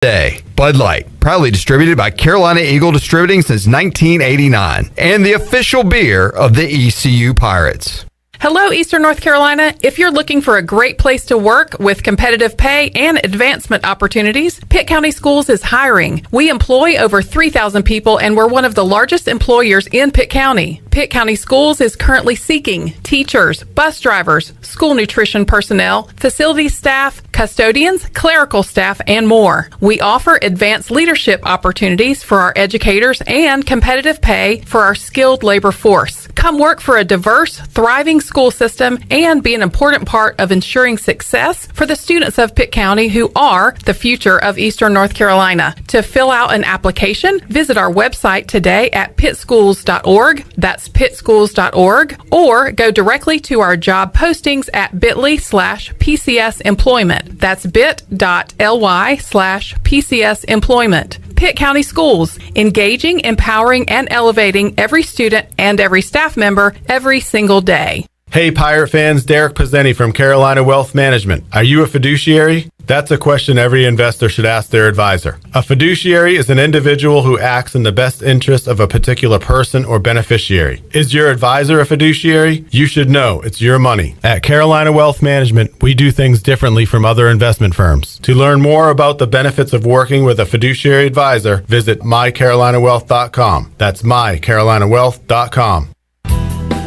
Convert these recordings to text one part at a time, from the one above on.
Day. Bud Light, proudly distributed by Carolina Eagle Distributing since 1989, and the official beer of the ECU Pirates. Hello, Eastern North Carolina. If you're looking for a great place to work with competitive pay and advancement opportunities, Pitt County Schools is hiring. We employ over 3,000 people, and we're one of the largest employers in Pitt County. Pitt County Schools is currently seeking teachers, bus drivers, school nutrition personnel, facility staff, custodians, clerical staff, and more. We offer advanced leadership opportunities for our educators and competitive pay for our skilled labor force. Come work for a diverse, thriving school system and be an important part of ensuring success for the students of Pitt County who are the future of Eastern North Carolina. To fill out an application, visit our website today at pittschools.org. That's pittschools.org, or go directly to our job postings at bit.ly/PCS employment. That's bit.ly/PCS employment. Pitt County Schools, engaging, empowering, and elevating every student and every staff member every single day. Hey Pirate fans, Derek Pizzeni from Carolina Wealth Management. Are you a fiduciary? That's a question every investor should ask their advisor. A fiduciary is an individual who acts in the best interest of a particular person or beneficiary. Is your advisor a fiduciary? You should know it's your money. At Carolina Wealth Management, we do things differently from other investment firms. To learn more about the benefits of working with a fiduciary advisor, visit mycarolinawealth.com. That's mycarolinawealth.com.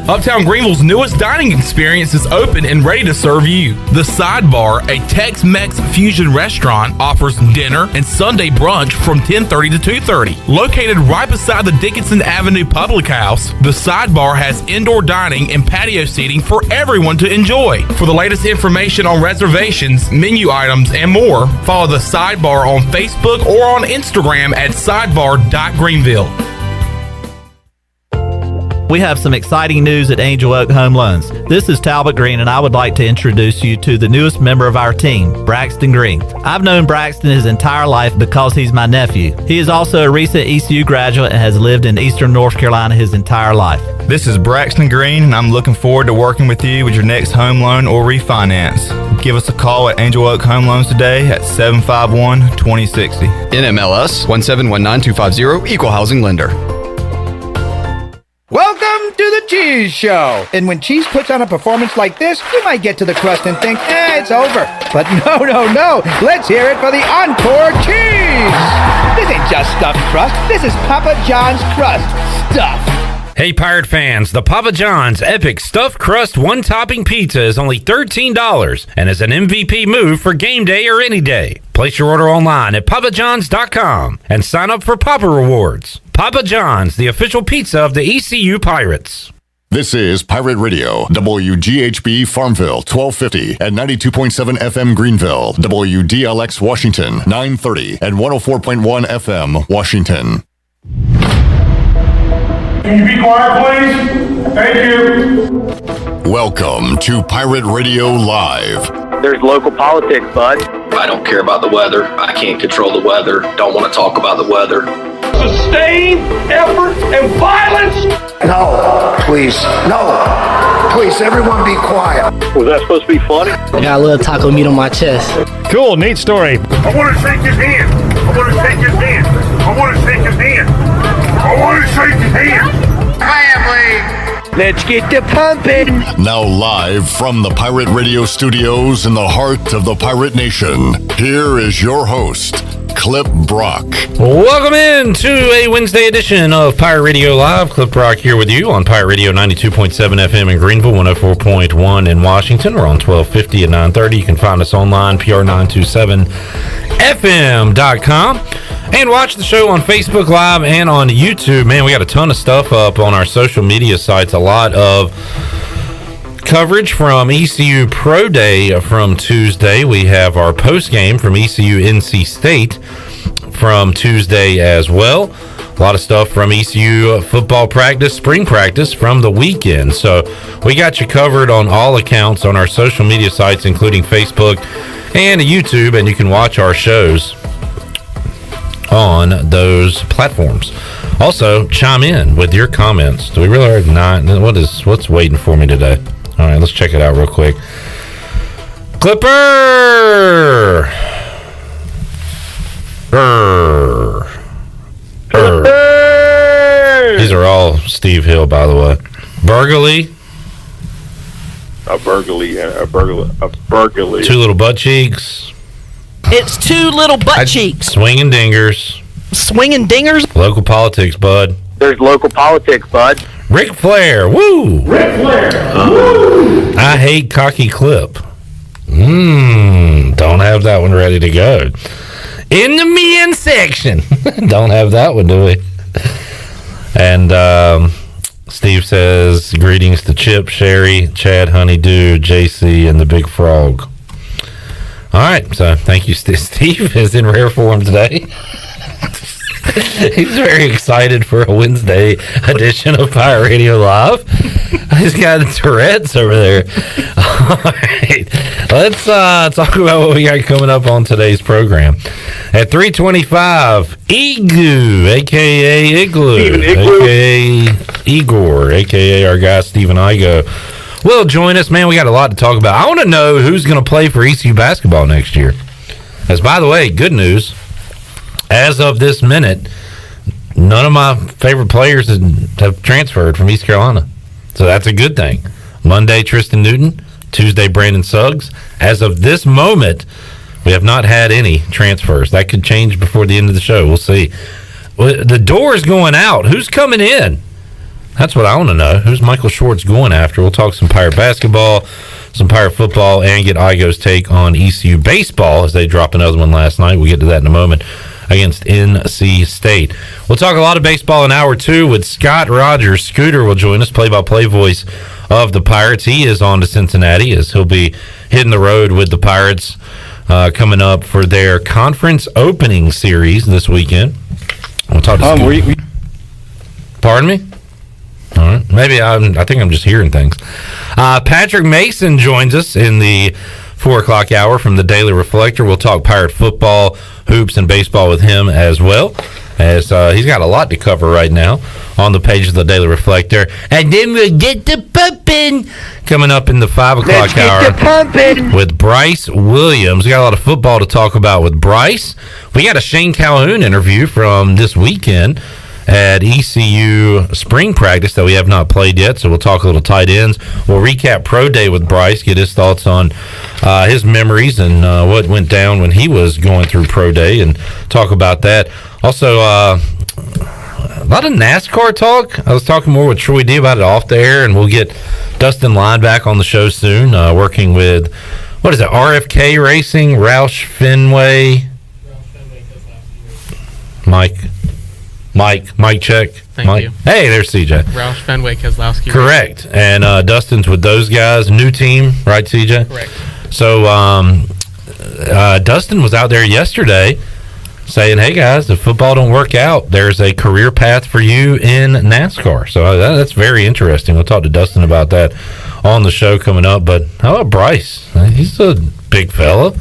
Uptown Greenville's newest dining experience is open and ready to serve you. The Sidebar, a Tex-Mex fusion restaurant, offers dinner and Sunday brunch from 10:30 to 2:30. Located right beside the Dickinson Avenue Public House, the Sidebar has indoor dining and patio seating for everyone to enjoy. For the latest information on reservations, menu items, and more, follow the Sidebar on Facebook or on Instagram at sidebar.greenville. We have some exciting news at Angel Oak Home Loans. This is Talbot Green, and I would like to introduce you to the newest member of our team, Braxton Green. I've known Braxton his entire life because he's my nephew. He is also a recent ECU graduate and has lived in Eastern North Carolina his entire life. This is Braxton Green, and I'm looking forward to working with you with your next home loan or refinance. Give us a call at Angel Oak Home Loans today at 751-2060. NMLS 1719250, Equal Housing Lender. Welcome to the Cheese Show. And when cheese puts on a performance like this, you might get to the crust and think, it's over. But no. Let's hear it for the Encore Cheese. This ain't just stuffed crust. This is Papa John's crust stuff. Hey Pirate fans, the Papa John's Epic Stuffed Crust One-Topping Pizza is only $13 and is an MVP move for game day or any day. Place your order online at papajohns.com and sign up for Papa Rewards. Papa John's, the official pizza of the ECU Pirates. This is Pirate Radio, WGHB Farmville, 1250 and 92.7 FM Greenville, WDLX Washington, 930 and 104.1 FM Washington. Can you be quiet, please? Thank you. Welcome to Pirate Radio Live. There's local politics, bud. I don't care about the weather. I can't control the weather. Don't want to talk about the weather. Sustained effort and violence? No, please. No. Please, everyone be quiet. Was that supposed to be funny? I got a little taco meat on my chest. Cool, neat story. I want to shake his hand. I want to shake his hand. I want to shake his hand. I want to shake his hand. Family. Let's get the pumping. Now live from the Pirate Radio studios in the heart of the Pirate Nation, here is your host, Clip Brock. Welcome in to a Wednesday edition of Pirate Radio Live. Clip Brock here with you on Pirate Radio 92.7 FM in Greenville, 104.1 in Washington. We're on 1250 at 930. You can find us online, pr927fm.com. And watch the show on Facebook Live and on YouTube. Man, we got a ton of stuff up on our social media sites. A lot of coverage from ECU Pro Day from Tuesday. We have our post game from ECU NC State from Tuesday as well. A lot of stuff from ECU football practice, spring practice from the weekend. So we got you covered on all accounts on our social media sites, including Facebook and YouTube, and you can watch our shows on those platforms. Also, chime in with your comments. Do we really have what's waiting for me today? All right, let's check it out real quick. Clipper! These are all Steve Hill, by the way. Burgley. A burgley. Two little butt cheeks. It's two little butt cheeks. Swinging dingers. Swinging dingers. Local politics, bud. There's local politics, bud. Ric Flair. Woo! Ric Flair. Woo! I hate cocky clip. Don't have that one ready to go. In the men section. Don't have that one, do we? And Steve says, greetings to Chip, Sherry, Chad, Honeydew, JC, and the Big Frog. All right, so thank you. Steve is in rare form today. He's very excited for a Wednesday edition of Pirate Radio Live. He's got Tourette's over there. All right, let's talk about what we got coming up on today's program. At 3:25, Ecu, a.k.a. Igloo, a.k.a. Igor, a.k.a. our guy Stephen Igoe, will join us. Man, we got a lot to talk about. I want to know who's going to play for ECU basketball next year. As, by the way, good news, as of this minute, none of my favorite players have transferred from East Carolina. So that's a good thing. Monday, Tristan Newton. Tuesday, Brandon Suggs. As of this moment, we have not had any transfers. That could change before the end of the show. We'll see. The door is going out. Who's coming in? That's what I want to know. Who's Michael Schwartz going after? We'll talk some Pirate basketball, some Pirate football, and get Igoe's take on ECU baseball as they dropped another one last night. We'll get to that in a moment against NC State. We'll talk a lot of baseball in hour two with Scott Rogers. Scooter will join us, play-by-play voice of the Pirates. He is on to Cincinnati as he'll be hitting the road with the Pirates coming up for their conference opening series this weekend. We'll talk to Scooter. Pardon me? All right. Maybe I think I'm just hearing things. Patrick Mason joins us in the 4 o'clock hour from the Daily Reflector. We'll talk Pirate football, hoops, and baseball with him as well, as he's got a lot to cover right now on the page of the Daily Reflector. And then we'll get the pumping coming up in the 5 o'clock hour with Bryce Williams. We got a lot of football to talk about with Bryce. We got a Shane Calhoun interview from this weekend at ECU spring practice that we have not played yet, so we'll talk a little tight ends. We'll recap Pro Day with Bryce, get his thoughts on his memories and what went down when he was going through Pro Day, and talk about that. Also, a lot of NASCAR talk. I was talking more with Troy D about it off the air, and we'll get Dustin Line back on the show soon, working with, what is it, RFK Racing, Roush Fenway. Mike, check. Thank you. Hey, there's CJ. Roush Fenway Keselowski. Correct. And Dustin's with those guys. New team, right, CJ? Correct. So Dustin was out there yesterday saying, hey, guys, if football don't work out, there's a career path for you in NASCAR. So that's very interesting. We'll talk to Dustin about that on the show coming up. But how about Bryce? He's a big fella.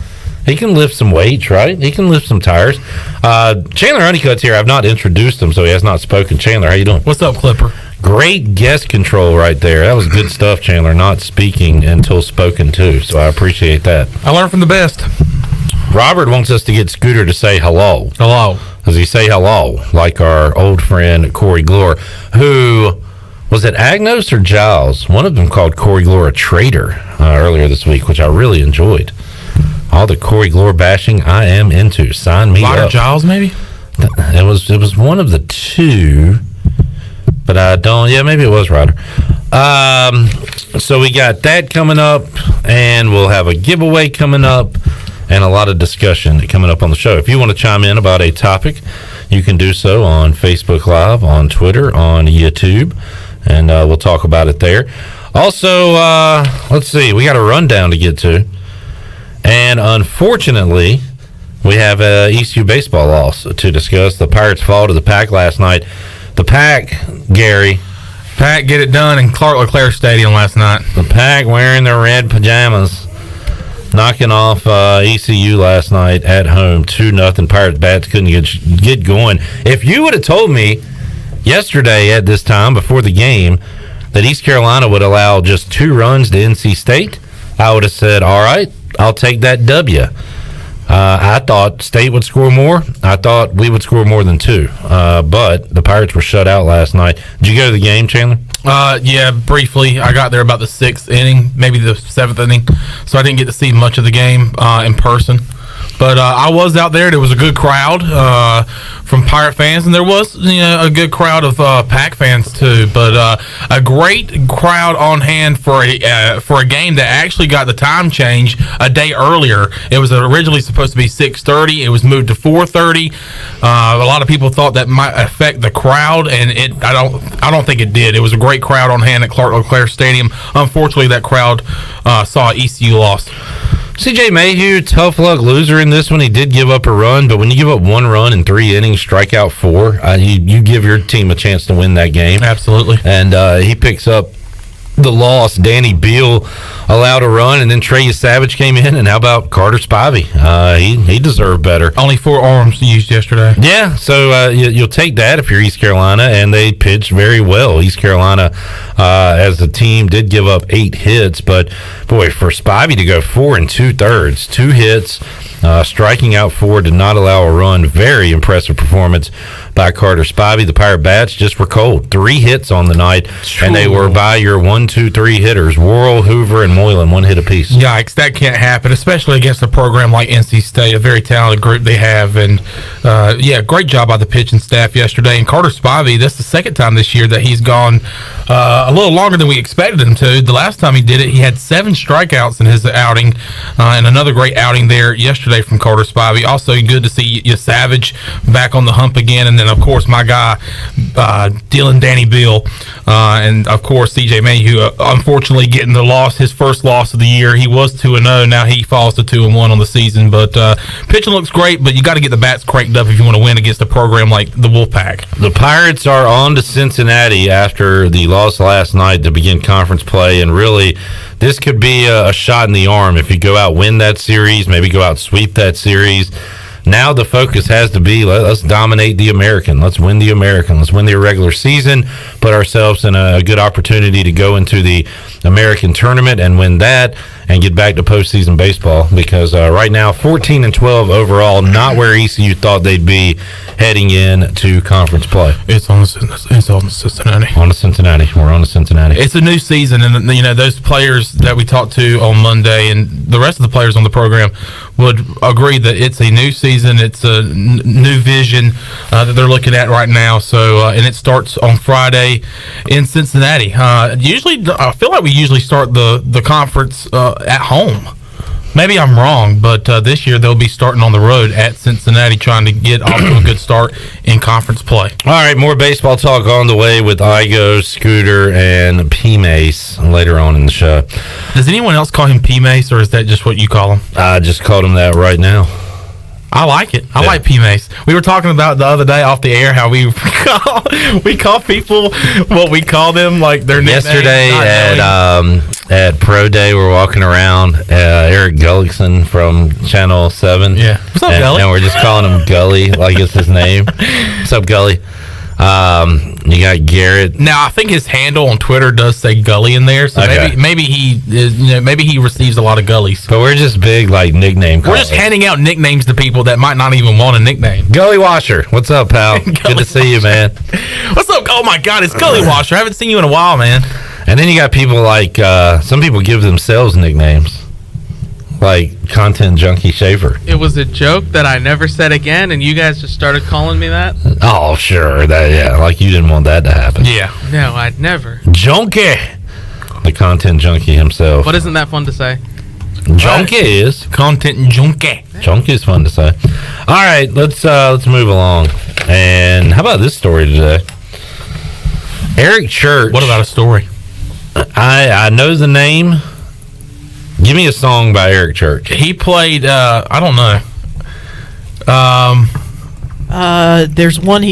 He can lift some weights, right? He can lift some tires. Chandler Honeycutt's here. I've not introduced him, so he has not spoken. Chandler, how you doing? What's up, Clipper? Great guest control right there. That was good stuff, Chandler, not speaking until spoken to, so I appreciate that. I learned from the best. Robert wants us to get Scooter to say hello. Hello. Does he say hello, like our old friend Corey Glore, who, was it Agnos or Giles? One of them called Corey Glore a traitor earlier this week, which I really enjoyed. All the Corey Glore bashing I am into. Sign me Ryder up. Giles, maybe? It was one of the two, but I don't. Yeah, maybe it was Ryder. So we got that coming up, and we'll have a giveaway coming up, and a lot of discussion coming up on the show. If you want to chime in about a topic, you can do so on Facebook Live, on Twitter, on YouTube, and we'll talk about it there. Also, let's see. We got a rundown to get to. And unfortunately, we have a ECU baseball loss to discuss. The Pirates fall to the Pack last night. The Pack, Gary. Pack get it done in Clark LeClaire Stadium last night. The Pack wearing their red pajamas, knocking off ECU last night at home, 2-0. Pirates bats couldn't get going. If you would have told me yesterday at this time, before the game, that East Carolina would allow just 2 runs to NC State, I would have said, all right, I'll take that W. I thought State would score more. I thought we would score more than 2. But the Pirates were shut out last night. Did you go to the game, Chandler? Yeah, briefly. I got there about the 6th inning, maybe the 7th inning, so I didn't get to see much of the game in person. But I was out there. There was a good crowd from Pirate fans, and there was a good crowd of Pack fans too. But a great crowd on hand for a game that actually got the time change a day earlier. It was originally supposed to be 6:30. It was moved to 4:30. A lot of people thought that might affect the crowd, and I don't think it did. It was a great crowd on hand at Clark LeClaire Stadium. Unfortunately, that crowd saw ECU lost. C.J. Mayhew, tough luck loser in this one. He did give up a run, but when you give up 1 run in 3 innings, strike out 4, you give your team a chance to win that game. Absolutely. And he picks up the loss. Danny Beal allowed a run, and then Trey Savage came in, and how about Carter Spivey? He deserved better. Only 4 arms used yesterday. Yeah, so you'll take that if you're East Carolina, and they pitched very well. East Carolina, as a team, did give up 8 hits, but boy, for Spivey to go 4 2/3, 2 hits, striking out 4, did not allow a run. Very impressive performance by Carter Spivey. The Pirate Bats just were cold. 3 hits on the night, and they were by your 1, 2, 3 hitters. Worrell, Hoover, and Moylan, 1 hit apiece. Yikes, that can't happen, especially against a program like NC State, a very talented group they have. And, great job by the pitching staff yesterday. And Carter Spivey, that's the 2nd time this year that he's gone a little longer than we expected him to. The last time he did it, he had 7 strikeouts in his outing, and another great outing there yesterday from Carter Spivey. Also good to see Savage back on the hump again. And then, of course, my guy, Dylan Danny Beal, and, of course, C.J. Mayhew, unfortunately getting the loss, his first loss of the year. He was 2-0. Now he falls to 2-1 on the season. But pitching looks great, but you got to get the bats cranked up if you want to win against a program like the Wolfpack. The Pirates are on to Cincinnati after the loss last night to begin conference play, and really this could be a shot in the arm if you go out, win that series, maybe go out, sweep that series. Now the focus has to be, let's dominate the American. Let's win the American. Let's win the regular season, put ourselves in a good opportunity to go into the American tournament and win that and get back to postseason baseball, because right now 14-12 overall, not where ECU thought they'd be heading in to conference play. It's on Cincinnati. On to Cincinnati. We're on to Cincinnati. It's a new season, and those players that we talked to on Monday and the rest of the players on the program would agree that it's a new season. It's a new vision that they're looking at right now. So, and it starts on Friday in Cincinnati. Usually, I feel like we usually start the conference at home. Maybe I'm wrong, but this year they'll be starting on the road at Cincinnati, trying to get off to a good start in conference play. All right, more baseball talk on the way with Igoe, Scooter, and P-Mace later on in the show. Does anyone else call him P-Mace, or is that just what you call him? I just called him that right now. I like it. I like P-Mace. We were talking about the other day off the air how we call people what we call them, like their nickname. Yesterday at Pro Day, we're walking around. Eric Gullickson from Channel 7. Yeah. What's up, Gully? And we're just calling him Gully, like it's his name. What's up, Gully? You got Garrett. Now I think his handle on Twitter does say Gully in there, so okay. maybe he is, maybe he receives a lot of Gullies. But we're just big like nickname callers. We're just handing out nicknames to people that might not even want a nickname. Gully Washer, what's up, pal? Good to see you, man. What's up? Oh my God, it's Gully Washer. I haven't seen you in a while, man. And then you got people like some people give themselves nicknames. Like Content Junkie Shaver. It was a joke that I never said again, and you guys just started calling me that? Oh, sure. Like you didn't want that to happen. Yeah. No, I'd never. Junkie. The Content Junkie himself. But isn't that fun to say? Junkie is. Content Junkie. Junkie is fun to say. All right, let's move along. And how about this story today? Eric Church. What about a story? I know the name. Give me a song by Eric Church. He played, I don't know. There's one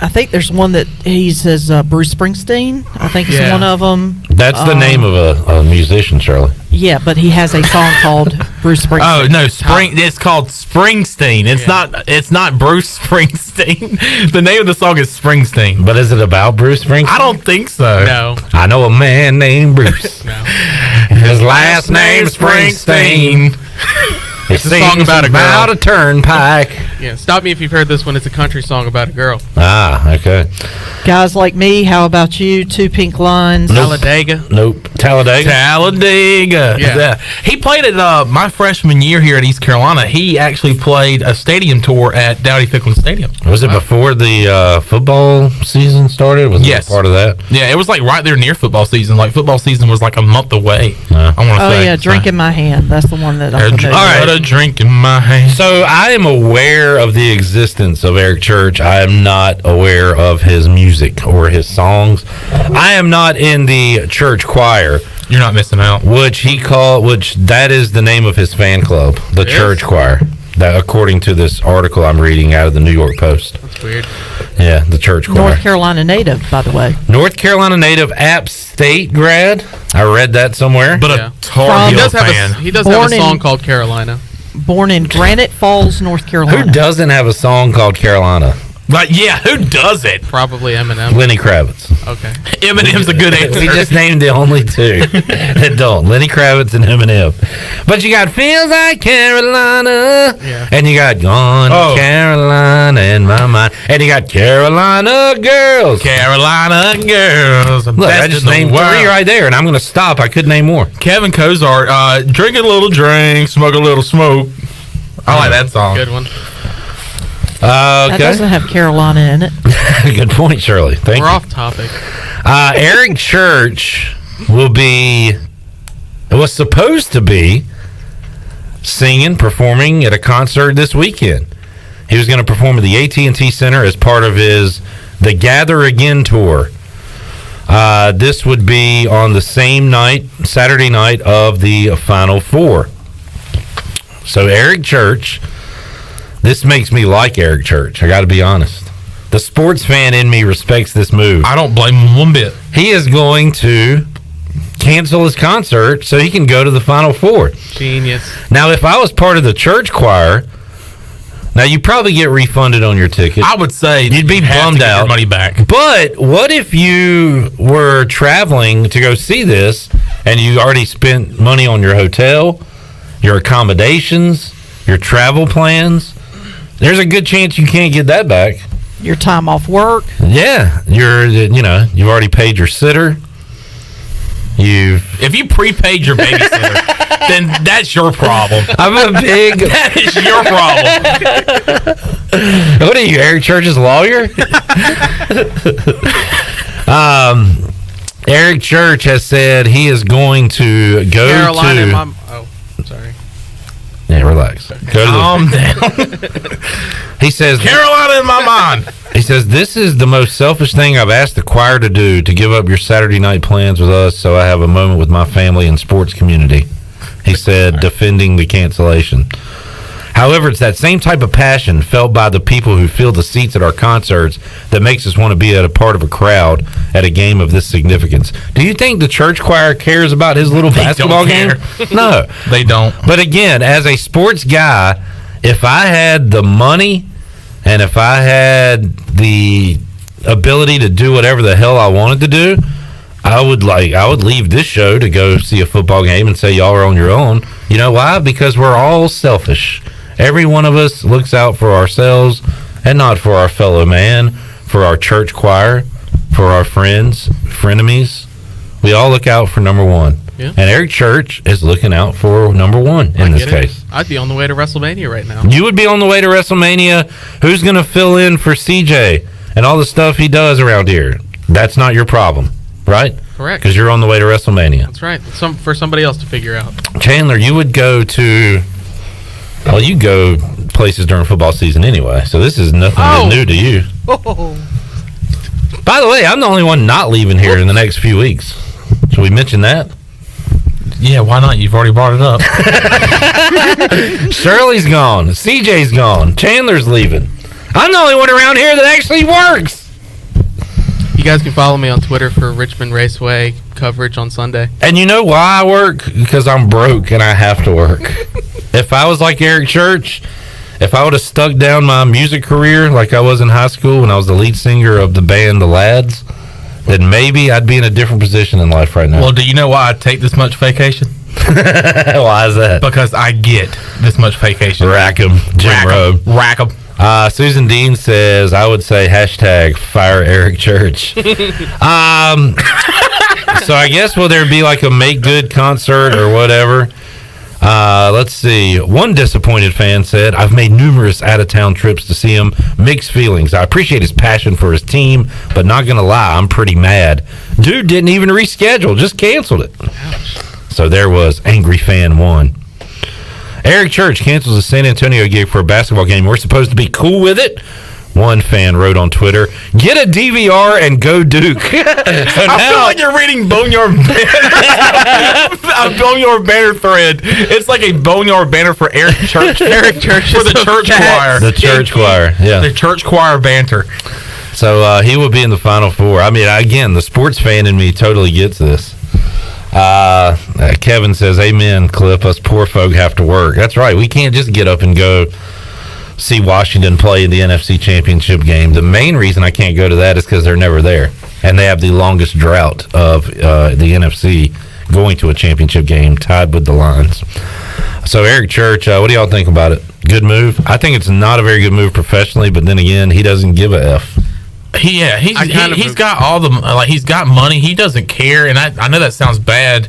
I think there's one that he says Bruce Springsteen. I think it's one of them. That's the name of a musician, Shirley. Yeah, but he has a song called Bruce Springsteen. Oh no, it's called Springsteen. It's not Bruce Springsteen. The name of the song is Springsteen. But is it about Bruce Springsteen? I don't think so. No. I know a man named Bruce. No. His last name's Springsteen. He It's a song about a girl. About a turnpike. Yeah, stop me if you've heard this one. It's a country song about a girl. Ah, okay. Guys like me, how about you? 2 Pink Lines. Talladega. Nope. Talladega. Yeah. He played at my freshman year here at East Carolina. He actually played a stadium tour at Dowdy Ficklen Stadium. Was it before the football season started? Was it part of that? Yeah, it was like right there near football season. Like football season was like a month away. I want to say. Oh yeah, Drink in My Hand. That's the one that I'm familiar with. All right. Put a drink in my hand. So I am aware of the existence of Eric Church. I am not aware of his music or his songs. I am not in the church choir. You're not missing out. Which that is the name of his fan club, the church choir. That, according to this article I'm reading out of the New York Post. That's weird. Yeah, the church choir. North Carolina native, by the way. North Carolina native, App State grad. I read that somewhere. But a Tar Heel fan. He does have a song called Carolina. Born in Granite Falls, North Carolina. Who doesn't have a song called Carolina? But yeah, who does it? Probably Eminem. Lenny Kravitz. Okay. Eminem's a good answer. We just named the only two that don't. Lenny Kravitz and Eminem. But you got Feels Like Carolina. Yeah. And you got Gone Carolina in My Mind. And you got Carolina Girls. Carolina Girls. Look, I just named 3 right there, and I'm going to stop. I could name more. Kevin Kozart, drink a little drink, smoke a little smoke. I like that song. Good one. That doesn't have Carolina in it. Good point, Shirley. Thank you. We're off topic. Eric Church was supposed to be performing at a concert this weekend. He was going to perform at the AT&T Center as part of his The Gather Again tour. This would be on the same night, Saturday night of the Final Four. So Eric Church, this makes me like Eric Church. I got to be honest. The sports fan in me respects this move. I don't blame him one bit. He is going to cancel his concert so he can go to the Final Four. Genius. Now, if I was part of the church choir, now you probably get refunded on your ticket. I would say you'd be bummed out. Your money back. But what if you were traveling to go see this and you already spent money on your hotel, your accommodations, your travel plans? There's a good chance you can't get that back. Your time off work. Yeah, you've already paid your sitter. If you prepaid your babysitter, then that's your problem. That is your problem. What are you, Eric Church's lawyer? Eric Church has said he is going to go Carolina sorry. Yeah, relax. Calm down. He says, Carolina in my mind. He says, this is the most selfish thing I've asked the choir to do, to give up your Saturday night plans with us so I have a moment with my family and sports community. He said, defending the cancellation. However, it's that same type of passion felt by the people who fill the seats at our concerts that makes us want to be at a part of a crowd at a game of this significance. Do you think the church choir cares about his little basketball game? No. They don't. But again, as a sports guy, if I had the money and if I had the ability to do whatever the hell I wanted to do, I would leave this show to go see a football game and say y'all are on your own. You know why? Because we're all selfish. Every one of us looks out for ourselves and not for our fellow man, for our church choir, for our friends, frenemies. We all look out for number one. Yeah. And Eric Church is looking out for number one in this case. I'd be on the way to WrestleMania right now. You would be on the way to WrestleMania. Who's going to fill in for CJ and all the stuff he does around here? That's not your problem, right? Correct. Because you're on the way to WrestleMania. That's right. For somebody else to figure out. Chandler, you would go to... Well, you go places during football season anyway, so this is nothing new to you. Oh. By the way, I'm the only one not leaving here in the next few weeks. Should we mention that? Yeah, why not? You've already brought it up. Shirley's gone. CJ's gone. Chandler's leaving. I'm the only one around here that actually works. You guys can follow me on Twitter for Richmond Raceway coverage on Sunday. And you know why I work? Because I'm broke and I have to work. If I was like Eric Church, if I would have stuck down my music career like I was in high school when I was the lead singer of the band The Lads, then maybe I'd be in a different position in life right now. Well, do you know why I take this much vacation? Why is that? Because I get this much vacation. Rack 'em, Jim Rowe. Rack 'em. Susan Dean says, I would say hashtag fire Eric Church. So I guess will there be like a make good concert or whatever? Let's see. One disappointed fan said, I've made numerous out-of-town trips to see him. Mixed feelings. I appreciate his passion for his team, but not going to lie, I'm pretty mad. Dude didn't even reschedule, just canceled it. Ouch. So there was Angry Fan 1. Eric Church cancels a San Antonio gig for a basketball game. We're supposed to be cool with it. One fan wrote on Twitter, get a DVR and go Duke. So I feel like you're reading Boneyard a Boneyard Banner thread. It's like a Boneyard Banner for Eric Church. Eric Church for the church choir. The church choir, yeah. The church choir banter. So he will be in the Final Four. I mean, again, the sports fan in me totally gets this. Kevin says, amen, Clip. Us poor folk have to work. That's right. We can't just get up and go see Washington play in the NFC Championship game. The main reason I can't go to that is because they're never there. And they have the longest drought of the NFC going to a championship game, tied with the Lions. So, Eric Church, what do y'all think about it? Good move? I think it's not a very good move professionally, but then again, he doesn't give a F. He's got all the he's got money. He doesn't care, and I know that sounds bad,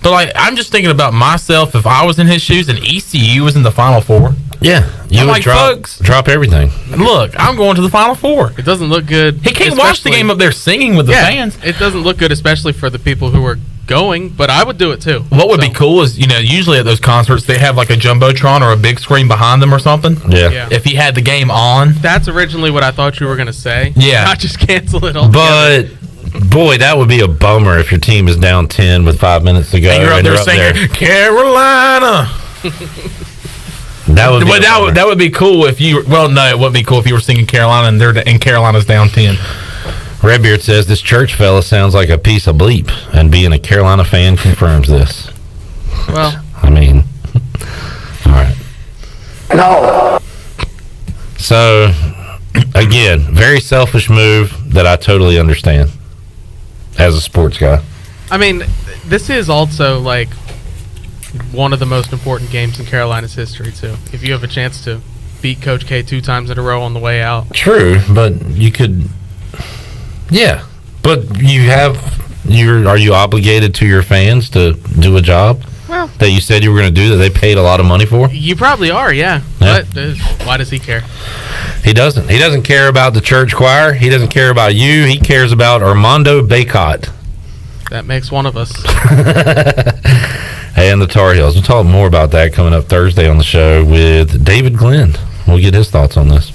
but I'm just thinking about myself. If I was in his shoes and ECU was in the Final Four, yeah, you would drop everything. Look, I'm going to the Final Four. It doesn't look good. He can't watch the game up there singing with the fans. It doesn't look good, especially for the people who are going, but I would do it too. What would be cool is, usually at those concerts they have like a Jumbotron or a big screen behind them or something. Yeah. If he had the game on. That's originally what I thought you were going to say. Yeah. Not just cancel it all. But boy, that would be a bummer if your team is down 10 with 5 minutes to go. And you're up there singing Carolina. That would be cool if you. Well, no, it wouldn't be cool if you were singing Carolina and Carolina's down 10. Redbeard says this church fella sounds like a piece of bleep, and being a Carolina fan confirms this. Well, I mean, all right. No. So, again, very selfish move that I totally understand as a sports guy. I mean, this is also like one of the most important games in Carolina's history, too. If you have a chance to beat Coach K 2 times in a row on the way out. True, but you could. Yeah, but are you obligated to your fans to do a job that you said you were going to do that they paid a lot of money for? You probably are, yeah. But why does he care? He doesn't. He doesn't care about the church choir. He doesn't care about you. He cares about Armando Bacot. That makes one of us. And the Tar Heels. We'll talk more about that coming up Thursday on the show with David Glenn. We'll get his thoughts on this.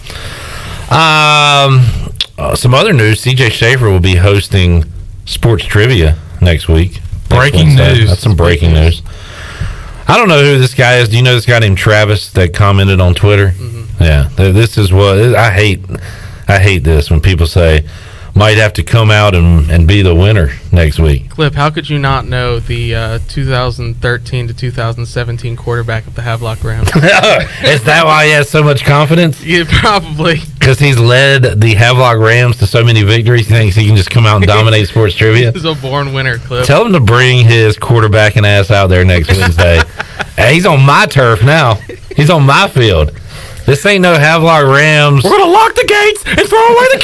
Some other news, CJ Schaefer will be hosting sports trivia next week. Breaking news. That's some breaking news. I don't know who this guy is. Do you know this guy named Travis that commented on Twitter? Mm-hmm. Yeah, this is what I hate. I hate this when people say might have to come out and be the winner next week. Clip, how could you not know the 2013 to 2017 quarterback of the Havelock Rams? Is that why he has so much confidence? Yeah, probably. Because he's led the Havelock Rams to so many victories, he thinks he can just come out and dominate sports trivia. He's a born winner, Clip. Tell him to bring his quarterbacking ass out there next Wednesday. Hey, he's on my turf now. He's on my field. This ain't no Havelock Rams. We're going to lock the gates and throw away the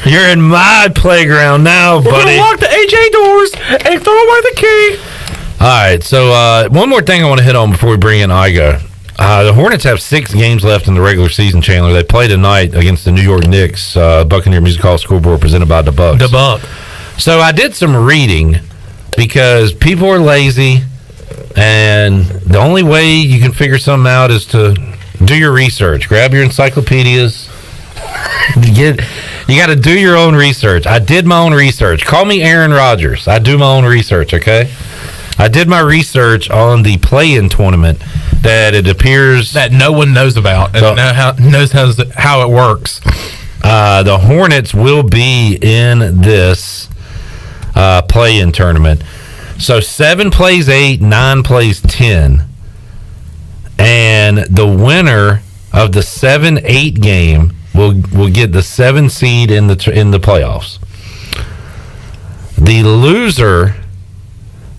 key. You're in my playground now, buddy. We're going to lock the AJ doors and throw away the key. All right, so one more thing I want to hit on before we bring in Igoe. The Hornets have 6 games left in the regular season, Chandler. They play tonight against the New York Knicks, Buccaneer Music Hall scoreboard presented by the Bucks. The Buck. So I did some reading because people are lazy, and the only way you can figure something out is to do your research. Grab your encyclopedias. You got to do your own research. I did my own research. Call me Aaron Rodgers. I do my own research, okay? I did my research on the play-in tournament that it appears that no one knows about and knows how it works. The Hornets will be in this play-in tournament. So 7 plays 8, 9 plays 10. And the winner of the 7-8 game will get the 7 seed in the playoffs. The loser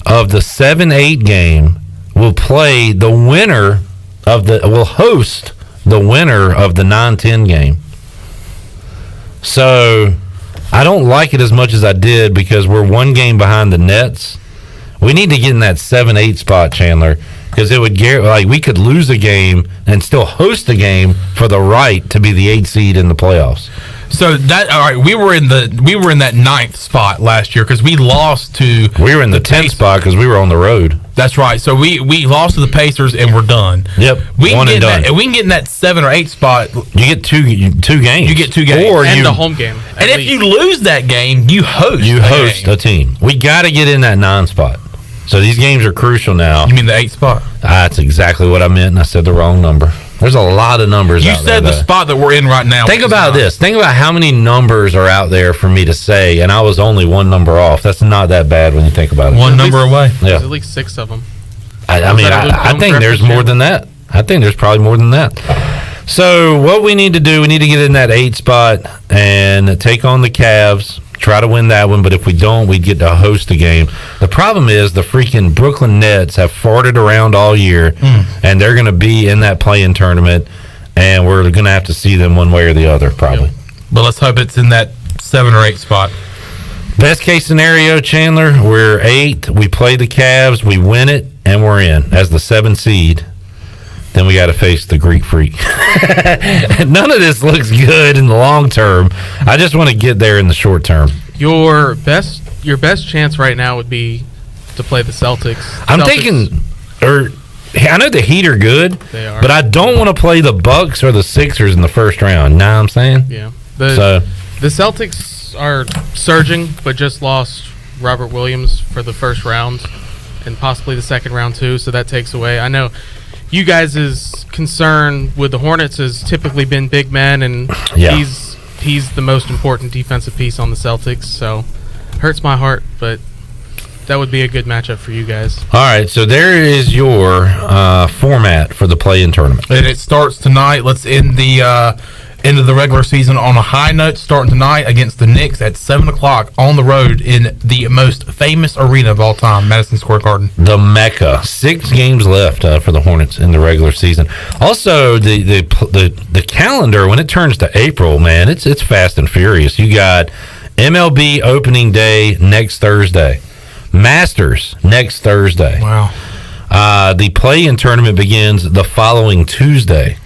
of the 7-8 game will play the winner will host the winner of the 9-10 game. So I don't like it as much as I did because we're one game behind the Nets. We need to get in that 7-8 spot, Chandler, because it would we could lose a game and still host a game for the right to be the 8 seed in the playoffs. So that all right, we were in that 9th spot last year because we lost to. We were in the 10th spot because we were on the road. That's right. So we lost to the Pacers and we're done. Yep, one and done. We can get in that 7 or 8 spot. You get two games. You get 2 games, and the home game. And if you lose that game, you host a team. We got to get in that 9 spot. So these games are crucial now. You mean the 8th spot? That's exactly what I meant, and I said the wrong number. There's a lot of numbers out there. You said the spot that we're in right now. Think about this. Think about how many numbers are out there for me to say, and I was only one number off. That's not that bad when you think about it. One number away. Yeah. There's at least 6 of them. I think there's more than that. I think there's probably more than that. So what we need to do, we need to get in that 8 spot and take on the Cavs. Try to win that one, but if we don't, we'd get to host the game. The problem is the freaking Brooklyn Nets have farted around all year, and they're going to be in that play-in tournament, and we're going to have to see them one way or the other, probably. Yep. But let's hope it's in that 7 or 8 spot. Best case scenario, Chandler, we're 8, we play the Cavs, we win it, and we're in as the 7 seed. Then we got to face the Greek Freak. None of this looks good in the long term. I just want to get there in the short term. Your best chance right now would be to play the Celtics. I'm thinking, I know the Heat are good, They are. but I don't want to play the Bucks or the Sixers in the first round. You know what I'm saying? Yeah. The Celtics are surging, but just lost Robert Williams for the first round and possibly the second round too, so that takes away. I know you guys' concern with the Hornets has typically been big men, and he's the most important defensive piece on the Celtics, so hurts my heart, but that would be a good matchup for you guys. All right, so there is your format for the play-in tournament. And it starts tonight. Let's end the end of the regular season on a high note, starting tonight against the Knicks at 7 o'clock on the road in the most famous arena of all time, Madison Square Garden. The Mecca. 6 games left for the Hornets in the regular season. Also, the calendar, when it turns to April, man, it's fast and furious. You got MLB opening day next Thursday. Masters next Thursday. Wow. The play-in tournament begins the following Tuesday.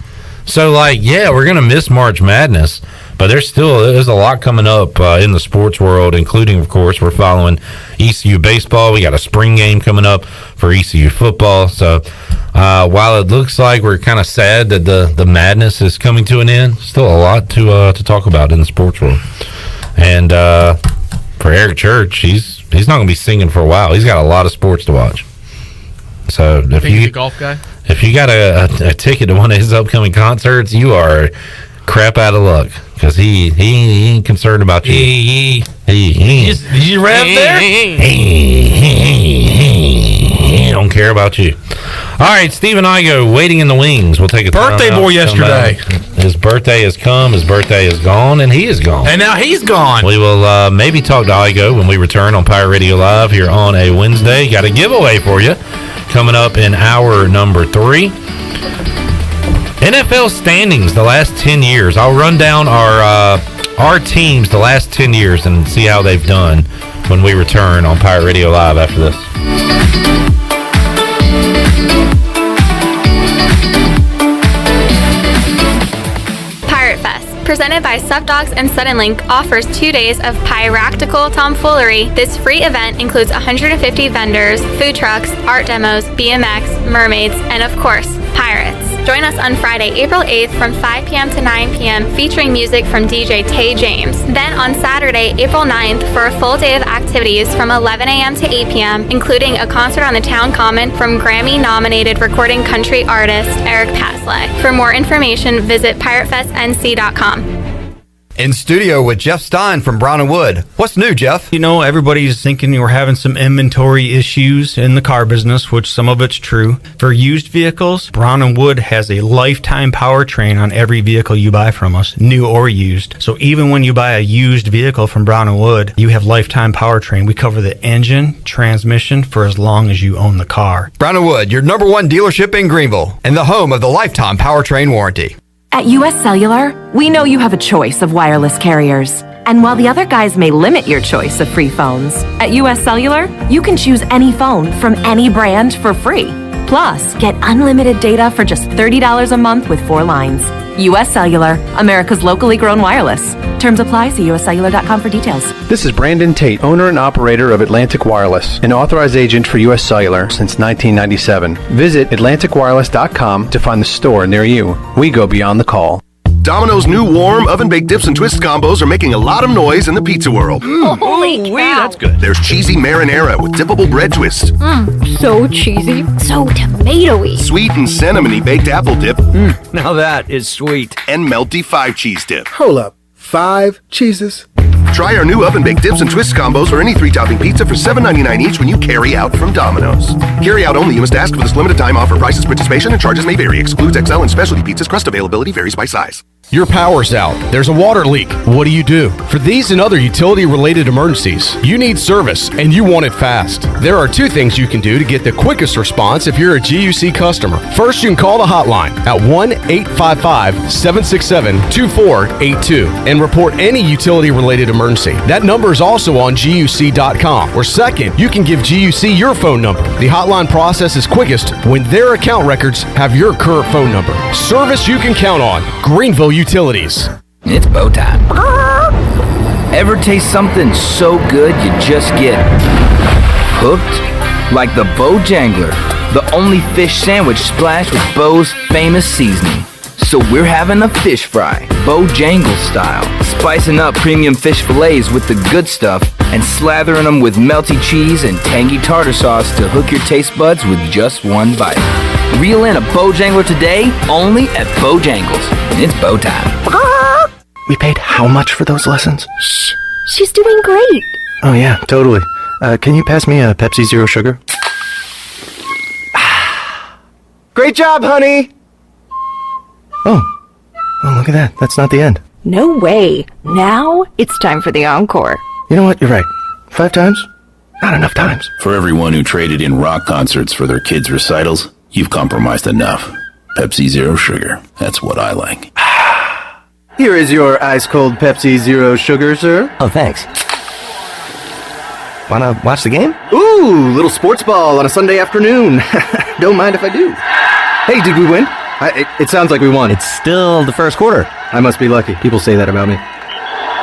So, we're going to miss March Madness, but there's a lot coming up in the sports world, including, of course, we're following ECU baseball. We got a spring game coming up for ECU football. So, while it looks like we're kind of sad that the madness is coming to an end, still a lot to talk about in the sports world. And for Eric Church, he's not going to be singing for a while. He's got a lot of sports to watch. So, Think he's a golf guy? If you got a ticket to one of his upcoming concerts, you are crap out of luck because he ain't concerned about you. Did you rap there? He don't care about you. All right, Stephen Igoe, waiting in the wings. We'll take a birthday boy yesterday. His birthday has come. His birthday is gone, and he is gone. And now he's gone. We will maybe talk to Igoe when we return on Pirate Radio Live here on a Wednesday. Got a giveaway for you coming up in hour number 3. NFL standings the last 10 years. I'll run down our teams the last 10 years and see how they've done when we return on Pirate Radio Live after this. Presented by Sup Dogs and Suddenlink, offers 2 days of piractical tomfoolery. This free event includes 150 vendors, food trucks, art demos, BMX, mermaids, and of course, pirates. Join us on Friday, April 8th from 5 p.m. to 9 p.m. featuring music from DJ Tay James. Then on Saturday, April 9th for a full day of activities from 11 a.m. to 8 p.m., including a concert on the Town Common from Grammy-nominated recording country artist Eric Pasley. For more information, visit piratefestnc.com. In studio with Jeff Stein from Brown & Wood. What's new, Jeff? You know, everybody's thinking we're having some inventory issues in the car business, which some of it's true. For used vehicles, Brown & Wood has a lifetime powertrain on every vehicle you buy from us, new or used. So even when you buy a used vehicle from Brown & Wood, you have lifetime powertrain. We cover the engine, transmission for as long as you own the car. Brown & Wood, your #1 dealership in Greenville and the home of the lifetime powertrain warranty. At US Cellular, we know you have a choice of wireless carriers. And while the other guys may limit your choice of free phones, at US Cellular, you can choose any phone from any brand for free. Plus, get unlimited data for just $30 a month with 4 lines. US Cellular, America's locally grown wireless. Terms apply. See uscellular.com for details. This is Brandon Tate, owner and operator of Atlantic Wireless, an authorized agent for US Cellular since 1997. Visit atlanticwireless.com to find the store near you. We go beyond the call. Domino's new warm oven-baked dips and twist combos are making a lot of noise in the pizza world. Holy cow. That's good. There's cheesy marinara with dippable bread twists. So cheesy. So tomatoey. Sweet and cinnamony baked apple dip. Now that is sweet. And melty 5-cheese dip. Hold up. 5 cheeses? Try our new oven-baked dips and twist combos for any 3-topping pizza for $7.99 each when you carry out from Domino's. Carry out only. You must ask for this limited time offer. Prices, participation, and charges may vary. Excludes XL and specialty pizzas. Crust availability varies by size. Your power's out. There's a water leak. What do? For these and other utility-related emergencies, you need service, and you want it fast. There are 2 things you can do to get the quickest response if you're a GUC customer. First, you can call the hotline at 1-855-767-2482 and report any utility-related emergency. That number is also on GUC.com. Or second, you can give GUC your phone number. The hotline process is quickest when their account records have your current phone number. Service you can count on. Greenville Utilities. It's bow time. Ever taste something so good you just get hooked? Like the Bojangler, the only fish sandwich splashed with Bo's famous seasoning. So we're having a fish fry, Bojangle style, spicing up premium fish fillets with the good stuff and slathering them with melty cheese and tangy tartar sauce to hook your taste buds with just one bite. Reel in a Bojangler today, only at Bojangles. It's bow time. We paid how much for those lessons? Shh, she's doing great. Oh yeah, totally. Can you pass me a Pepsi Zero Sugar? Great job, honey! Oh, look at that. That's not the end. No way. Now it's time for the encore. You know what? You're right. 5 times? Not enough times. For everyone who traded in rock concerts for their kids' recitals, you've compromised enough. Pepsi Zero Sugar. That's what I like. Here is your ice-cold Pepsi Zero Sugar, sir. Oh, thanks. Wanna watch the game? Ooh, little sports ball on a Sunday afternoon. Don't mind if I do. Hey, did we win? It sounds like we won. It's still the first quarter. I must be lucky. People say that about me.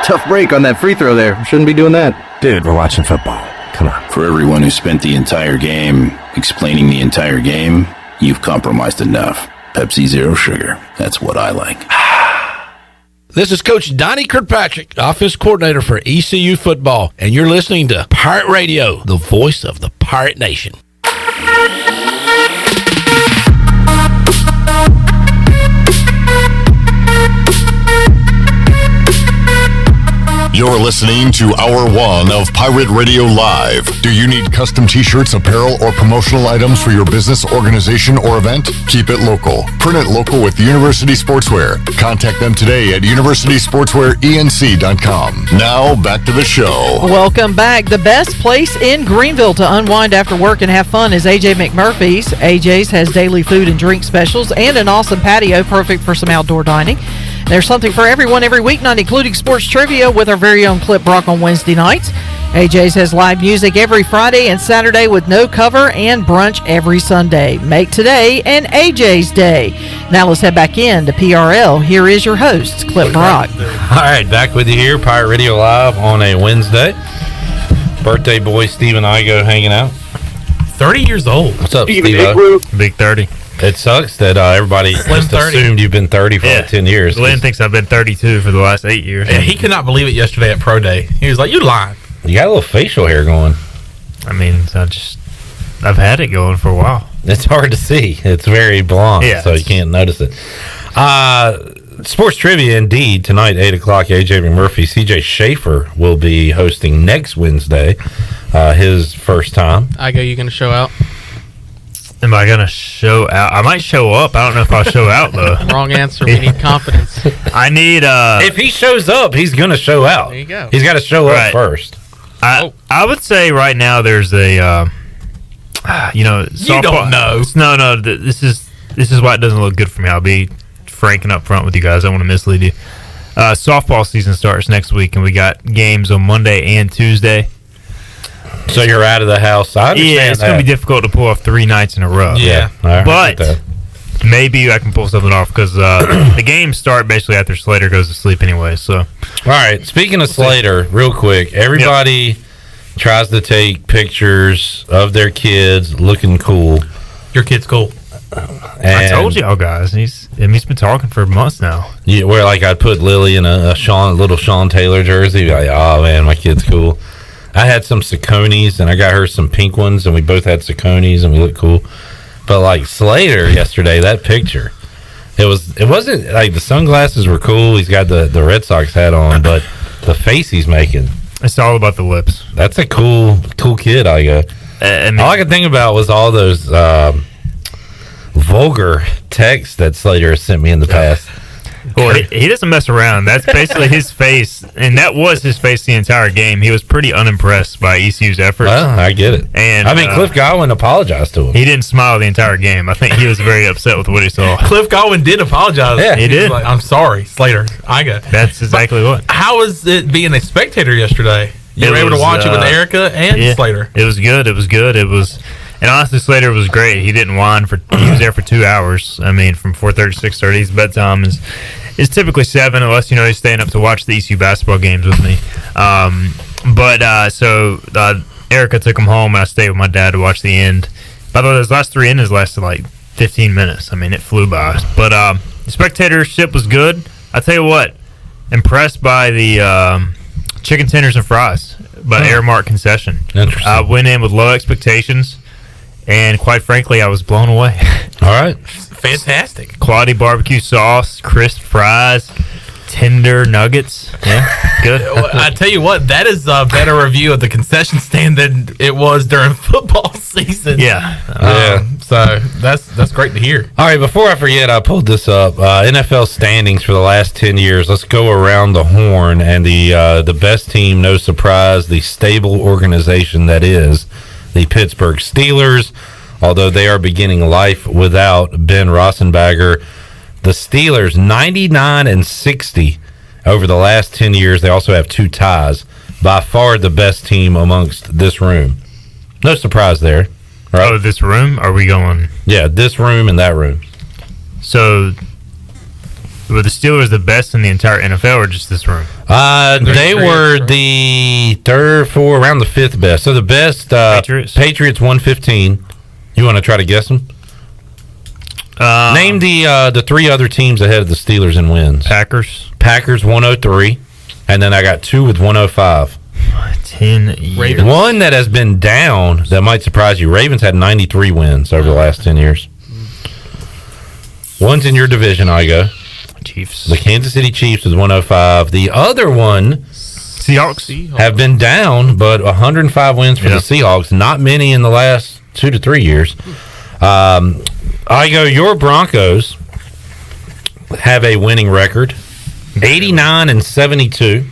Tough break on that free throw there. Shouldn't be doing that. Dude, we're watching football. Come on. For everyone who spent the entire game explaining the entire game, you've compromised enough. Pepsi Zero Sugar. That's what I like. This is Coach Donnie Kirkpatrick, offense coordinator for ECU football, and you're listening to Pirate Radio, the voice of the Pirate Nation. You're listening to Hour 1 of Pirate Radio Live. Do you need custom t-shirts, apparel, or promotional items for your business, organization, or event? Keep it local. Print it local with University Sportswear. Contact them today at universitysportswearenc.com. Now, back to the show. Welcome back. The best place in Greenville to unwind after work and have fun is AJ McMurphy's. AJ's has daily food and drink specials and an awesome patio perfect for some outdoor dining. There's something for everyone every weeknight, including sports trivia with our very own Clip Brock on Wednesday nights. AJ's has live music every Friday and Saturday with no cover and brunch every Sunday. Make today an AJ's day. Now let's head back in to PRL. Here is your host, Clip Brock. All right, back with you here, Pirate Radio Live on a Wednesday. Birthday boy Stephen Igoe hanging out. 30 years old. What's up, Steve? Big 30. It sucks that everybody just assumed you've been 30 for like 10 years. Glenn thinks I've been 32 for the last 8 years. Yeah, he could not believe it yesterday at Pro Day. He was like, "You lying." You got a little facial hair going. I mean, I've had it going for a while. It's hard to see. It's very blonde, so you can't notice it. Sports trivia, indeed. Tonight, 8 o'clock, AJ McMurphy. CJ Schaefer will be hosting next Wednesday, his first time. Igoe, you going to show out? Am I going to show out? I might show up. I don't know if I'll show out, though. Wrong answer. We need confidence. I need... if he shows up, he's going to show out. There you go. He's got to show up first. I would say right now there's a... you don't know. No, this is why it doesn't look good for me. I'll be frank and upfront with you guys. I don't want to mislead you. Softball season starts next week, and we got games on Monday and Tuesday. So you're out of the house. I understand. Yeah, it's going to be difficult to pull off 3 nights in a row. Yeah. But maybe I can pull something off because the games start basically after Slater goes to sleep anyway. So, all right. Speaking of Slater, real quick, everybody tries to take pictures of their kids looking cool. Your kid's cool. I told y'all guys. He's been talking for months now. Yeah, where like I'd put Lily in a little Sean Taylor jersey. Like, oh man, my kid's cool. I had some Sauconys and I got her some pink ones, and we both had Sauconys and we looked cool. But like Slater yesterday, that picture, it wasn't like the sunglasses were cool. He's got the Red Sox hat on, but the face he's making, it's all about the lips. That's a cool kid. All I could think about was all those vulgar texts that Slater has sent me in the past. Well, he doesn't mess around. That's basically his face, and that was his face the entire game. He was pretty unimpressed by ECU's efforts. Well, I get it. And I mean, Cliff Godwin apologized to him. He didn't smile the entire game. I think he was very upset with what he saw. Cliff Godwin did apologize. Yeah, he did. Like, I'm sorry, Slater. That's exactly what. How was it being a spectator yesterday? You were able to watch it with Erica and Slater. It was good. And honestly, Slater was great. He didn't whine he was there for 2 hours. I mean, from 4:30 to 6:30. His bedtime is typically 7, unless he's staying up to watch the ECU basketball games with me. So Erica took him home, and I stayed with my dad to watch the end. By the way, those last 3 innings lasted like 15 minutes. I mean, it flew by. But the spectatorship was good. I tell you what, impressed by the chicken tenders and fries by Airmark Concession. Interesting. I went in with low expectations. And quite frankly, I was blown away. All right. Fantastic. Quality barbecue sauce, crisp fries, tender nuggets. Yeah, good. I tell you what, that is a better review of the concession stand than it was during football season. Yeah. So that's great to hear. All right, before I forget, I pulled this up. NFL standings for the last 10 years. Let's go around the horn. And the best team, no surprise, the stable organization that is the Pittsburgh Steelers, although they are beginning life without Ben Roethlisberger. The Steelers, 99-60 over the last 10 years. They also have 2 ties. By far the best team amongst this room. No surprise there. Right? Oh, this room? Are we going? Yeah, this room and that room. So, were the Steelers the best in the entire NFL or just this room? They were the third, fourth, around the 5th best. So the best Patriots 115. You want to try to guess them? Name the 3 other teams ahead of the Steelers in wins. Packers 103, and then I got 2 with 105. 10 years. One that has been down that might surprise you. Ravens had 93 wins over the last 10 years. One's in your division, Igoe. Chiefs. The Kansas City Chiefs with 105. The other one, Seahawks, have been down, but 105 wins for the Seahawks. Not many in the last 2 to 3 years. Igoe, your Broncos have a winning record, 89-72.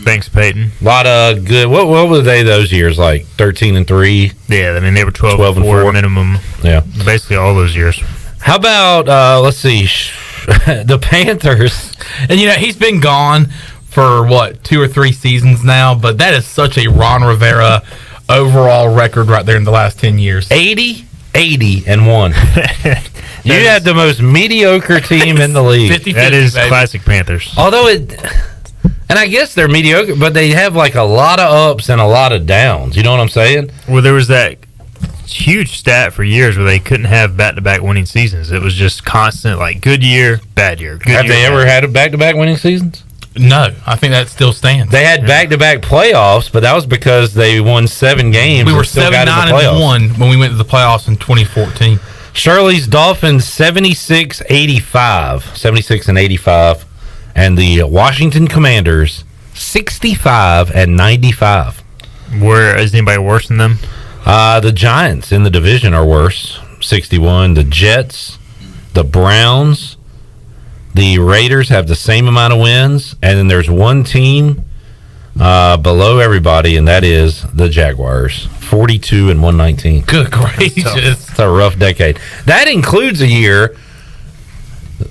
Thanks, Peyton. A lot of good. What were they those years? Like 13-3. Yeah, I mean they were 12-4 minimum. Yeah, basically all those years. How about let's see, the Panthers? And he's been gone for 2 or 3 seasons now, but that is such a Ron Rivera overall record right there in the last 10 years. 80-1. You had the most mediocre team in the league. 50-50, that is baby. Classic Panthers. Although and I guess they're mediocre, but they have like a lot of ups and a lot of downs. You know what I'm saying? Well, there was that huge stat for years where they couldn't have back-to-back winning seasons. It was just constant, like good year, bad year. Have they ever had a back-to-back winning seasons? No, I think that still stands. They had back-to-back playoffs, but that was because they won 7 games. We were 7-9-1 when we went to the playoffs in 2014. Shirley's Dolphins 76-85. And the Washington Commanders 65-95. Where is anybody worse than them? The Giants in the division are worse, 61. The Jets, the Browns, the Raiders have the same amount of wins, and then there's one team below everybody, and that is the Jaguars, 42-119. Good gracious. It's a rough decade. That includes a year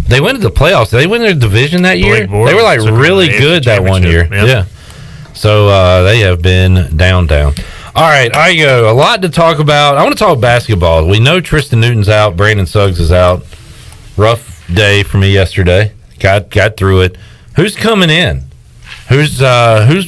they went to the playoffs. Did they win their division that year? They were like really good that one year. Yep. Yeah. So they have been down. All right, Igo, a lot to talk about. I want to talk basketball. We know Tristan Newton's out. Brandon Suggs is out. Rough day for me yesterday. Got through it. Who's coming in? Who's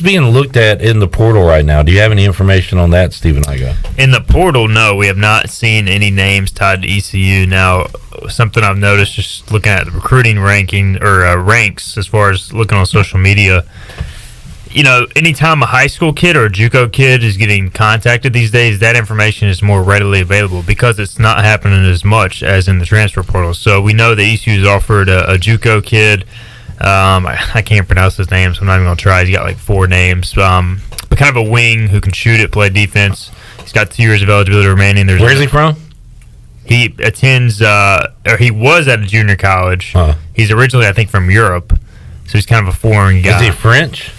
being looked at in the portal right now? Do you have any information on that, Stephen Igo? In the portal, no. We have not seen any names tied to ECU. Now, something I've noticed just looking at the recruiting ranking or ranks as far as looking on social media, anytime a high school kid or a JUCO kid is getting contacted these days, that information is more readily available because it's not happening as much as in the transfer portal. So we know that ECU has offered a JUCO kid. I can't pronounce his name, so I'm not even going to try. He's got like 4 names. But kind of a wing who can shoot it, play defense. He's got 2 years of eligibility remaining. Where's he from? He attends, or he was at a junior college. He's originally, I think, from Europe. So he's kind of a foreign guy. Is he French?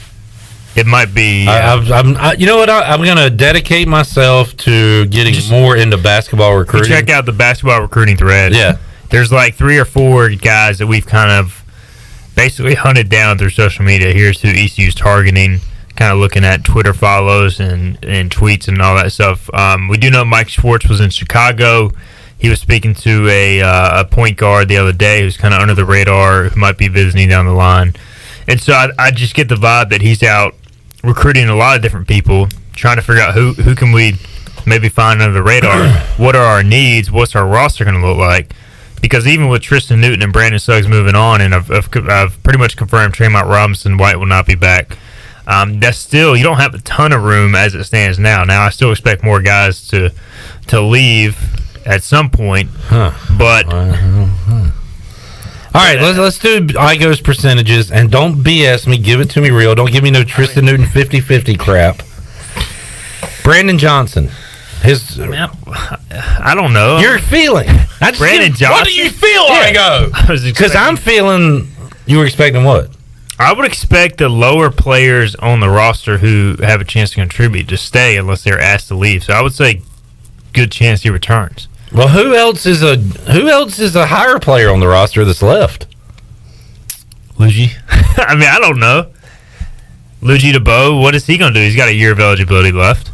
It might be. You know what? I'm going to dedicate myself to getting more into basketball recruiting. Check out the basketball recruiting thread. Yeah. There's like 3 or 4 guys that we've kind of basically hunted down through social media. Here's who ECU's targeting, kind of looking at Twitter follows and tweets and all that stuff. We do know Mike Schwartz was in Chicago. He was speaking to a point guard the other day who's kind of under the radar, who might be visiting down the line. And so I just get the vibe that he's out recruiting a lot of different people, trying to figure out who can we maybe find under the radar. What are our needs? What's our roster going to look like? Because even with Tristan Newton and Brandon Suggs moving on, and I've pretty much confirmed Tremont Robinson White will not be back, that's still, you don't have a ton of room as it stands now. Now, I still expect more guys to leave at some point, but... All right, let's do Igo's percentages, and don't BS me. Give it to me real. Don't give me no Tristan Newton 50-50 crap. Brandon Johnson. I don't know. You're feeling. Brandon Johnson. What do you feel, Igo? Because I'm feeling you were expecting what? I would expect the lower players on the roster who have a chance to contribute to stay unless they're asked to leave. So I would say good chance he returns. Well, who else is a higher player on the roster that's left? Luigi. I mean, I don't know. Luigi DeBow, what is he going to do? He's got a year of eligibility left.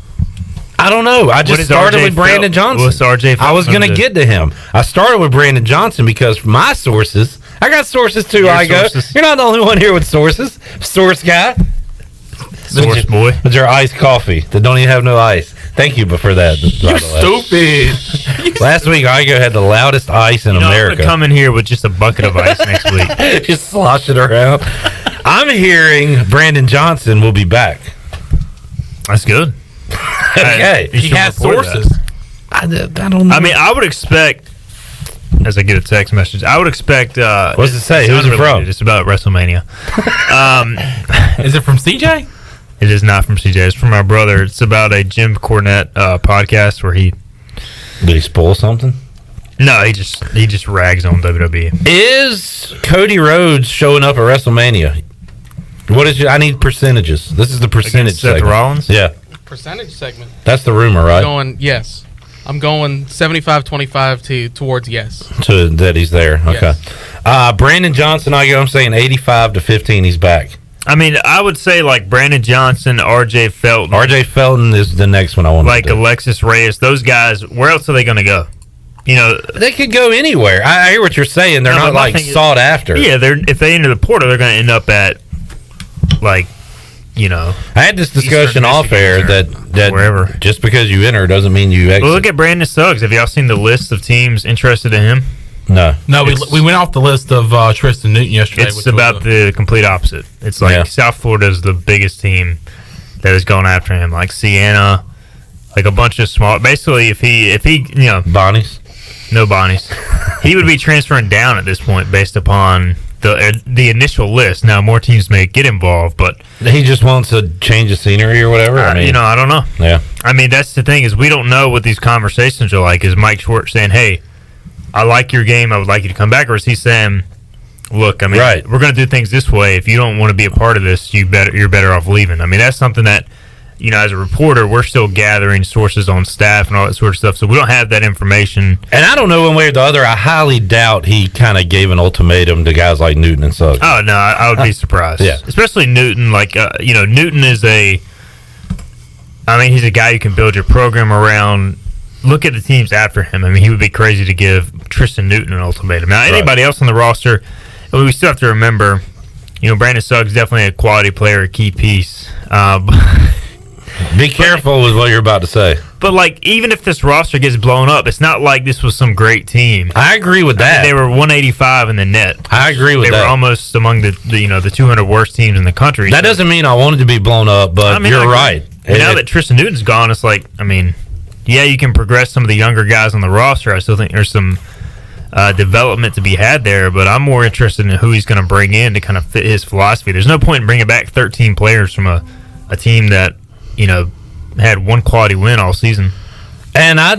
I don't know. I just started with Brandon Johnson. What's RJ I was going to get to him. I started with Brandon Johnson because my sources, I got sources too, Igo. You're not the only one here with sources. Source guy. Source boy. With your iced coffee that don't even have no ice. Thank you for that. You're stupid. Last week, Igo had the loudest ice in America. I'm going to come in here with just a bucket of ice next week. Just slosh it around. I'm hearing Brandon Johnson will be back. That's good. Okay. He has sources. I don't know. I mean, I would expect, as I get a text message, I would expect... what does it say? Who's it from? It's about WrestleMania. Is it from CJ? It is not from CJ. It's from my brother. It's about a Jim Cornette podcast where he... Did he spoil something? No, he just rags on WWE. Is Cody Rhodes showing up at WrestleMania? What is I need percentages. This is the percentage Seth segment. Rollins? Yeah. Percentage segment. That's the rumor, right? Yes. I'm going 75-25 towards yes. To that he's there. Okay. Yes. Brandon Johnson, I'm saying 85-15 he's back. I mean, I would say like Brandon Johnson, RJ Felton. RJ Felton is the next one I want to do. Like Alexis Reyes, those guys, where else are they going to go? You know, they could go anywhere. I hear what you're saying. They're not like sought after. Yeah, if they enter the portal, they're going to end up at like, you know. I had this discussion off air that wherever. Just because you enter doesn't mean you exit. Well, look at Brandon Suggs. Have y'all seen the list of teams interested in him? No, we went off the list of Tristan Newton yesterday. It's about the complete opposit. It's like South Florida is the biggest team that has gone after him, like Siena, like a bunch of small. Basically, if he Bonnie's. No Bonnies. He would be transferring down at this point based upon the initial list. Now, more teams may get involved, but he just wants to change the scenery or whatever. I don't know. Yeah. I mean, that's the thing is we don't know what these conversations are like. Is Mike Schwartz saying, "Hey, I like your game. I would like you to come back," or is he saying, "Look, I mean, we're going to do things this way. If you don't want to be a part of this, you're better off leaving." I mean, that's something that, as a reporter, we're still gathering sources on staff and all that sort of stuff, so we don't have that information. And I don't know one way or the other. I highly doubt he kind of gave an ultimatum to guys like Newton and Suggs. Oh, no, I would be surprised. Yeah. Especially Newton. Like, Newton is he's a guy you can build your program around. Look at the teams after him. I mean, he would be crazy to give Tristan Newton an ultimatum. Now, anybody else on the roster, we still have to remember, Brandon Suggs definitely a quality player, a key piece. Be careful with what you're about to say. But, even if this roster gets blown up, it's not like this was some great team. I agree with that. They were 185 in the net. I agree with that. They were almost among the 200 worst teams in the country. That doesn't mean I want it to be blown up, but you're right. Now that Tristan Newton's gone, it's you can progress some of the younger guys on the roster. I still think there's some development to be had there, but I'm more interested in who he's going to bring in to kind of fit his philosophy. There's no point in bringing back 13 players from a team that had one quality win all season. And I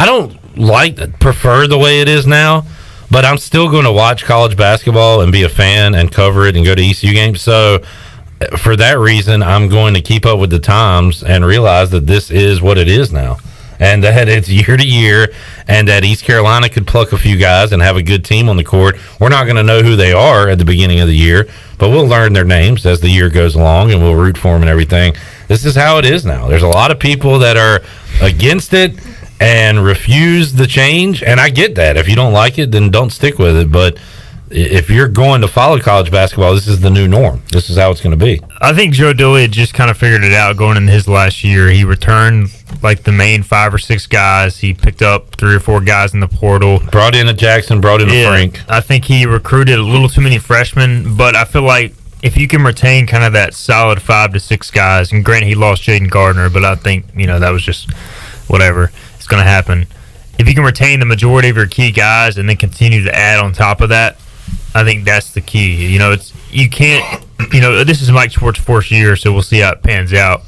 don't prefer the way it is now, but I'm still going to watch college basketball and be a fan and cover it and go to ECU games. So for that reason, I'm going to keep up with the times and realize that this is what it is now, and that it's year to year, and that East Carolina could pluck a few guys and have a good team on the court. We're not going to know who they are at the beginning of the year, but we'll learn their names as the year goes along, and we'll root for them and everything. This is how it is now. There's a lot of people that are against it and refuse the change, and I get that. If you don't like it, then don't stick with it, but if you're going to follow college basketball, this is the new norm. This is how it's going to be. I think Joe Dooley had just kind of figured it out going into his last year. He returned the main 5 or 6 guys. He picked up 3 or 4 guys in the portal. Brought in a Jackson, brought in a Frank. I think he recruited a little too many freshmen, but I feel like if you can retain kind of that solid 5 to 6 guys, and granted he lost Jaden Gardner, but I think, that was just whatever. It's going to happen. If you can retain the majority of your key guys and then continue to add on top of that, I think that's the key. You can't, this is Mike Schwartz's fourth year, so we'll see how it pans out.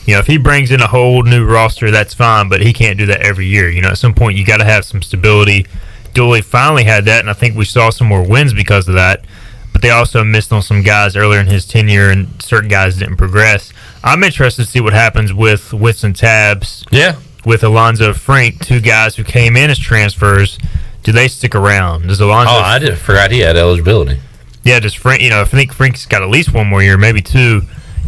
If he brings in a whole new roster, that's fine, but he can't do that every year. At some point, you got to have some stability. Dooley finally had that, and I think we saw some more wins because of that. But they also missed on some guys earlier in his tenure, and certain guys didn't progress. I'm interested to see what happens with Whitson Tabs. Yeah. With Alonzo Frank, 2 guys who came in as transfers. Do they stick around? Does Alonzo? Oh, I forgot he had eligibility. Yeah, does Frank? I think Frank's got at least one more year, maybe 2.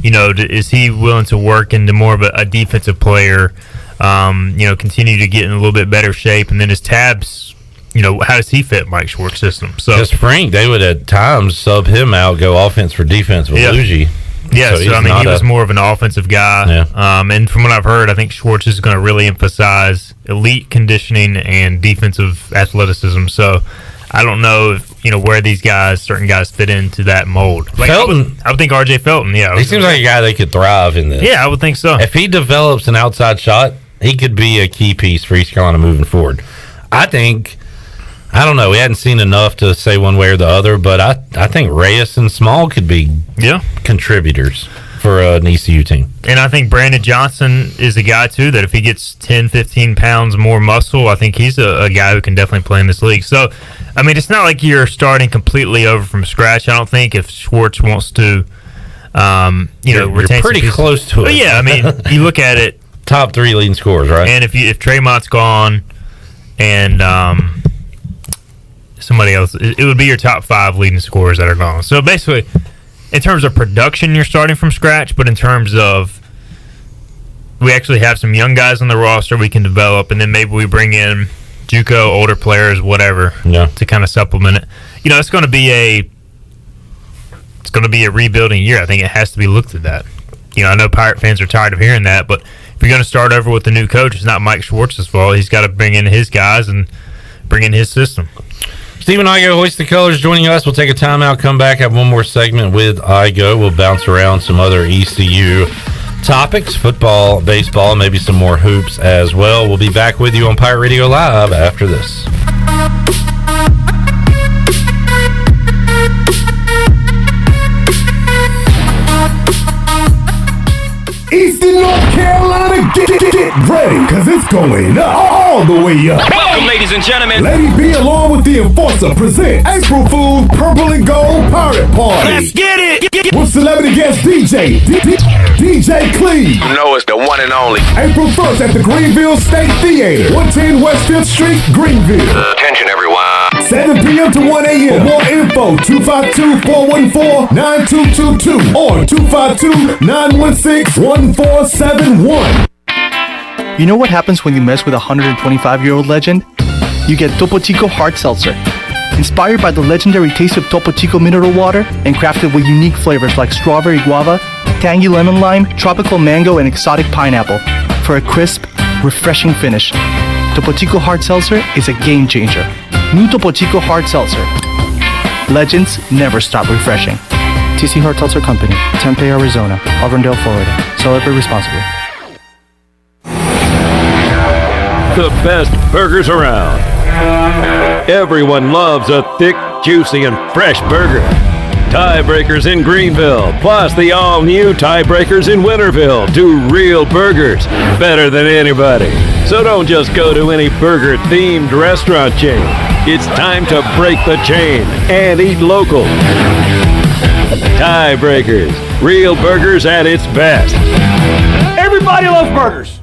Is he willing to work into more of a defensive player? Continue to get in a little bit better shape, and then his Tabs. How does he fit Mike Schwartz's system? So just Frank, they would at times sub him out, go offense for defense with Luigi. Yeah, so he was more of an offensive guy. Yeah. And from what I've heard, I think Schwartz is going to really emphasize elite conditioning and defensive athleticism. So I don't know if, where these certain guys fit into that mold. Felton. I would think R.J. Felton, yeah. He seems like a guy that could thrive in this. Yeah, I would think so. If he develops an outside shot, he could be a key piece for East Carolina moving forward. I don't know. We hadn't seen enough to say one way or the other, but I think Reyes and Small could be contributors for an ECU team. And I think Brandon Johnson is a guy, too, that if he gets 10, 15 pounds more muscle, I think he's a guy who can definitely play in this league. So, it's not like you're starting completely over from scratch. I don't think if Schwartz wants to, you're pretty close to it. But yeah, you look at it. Top 3 leading scorers, right? And if Tremont's gone and somebody else, it would be your top 5 leading scorers that are gone. So basically, in terms of production, you're starting from scratch, but in terms of we actually have some young guys on the roster we can develop, and then maybe we bring in JUCO, older players, whatever, to kind of supplement it. It's going to be a rebuilding year. I think it has to be looked at that. I know Pirate fans are tired of hearing that, but if you're going to start over with a new coach, it's not Mike Schwartz's fault. He's got to bring in his guys and bring in his system. Stephen Igoe, Hoist the Colors, joining us. We'll take a timeout, come back, have one more segment with Igoe. We'll bounce around some other ECU topics, football, baseball, maybe some more hoops as well. We'll be back with you on Pirate Radio Live after this. Eastern North Carolina, get ready, because it's going up, all the way up. Welcome, ladies and gentlemen. Lady B along with the Enforcer present April Fool's Purple and Gold Pirate Party. Let's get it. With celebrity guest DJ, DJ Cleve. You know it's the one and only. April 1st at the Greenville State Theater, 110 West 5th Street, Greenville. Attention, everyone. 7 p.m. to 1 a.m. For more info, 252-414-9222 or 252-916-1471. You know what happens when you mess with a 125-year-old legend? You get Topo Chico Hard Seltzer. Inspired by the legendary taste of Topo Chico mineral water and crafted with unique flavors like strawberry guava, tangy lemon lime, tropical mango, and exotic pineapple for a crisp, refreshing finish. Topo Chico Hard Seltzer is a game changer. New Topo Chico Hard Seltzer. Legends never stop refreshing. TC Hard Seltzer Company, Tempe, Arizona, Auburndale, Florida. Celebrate responsibly. The best burgers around. Everyone loves a thick, juicy, and fresh burger. Tiebreakers in Greenville, plus the all-new Tiebreakers in Winterville do real burgers better than anybody. So don't just go to any burger-themed restaurant chain. It's time to break the chain and eat local. Tiebreakers, real burgers at its best. Everybody loves burgers.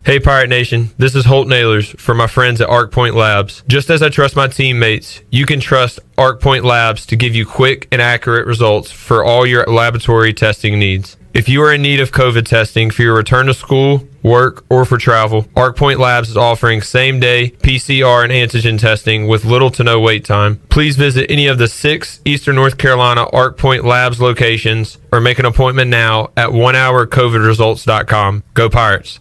Hey Pirate Nation, this is Holt Nailers for my friends at Arc Point Labs. Just as I trust my teammates, you can trust Arc Point Labs to give you quick and accurate results for all your laboratory testing needs. If you are in need of COVID testing for your return to school, work, or for travel, Arc Point Labs is offering same-day PCR and antigen testing with little to no wait time. Please visit any of the 6 Eastern North Carolina Arc Point Labs locations or make an appointment now at onehourcovidresults.com. Go Pirates!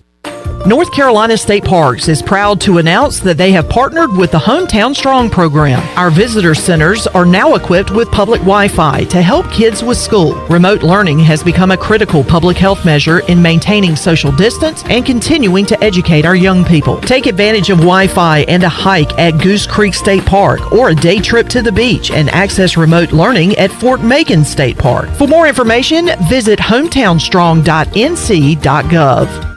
North Carolina State Parks is proud to announce that they have partnered with the Hometown Strong program. Our visitor centers are now equipped with public Wi-Fi to help kids with school. Remote learning has become a critical public health measure in maintaining social distance and continuing to educate our young people. Take advantage of Wi-Fi and a hike at Goose Creek State Park or a day trip to the beach and access remote learning at Fort Macon State Park. For more information, visit hometownstrong.nc.gov.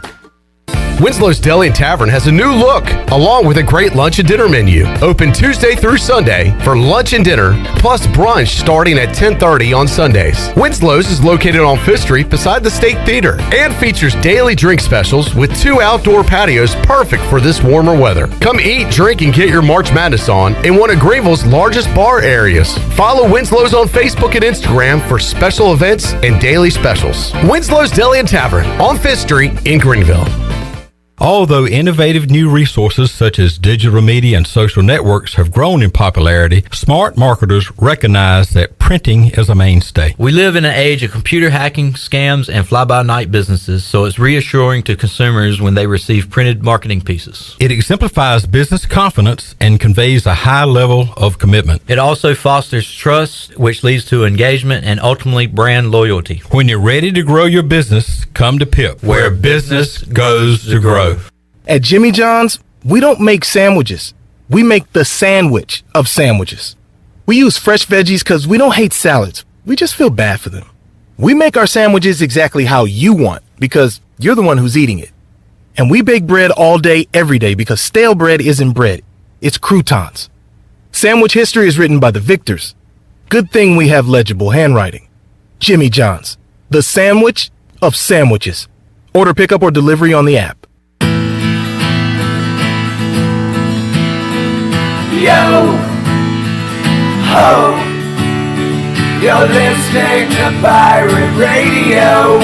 Winslow's Deli and Tavern has a new look, along with a great lunch and dinner menu. Open Tuesday through Sunday for lunch and dinner, plus brunch starting at 10:30 on Sundays. Winslow's is located on 5th Street beside the State Theater and features daily drink specials with 2 outdoor patios perfect for this warmer weather. Come eat, drink, and get your March Madness on in one of Greenville's largest bar areas. Follow Winslow's on Facebook and Instagram for special events and daily specials. Winslow's Deli and Tavern on 5th Street in Greenville. Although innovative new resources such as digital media and social networks have grown in popularity, smart marketers recognize that printing is a mainstay. We live in an age of computer hacking, scams, and fly-by-night businesses, so it's reassuring to consumers when they receive printed marketing pieces. It exemplifies business confidence and conveys a high level of commitment. It also fosters trust, which leads to engagement and ultimately brand loyalty. When you're ready to grow your business, come to PIP, where business goes to grow. At Jimmy John's, we don't make sandwiches. We make the sandwich of sandwiches. We use fresh veggies because we don't hate salads. We just feel bad for them. We make our sandwiches exactly how you want because you're the one who's eating it. And we bake bread all day, every day because stale bread isn't bread. It's croutons. Sandwich history is written by the victors. Good thing we have legible handwriting. Jimmy John's, the sandwich of sandwiches. Order pickup or delivery on the app. Yo, ho, you're listening to Pirate Radio.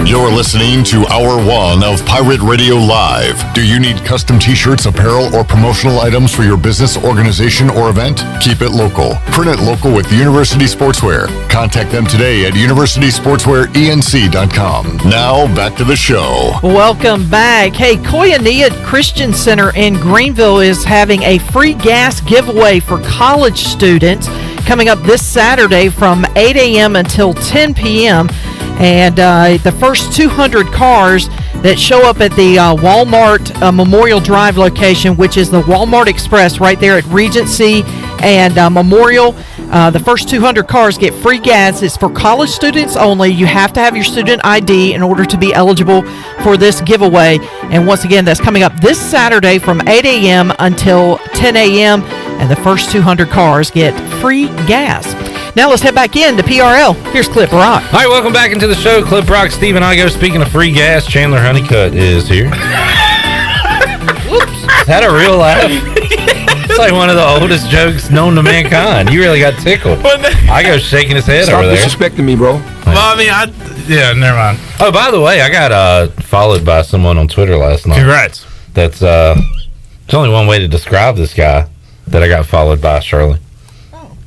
You're listening to Hour 1 of Pirate Radio Live. Do you need custom t-shirts, apparel, or promotional items for your business, organization, or event? Keep it local. Print it local with University Sportswear. Contact them today at universitysportswearenc.com. Now, back to the show. Welcome back. Hey, Koinonia Christian Center in Greenville is having a free gas giveaway for college students coming up this Saturday from 8 a.m. until 10 p.m. And the first 200 cars that show up at the Walmart Memorial Drive location, which is the Walmart Express right there at Regency and Memorial. The first 200 cars get free gas. It's for college students only. You have to have your student ID in order to be eligible for this giveaway. And once again, that's coming up this Saturday from 8 a.m. until 10 a.m. And the first 200 cars get free gas. Now let's head back in to PRL. Here's Clip Rock. All right, welcome back into the show. Clip Rock, Steve and Igoe. Speaking of free gas, Chandler Honeycutt is here. Whoops. Is that a real laugh? It's like one of the oldest jokes known to mankind. You really got tickled. Igoe's shaking his head over there. Stop disrespecting me, bro. Well, I mean, never mind. Oh, by the way, I got followed by someone on Twitter last night. Congrats. That's there's only one way to describe this guy that I got followed by, Shirley.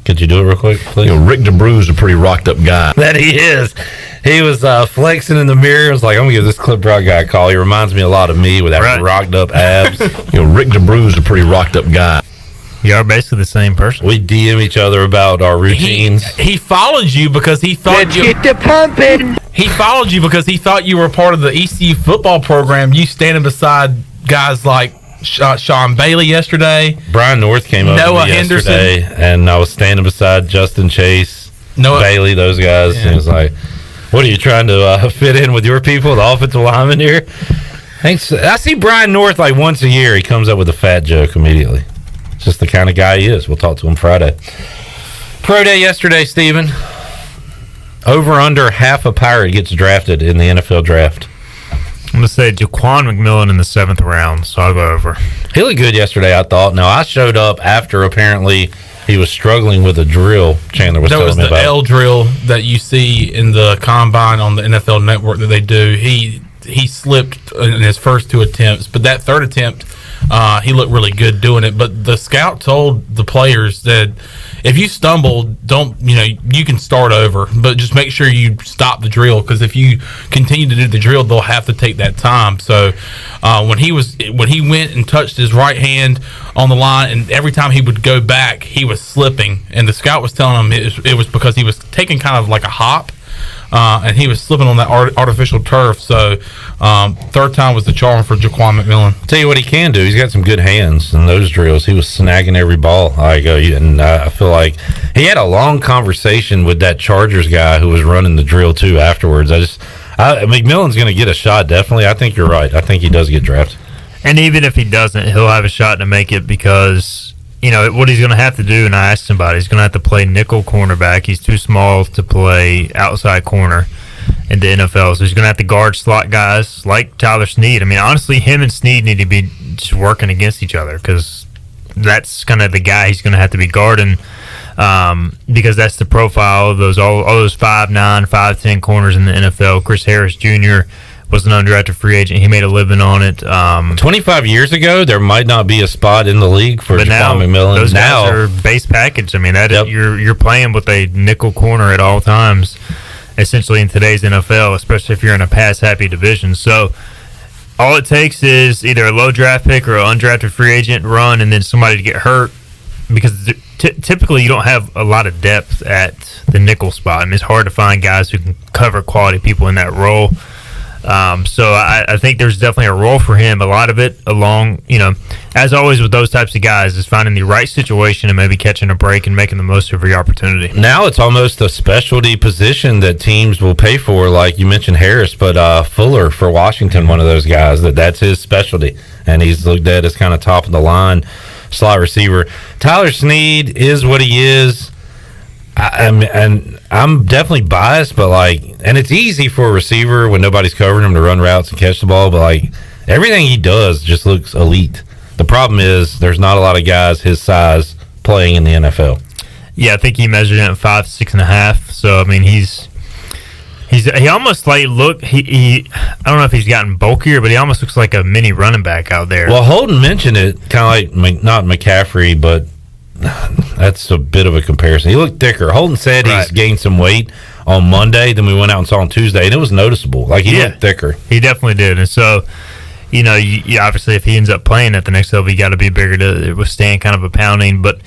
Could you do it real quick, please? Rick DeBrue's a pretty rocked up guy. That he is. He was flexing in the mirror. I was like, I'm going to give this Clip Rock guy a call. He reminds me a lot of me with that rocked up abs. Rick DeBrue's a pretty rocked up guy. You are basically the same person. We DM each other about our routines. He followed you because he thought Get the pumping. He followed you because he thought you were part of the ECU football program. You standing beside guys like Sean Bailey yesterday. Brian North came up Noah to me yesterday, and I was standing beside Justin Chase, Noah Bailey, those guys. Yeah. And it was like, what are you trying to fit in with your people, the offensive lineman here? Thanks. I see Brian North like once a year. He comes up with a fat joke immediately. It's just the kind of guy he is. We'll talk to him Friday. Pro Day yesterday, Steven. Over under half a Pirate gets drafted in the NFL draft. I'm going to say Jaquan Mcmillan in the 7th round, so I'll go over. He looked good yesterday, I thought. Now, I showed up after apparently he was struggling with a drill Chandler was telling me about. That was the L drill that you see in the combine on the NFL Network that they do. He slipped in his first 2 attempts, but that 3rd attempt, he looked really good doing it. But the scout told the players that if you stumble, you can start over, but just make sure you stop the drill, because if you continue to do the drill, they'll have to take that time. So when he went and touched his right hand on the line, and every time he would go back, he was slipping, and the scout was telling him it was because he was taking kind of like a hop. And he was slipping on that artificial turf. So, 3rd time was the charm for Jaquan Mcmillan. Tell you what he can do. He's got some good hands in those drills. He was snagging every ball. I feel like he had a long conversation with that Chargers guy who was running the drill too afterwards. McMillan's going to get a shot, definitely. I think you're right. I think he does get drafted. And even if he doesn't, he'll have a shot to make it because, what he's going to have to do, and I asked somebody, he's going to have to play nickel cornerback. He's too small to play outside corner in the NFL, so he's going to have to guard slot guys like Tyler Snead. I mean, honestly, him and Snead need to be just working against each other because that's kind of the guy he's going to have to be guarding because that's the profile of all those 5'9", 5'10" corners in the NFL. Chris Harris Jr. was an undrafted free agent. He made a living on it. 25 years ago, there might not be a spot in the league for Jaquan McMillan. Those guys are base package. I mean, you're playing with a nickel corner at all times, essentially in today's NFL, especially if you're in a pass-happy division. So all it takes is either a low draft pick or an undrafted free agent run and then somebody to get hurt because typically you don't have a lot of depth at the nickel spot. I mean, it's hard to find guys who can cover quality people in that role. So I think there's definitely a role for him. A lot of it as always with those types of guys, is finding the right situation and maybe catching a break and making the most of every opportunity. Now it's almost a specialty position that teams will pay for, like you mentioned Harris, but Fuller for Washington, one of those guys, that's his specialty. And he's looked at as kind of top of the line slot receiver. Tyler Snead is what he is. I'm definitely biased, but and it's easy for a receiver when nobody's covering him to run routes and catch the ball, but everything he does just looks elite. The problem is there's not a lot of guys his size playing in the NFL. Yeah, I think he measured in at 5'6.5". So I mean, he's He almost like he I don't know if he's gotten bulkier, but he almost looks like a mini running back out there. Well, Holden mentioned it, kind of like not McCaffrey, but that's a bit of a comparison. He looked thicker. Holden said he's gained some weight on Monday than we went out and saw on Tuesday, and it was noticeable. Like he looked thicker. He definitely did, and so. You obviously, if he ends up playing at the next level, you got to be bigger to withstand kind of a pounding. But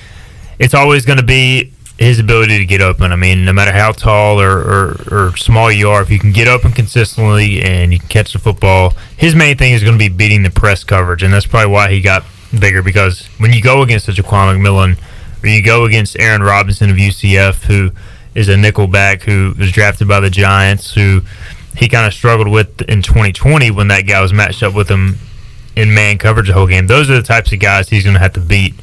it's always going to be his ability to get open. I mean, no matter how tall or small you are, if you can get open consistently and you can catch the football, his main thing is going to be beating the press coverage, and that's probably why he got bigger. Because when you go against a Jaquan Mcmillan, or you go against Aaron Robinson of UCF, who is a nickel back who was drafted by the Giants, who he kind of struggled with in 2020 when that guy was matched up with him in man coverage the whole game. Those are the types of guys he's going to have to beat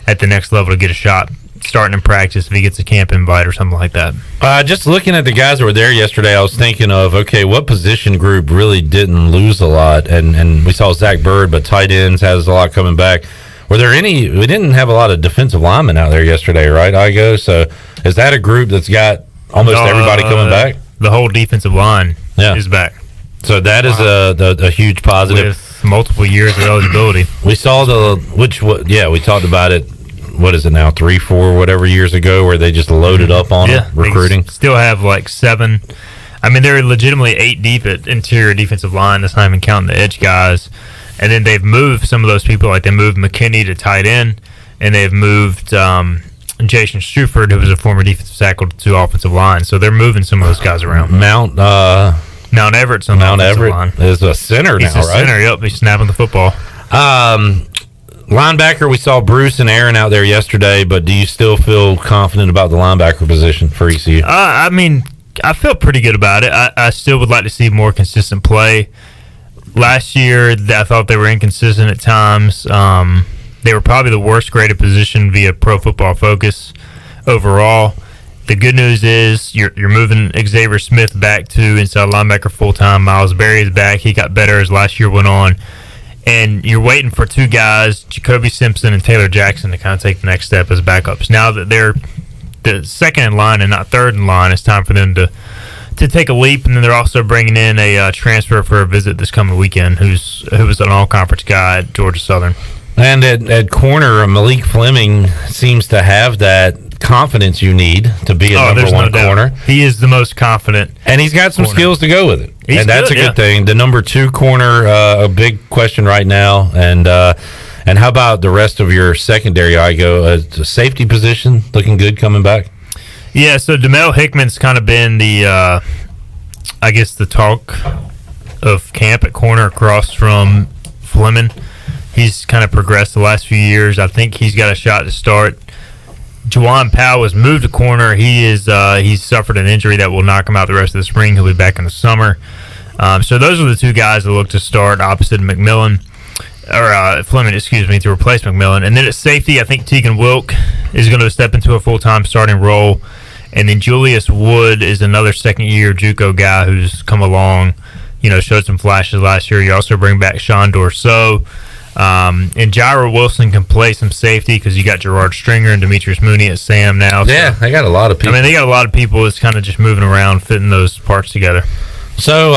at the next level to get a shot, starting in practice if he gets a camp invite or something like that. Just looking at the guys that were there yesterday, I was thinking of, okay, what position group really didn't lose a lot? And we saw Zach Bird, but tight ends has a lot coming back. Were there any? We didn't have a lot of defensive linemen out there yesterday, right, Igoe? So is that a group that's got almost everybody coming back? The whole defensive line is back. So that is a huge positive. With multiple years of eligibility. We saw we talked about it, what is it now, 3-4 whatever years ago, where they just loaded up on recruiting. Still have like 7. I mean, they're legitimately 8 deep at interior defensive line. That's not even counting the edge guys. And then they've moved some of those people, like they moved McKinney to tight end, and they've moved Jason Struford, who was a former defensive tackle, to offensive line. So they're moving some of those guys around. Mount Everett's on the offensive line. Is a center now, right? He's a center, yep. He's snapping the football. Linebacker, we saw Bruce and Aaron out there yesterday, but do you still feel confident about the linebacker position for ECU? I mean, I feel pretty good about it. I still would like to see more consistent play. Last year, I thought they were inconsistent at times. They were probably the worst graded position via Pro Football Focus overall. The good news is you're moving Xavier Smith back to inside linebacker full-time. Miles Berry is back. He got better as last year went on. And you're waiting for 2 guys, Jacoby Simpson and Taylor Jackson, to kind of take the next step as backups. Now that they're the second in line and not third in line, it's time for them to take a leap. And then they're also bringing in a transfer for a visit this coming weekend who was an all-conference guy at Georgia Southern. And at corner, Malik Fleming seems to have that confidence you need to be a number one corner. He is the most confident. And he's got some skills to go with it. And that's a good thing. The number 2 corner, a big question right now. And how about the rest of your secondary, Igoe? A safety position looking good coming back? Yeah, so DeMel Hickman's kind of been the talk of camp at corner across from Fleming. He's kind of progressed the last few years. I think he's got a shot to start. Juwan Powell was moved to corner. He's suffered an injury that will knock him out the rest of the spring. He'll be back in the summer. So those are the 2 guys that look to start opposite Fleming, to replace McMillan. And then at safety, I think Tegan Wilk is going to step into a full-time starting role. And then Julius Wood is another second-year JUCO guy who's come along, showed some flashes last year. You also bring back Sean Dorso. And Jairo Wilson can play some safety because you got Gerard Stringer and Demetrius Mooney at Sam now. Yeah, they got a lot of people. I mean, they got a lot of people that's kind of just moving around, fitting those parts together. So,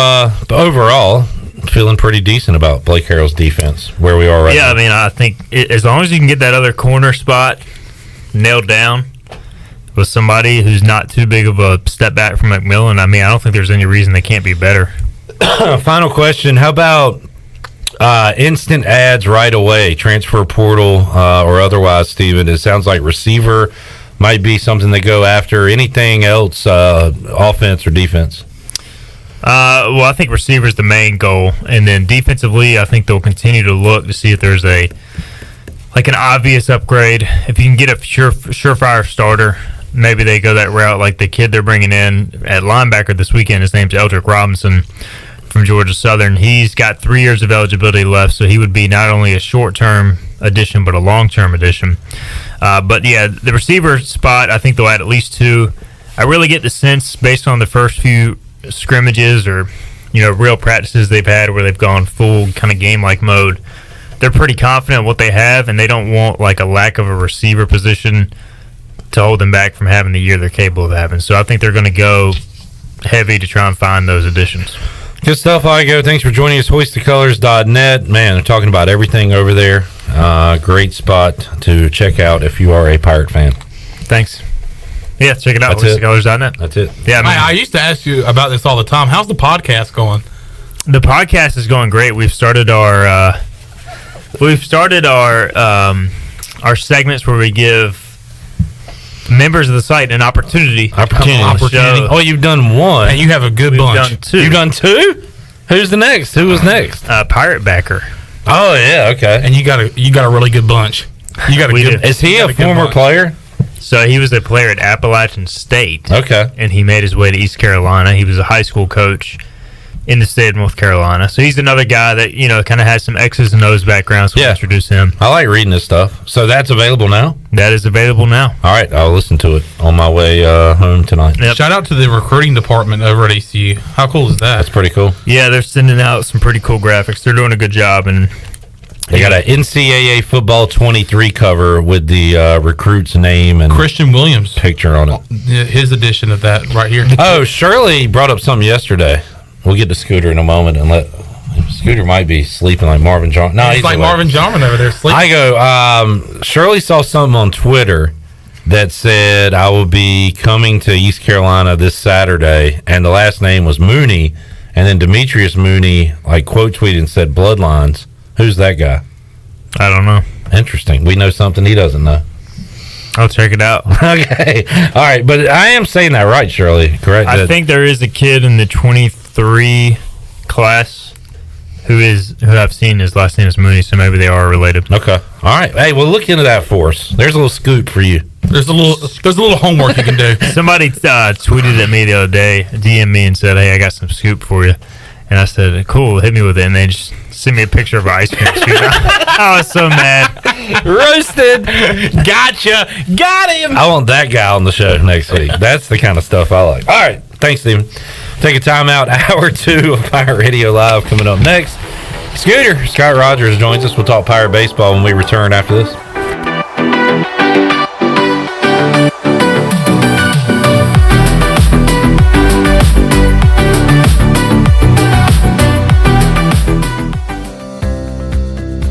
overall, feeling pretty decent about Blake Harrell's defense, where we are right now. Yeah, I mean, I think as long as you can get that other corner spot nailed down with somebody who's not too big of a step back from McMillan, I mean, I don't think there's any reason they can't be better. Final question, how about instant ads right away, transfer portal or otherwise, Steven? It sounds like receiver might be something they go after. Anything else, offense or defense? Well, I think receiver is the main goal, and then defensively, I think they'll continue to look to see if there's an obvious upgrade. If you can get a surefire starter, maybe they go that route. Like the kid they're bringing in at linebacker this weekend, his name's Eldrick Robinson from Georgia Southern. He's got 3 years of eligibility left, so he would be not only a short-term addition but a long-term addition. But yeah, the receiver spot, I think they'll add at least 2. I really get the sense, based on the first few scrimmages or real practices they've had where they've gone full kind of game-like mode, they're pretty confident in what they have, and they don't want a lack of a receiver position to hold them back from having the year they're capable of having. So I think they're going to go heavy to try and find those additions. Good stuff, Igoe. Thanks for joining us. HoistTheColors.net. Man, they're talking about everything over there. Great spot to check out if you are a Pirate fan. Thanks. Yeah, check it out. HoistTheColors.net. That's it. Yeah, I used to ask you about this all the time. How's the podcast going? The podcast is going great. We've started our segments where we give members of the site an opportunity. Oh, you've done one. And you have a good bunch. Done two. You've done two? Who's the next? Who was next? Pirate Backer. Oh yeah, okay. And you got a really good bunch. You got a good. Is he a former player? So he was a player at Appalachian State. Okay. And he made his way to East Carolina. He was a high school coach in the state of North Carolina. So he's another guy that, kind of has some X's and O's background, so we'll introduce him. I like reading this stuff. So that's available now? That is available now. All right, I'll listen to it on my way home tonight. Yep. Shout out to the recruiting department over at ECU. How cool is that? That's pretty cool. Yeah, they're sending out some pretty cool graphics. They're doing a good job. And they got an NCAA football 23 cover with the recruit's name and Christian Williams picture on it. His edition of that right here. Oh, Shirley brought up something yesterday. We'll get to Scooter in a moment and Scooter might be sleeping like Marvin Jarman. No, he's like Marvin Jarman over there sleeping. I go, Shirley saw something on Twitter that said I will be coming to East Carolina this Saturday, and the last name was Mooney, and then Demetrius Mooney quote tweeted and said Bloodlines. Who's that guy? I don't know. Interesting. We know something he doesn't know. I'll check it out. Okay. All right, but I am saying that right, Shirley, correct? I think there is a kid in the 23 class who I've seen his last name is Mooney, so maybe they are related. Okay. All right. Hey, well, look into that for us. There's a little scoop for you. There's a little homework you can do. Somebody tweeted at me the other day, DM'd me and said, "Hey, I got some scoop for you." And I said, "Cool, hit me with it." And they just sent me a picture of an ice cream scoop. I was so mad. Roasted. Gotcha. Got him. I want that guy on the show next week. That's the kind of stuff I like. All right. Thanks, Steven. Take a time out. Hour 2 of Pirate Radio Live coming up next. Scooter, Scott Rogers joins us. We'll talk Pirate baseball when we return after this.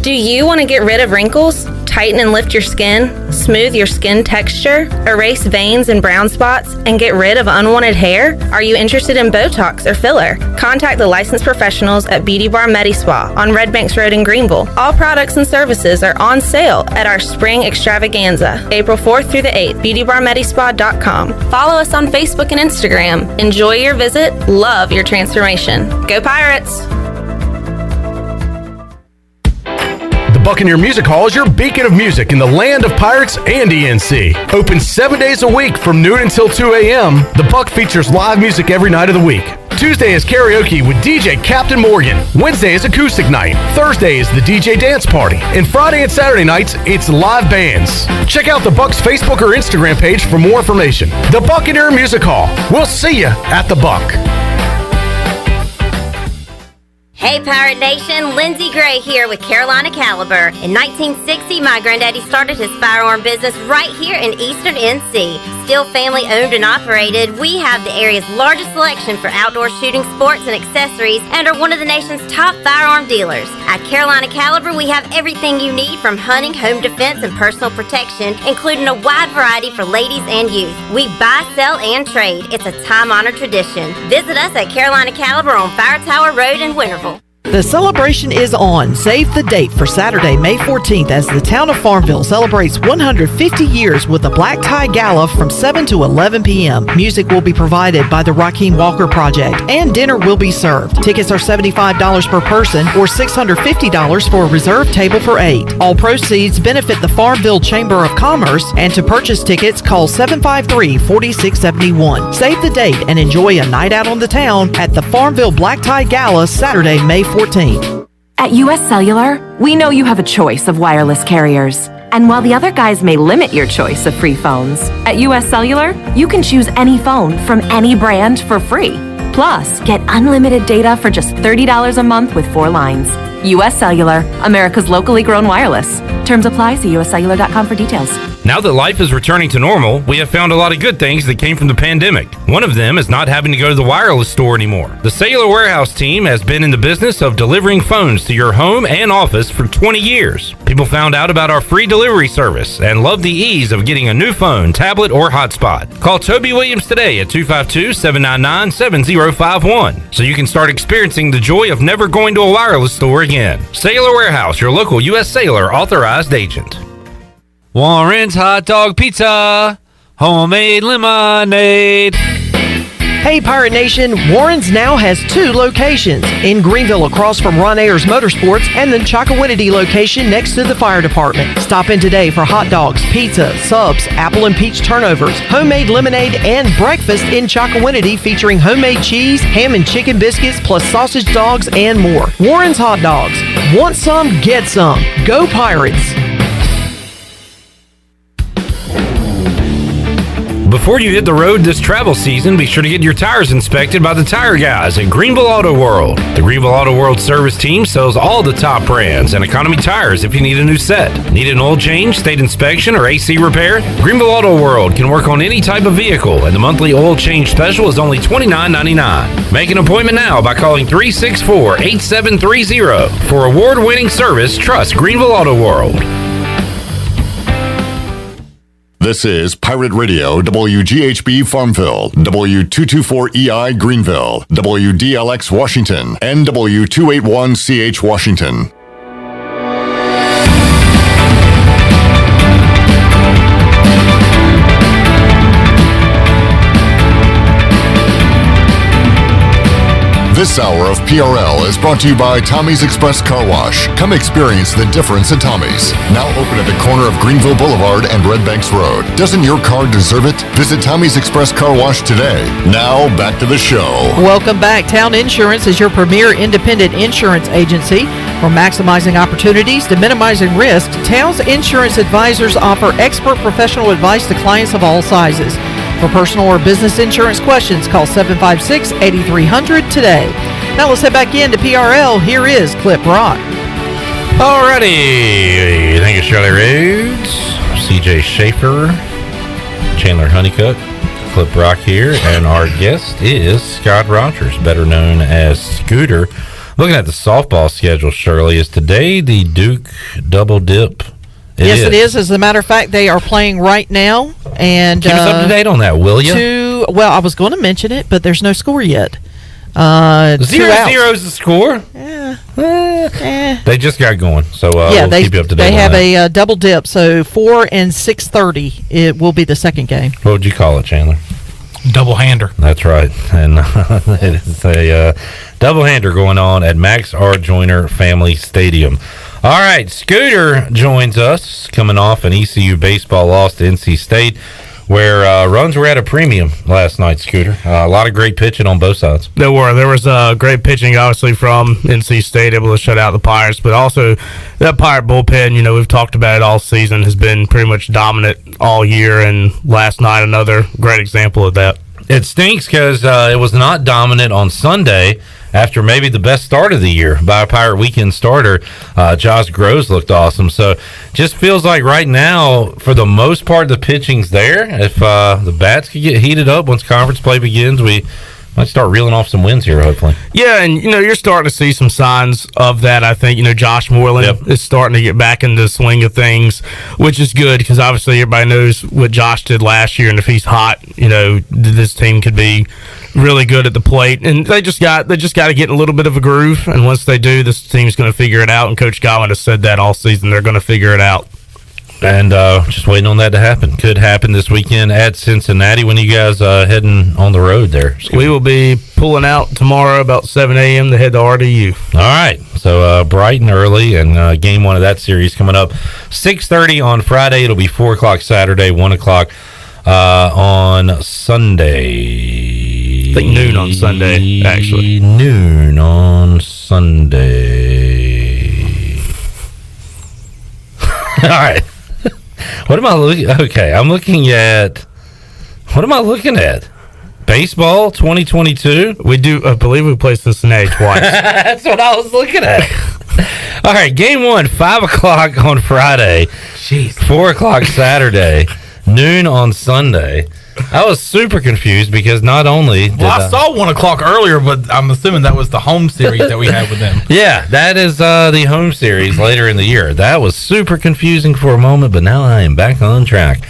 Do you want to get rid of wrinkles, tighten and lift your skin, smooth your skin texture, erase veins and brown spots, and get rid of unwanted hair? Are you interested in Botox or filler? Contact the licensed professionals at Beauty Bar Medi-Spa on Red Banks Road in Greenville. All products and services are on sale at our Spring Extravaganza, April 4th through the 8th, beautybarmedispa.com. Follow us on Facebook and Instagram. Enjoy your visit. Love your transformation. Go Pirates! Buccaneer Music Hall is your beacon of music in the land of Pirates and ENC. Open 7 days a week from noon until 2 a.m., the Buck features live music every night of the week. Tuesday is karaoke with DJ Captain Morgan. Wednesday is acoustic night. Thursday is the DJ dance party. And Friday and Saturday nights, it's live bands. Check out the Buck's Facebook or Instagram page for more information. The Buccaneer Music Hall. We'll see you at the Buck. Hey Pirate Nation, Lindsay Gray here with Carolina Caliber. In 1960, my granddaddy started his firearm business right here in Eastern NC. Still family owned and operated, we have the area's largest selection for outdoor shooting sports and accessories and are one of the nation's top firearm dealers. At Carolina Caliber, we have everything you need from hunting, home defense, and personal protection, including a wide variety for ladies and youth. We buy, sell, and trade. It's a time-honored tradition. Visit us at Carolina Caliber on Fire Tower Road in Winterville. The celebration is on. Save the date for Saturday, May 14th as the town of Farmville celebrates 150 years with a black tie gala from 7 to 11 p.m. Music will be provided by the Raheem Walker Project and dinner will be served. Tickets are $75 per person or $650 for a reserved table for 8. All proceeds benefit the Farmville Chamber of Commerce, and to purchase tickets, call 753-4671. Save the date and enjoy a night out on the town at the Farmville Black Tie Gala Saturday, May 14th. At US Cellular, we know you have a choice of wireless carriers. And while the other guys may limit your choice of free phones, at US Cellular, you can choose any phone from any brand for free. Plus, get unlimited data for just $30 a month with 4 lines. US Cellular, America's locally grown wireless. Terms apply. See uscellular.com for details. Now that life is returning to normal, we have found a lot of good things that came from the pandemic. One of them is not having to go to the wireless store anymore. The Cellular Warehouse team has been in the business of delivering phones to your home and office for 20 years. People found out about our free delivery service and love the ease of getting a new phone, tablet, or hotspot. Call Toby Williams today at 252-799-7051 so you can start experiencing the joy of never going to a wireless store again. Cellular Warehouse, your local U.S. Cellular authorized agent. Warren's Hot Dog Pizza, homemade lemonade. Hey Pirate Nation, Warren's now has 2 locations, in Greenville across from Ron Ayers Motorsports and the Chocowinity location next to the fire department. Stop in today for hot dogs, pizza, subs, apple and peach turnovers, homemade lemonade, and breakfast in Chocowinity featuring homemade cheese, ham and chicken biscuits, plus sausage dogs and more. Warren's Hot Dogs. Want some? Get some. Go Pirates! Before you hit the road this travel season, be sure to get your tires inspected by the tire guys at Greenville Auto World. The Greenville Auto World service team sells all the top brands and economy tires if you need a new set. Need an oil change, state inspection, or AC repair? Greenville Auto World can work on any type of vehicle, and the monthly oil change special is only $29.99. Make an appointment now by calling 364-8730. For award-winning service, trust Greenville Auto World. This is Pirate Radio, WGHB Farmville, W224EI Greenville, WDLX Washington, and W281CH Washington. This hour of PRL is brought to you by Tommy's Express Car Wash. Come experience the difference at Tommy's. Now open at the corner of Greenville Boulevard and Red Banks Road. Doesn't your car deserve it? Visit Tommy's Express Car Wash today. Now back to the show. Welcome back. Town Insurance is your premier independent insurance agency. From maximizing opportunities to minimizing risk, Town's insurance advisors offer expert professional advice to clients of all sizes. For personal or business insurance questions, call 756-8300 today. Now let's head back into PRL. Here is Clip Rock. Alrighty. Thank you, Shirley Rhodes, CJ Schaefer, Chandler Honeycutt, Clip Rock here, and our guest is Scott Rogers, better known as Scooter. Looking at the softball schedule, Shirley, is today the Duke Double Dip? It is. As a matter of fact, they are playing right now. And keep us up to date on that, will you? Well, I was going to mention it, but there's no score yet. 0-0 is the score. Yeah. They just got going, so we'll keep you up to date. They have a double dip, so 4 and 6:30. It will be the second game. What would you call it, Chandler? Double-hander. That's right. And it is a double-hander going on at Max R. Joyner Family Stadium. All right, Scooter joins us, coming off an ECU baseball loss to NC State, where runs were at a premium last night, Scooter. A lot of great pitching on both sides. There was great pitching, obviously, from NC State, able to shut out the Pirates, but also that Pirate bullpen, we've talked about it all season, has been pretty much dominant all year, and last night another great example of that. It stinks because it was not dominant on Sunday after maybe the best start of the year by a Pirate weekend starter. Josh Groves looked awesome. So just feels like right now, for the most part, the pitching's there. If the bats could get heated up once conference play begins, we might start reeling off some wins here, hopefully. Yeah, and, you're starting to see some signs of that, I think. Josh Moreland is starting to get back into the swing of things, which is good because obviously everybody knows what Josh did last year, and if he's hot, this team could be really good at the plate. And they just got to get in a little bit of a groove, and once they do, this team's going to figure it out, and Coach Godwin has said that all season. They're going to figure it out. And just waiting on that to happen. Could happen this weekend at Cincinnati. When are you guys heading on the road there? We will be pulling out tomorrow about 7 a.m. to head to RDU. All right. So bright and early, and game one of that series coming up 6:30 on Friday. It'll be 4 o'clock Saturday, 1 o'clock on Sunday. I think noon on Sunday, actually. Noon on Sunday. All right. What am I looking? Okay, I'm looking at. What am I looking at? Baseball 2022. We do. I believe we played Cincinnati twice. That's what I was looking at. All right, game 1, 5 o'clock on Friday. Jeez. 4 o'clock Saturday, noon on Sunday. I was super confused because not only did I saw 1 o'clock earlier, but I'm assuming that was the home series that we had with them. Yeah, that is the home series later in the year. That was super confusing for a moment, but now I am back on track.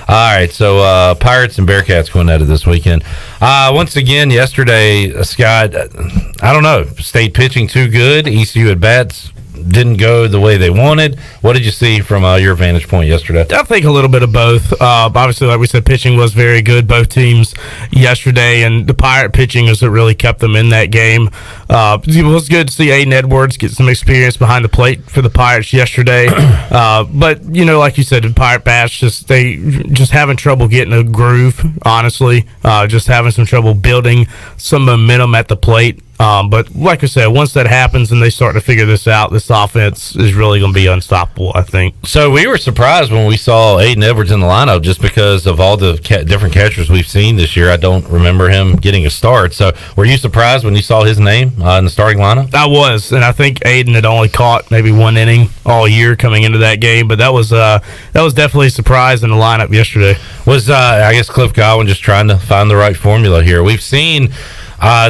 All right, so Pirates and Bearcats going at it this weekend. Once again, yesterday, Scott, I don't know, State pitching too good. ECU at bats didn't go the way they wanted. What did you see from your vantage point yesterday? I think a little bit of both. Obviously, like we said, pitching was very good, both teams yesterday, and the Pirate pitching is what really kept them in that game. It was good to see Aiden Edwards get some experience behind the plate for the Pirates yesterday. But, like you said, the Pirate bats, they just having trouble getting a groove, honestly. Just having some trouble building some momentum at the plate. But like I said, once that happens and they start to figure this out, this offense is really going to be unstoppable, I think. So we were surprised when we saw Aiden Edwards in the lineup just because of all the different catchers we've seen this year. I don't remember him getting a start. So were you surprised when you saw his name in the starting lineup? I was, and I think Aiden had only caught maybe one inning all year coming into that game, but that was definitely a surprise in the lineup yesterday. Was I guess Cliff Godwin just trying to find the right formula here. We've seen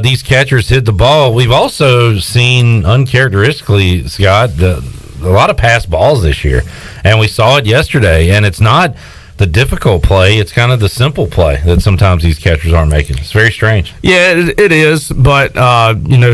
these catchers hit the ball. We've also seen, uncharacteristically, Scott, a lot of pass balls this year. And we saw it yesterday. And it's not the difficult play. It's kind of the simple play that sometimes these catchers aren't making. It's very strange. Yeah, it is. But,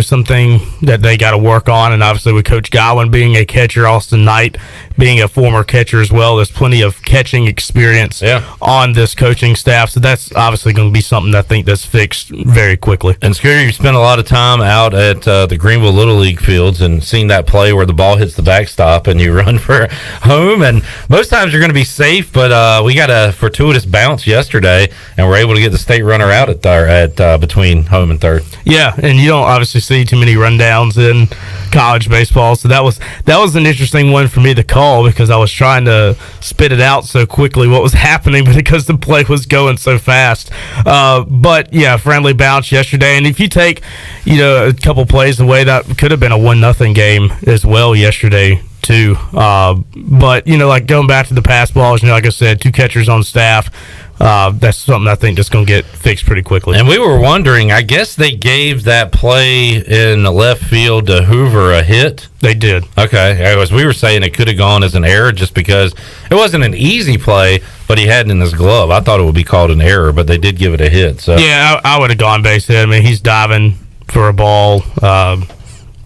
something that they got to work on. And obviously with Coach Godwin being a catcher, Austin Knight being a former catcher as well, there's plenty of catching experience on this coaching staff. So that's obviously going to be something I think that's fixed very quickly. And Scooter, you spent a lot of time out at the Greenville Little League fields and seen that play where the ball hits the backstop and you run for home. And most times you're going to be safe, but we got a fortuitous bounce yesterday and we're able to get the state runner out at between home and third. Yeah, and you don't obviously see too many rundowns in college baseball. So that was an interesting one for me to call because I was trying to spit it out so quickly what was happening because the play was going so fast. But yeah, friendly bounce yesterday. And if you take, a couple plays away, that could have been a 1-0 game as well yesterday too. But like going back to the pass balls, like I said, 2 catchers on staff. That's something I think that's going to get fixed pretty quickly. And we were wondering, I guess they gave that play in the left field to Hoover a hit. They did. Okay. As we were saying, it could have gone as an error just because it wasn't an easy play, but he had it in his glove. I thought it would be called an error, but they did give it a hit. So yeah, I would have gone base hit. I mean, he's diving for a ball.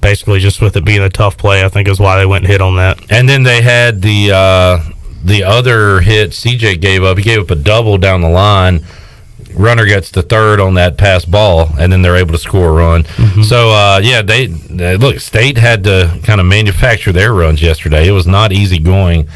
Basically, just with it being a tough play, I think is why they went and hit on that. And then they had the other hit CJ gave up. He gave up a double down the line. Runner gets to third on that pass ball, and then they're able to score a run. Mm-hmm. So, look, State had to kind of manufacture their runs yesterday. It was not easy going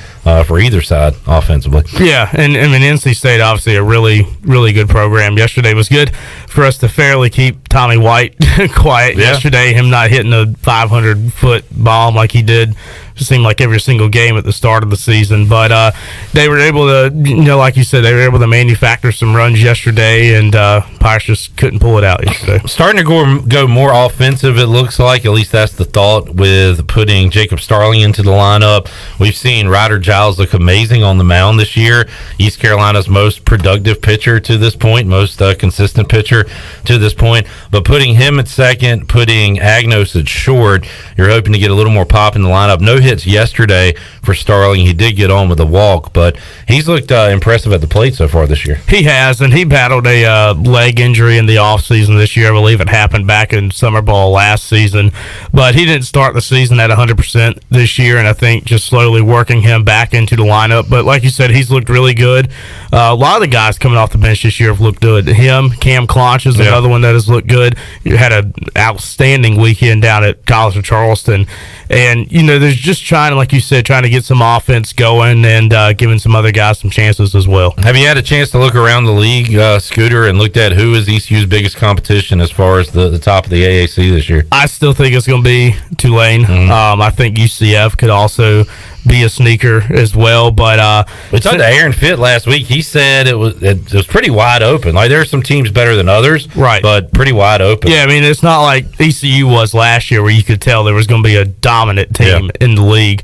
for either side offensively. Yeah, and NC State, obviously, a really, really good program. Yesterday was good for us to fairly keep Tommy White quiet yesterday, him not hitting a 500-foot bomb like he did. It seemed like every single game at the start of the season. But they were able to, like you said, they were able to manufacture some runs yesterday, and Pirates just couldn't pull it out yesterday. Starting to go more offensive, it looks like. At least that's the thought with putting Jacob Starling into the lineup. We've seen Ryder Giles look amazing on the mound this year. East Carolina's most productive pitcher to this point, most consistent pitcher to this point. But putting him at second, putting Agnos at short, you're hoping to get a little more pop in the lineup. No hits yesterday for Starling. He did get on with a walk, but he's looked impressive at the plate so far this year. He has, and he battled a leg injury in the offseason this year. I believe it happened back in summer ball last season, but he didn't start the season at 100% this year, and I think just slowly working him back into the lineup. But like you said, he's looked really good. A lot of the guys coming off the bench this year have looked good. Cam Clonch is another one that has looked good. You had an outstanding weekend down at College of Charleston, and there's just trying to get some offense going and giving some other guys some chances as well. Have you had a chance to look around the league, Scooter, and looked at who is ECU's biggest competition as far as the top of the AAC this year? I still think it's going to be Tulane. Mm-hmm. I think UCF could also be a sneaker as well. But we talked to Aaron Fitt last week. He said it was pretty wide open. Like there are some teams better than others, right? But pretty wide open. Yeah, I mean it's not like ECU was last year where you could tell there was going to be a dominant team in the league.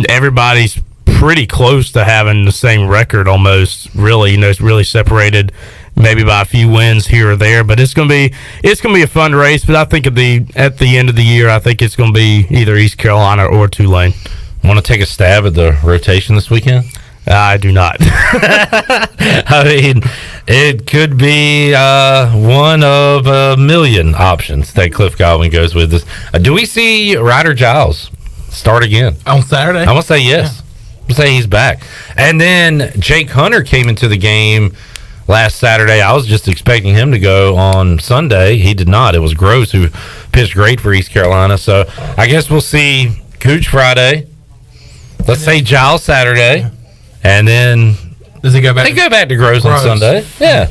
Everybody's pretty close to having the same record almost. Really, it's really separated maybe by a few wins here or there, but it's gonna be a fun race. But I think at the end of the year, I think it's gonna be either East Carolina or Tulane. Want to take a stab at the rotation this weekend? I do not. I mean, it could be one of a million options that Cliff Godwin goes with this. Do we see Ryder Giles start again on Saturday? I'm gonna say yes. I'm gonna say he's back. And then Jake Hunter came into the game last Saturday. I was just expecting him to go on Sunday. He did not. It was Gross who pitched great for East Carolina. So I guess we'll see Cooch Friday. Let's say Giles Saturday. And then does he go back? They go back to Gross on Sunday. Yeah.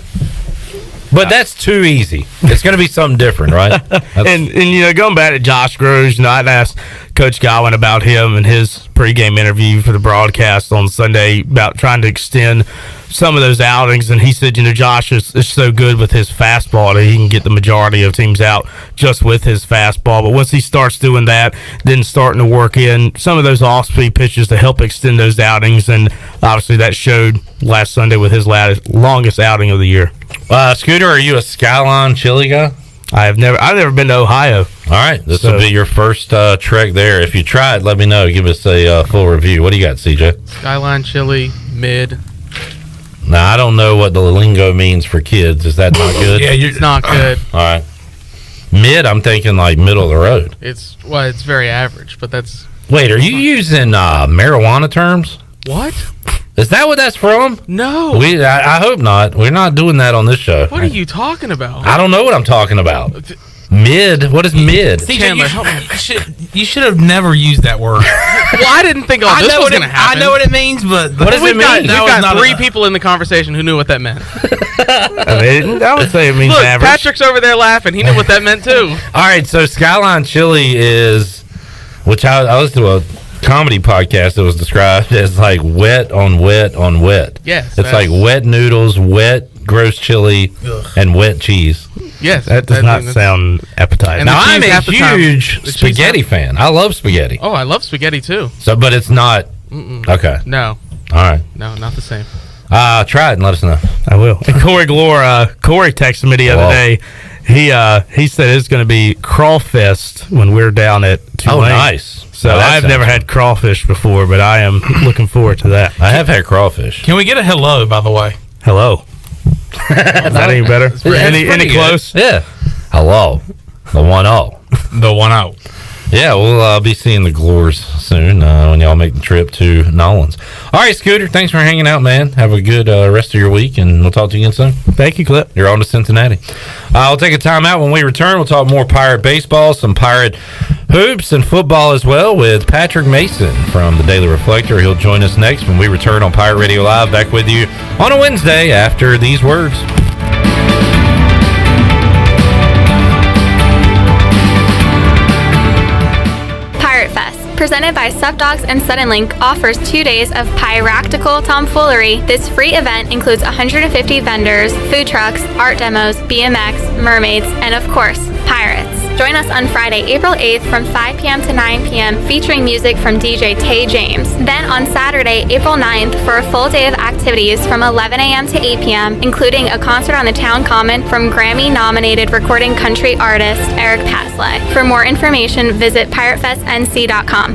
But that's too easy. It's going to be something different, right? and going back to Josh Groves, I'd asked Coach Godwin about him and his pregame interview for the broadcast on Sunday about trying to extend some of those outings, and he said, Josh is so good with his fastball that he can get the majority of teams out just with his fastball. But once he starts doing that, then starting to work in some of those off-speed pitches to help extend those outings, and obviously that showed last Sunday with his longest outing of the year. Scooter, are you a Skyline Chili guy? I've never been to Ohio. All right, this will be your first trek there. If you try it, let me know. Give us a full review. What do you got, CJ? Skyline Chili, mid. Now, I don't know what the lingo means for kids. Is that not good? Yeah, it's not good. All right. Mid, I'm thinking like middle of the road. It's very average, but that's... Wait, are you using marijuana terms? What? Is that what that's from? No. I hope not. We're not doing that on this show. What are you talking about? I don't know what I'm talking about. Mid? What is mid? Chandler, you should have never used that word. Well, I didn't think all this was going to happen. I know what it means, but what does it mean? We've got three people in the conversation who knew what that meant. I would say it means Look, average. Patrick's over there laughing. He knew what that meant too. All right, so Skyline Chili is, which I listened to a comedy podcast that was described as like wet on wet on wet. Yes. It's like wet noodles, wet gross chili, and wet cheese. Yes. That does not sound appetizing. Now, I'm a huge spaghetti fan. I love spaghetti. Oh, I love spaghetti too. So, but it's not. Okay. No. All right. No, not the same. Try it and let us know. I will. And Corey texted me the other day. He said it's going to be crawfest when we're down at Tulane. Oh, nice. So I've never had crawfish before, but I am looking forward to that. I have had crawfish. Can we get a hello, by the way? Hello. Is that any better? Any close? Yeah. Hello. The 1-0. The 1-0. Yeah, we'll be seeing the Glores soon when y'all make the trip to Nolans. All right, Scooter, thanks for hanging out, man. Have a good rest of your week, and we'll talk to you again soon. Thank you, Clip. You're on to Cincinnati. I'll take a time out. When we return, we'll talk more Pirate baseball, some Pirate hoops, and football as well with Patrick Mason from the Daily Reflector. He'll join us next when we return on Pirate Radio Live. Back with you on a Wednesday after these words. Presented by Sub Dogs and Suddenlink, offers 2 days of piractical tomfoolery. This free event includes 150 vendors, food trucks, art demos, BMX, mermaids, and of course, pirates. Join us on Friday, April 8th from 5 p.m. to 9 p.m. featuring music from DJ Tay James. Then on Saturday, April 9th for a full day of activities from 11 a.m. to 8 p.m., including a concert on the Town Common from Grammy-nominated recording country artist Eric Pasley. For more information, visit piratefestnc.com.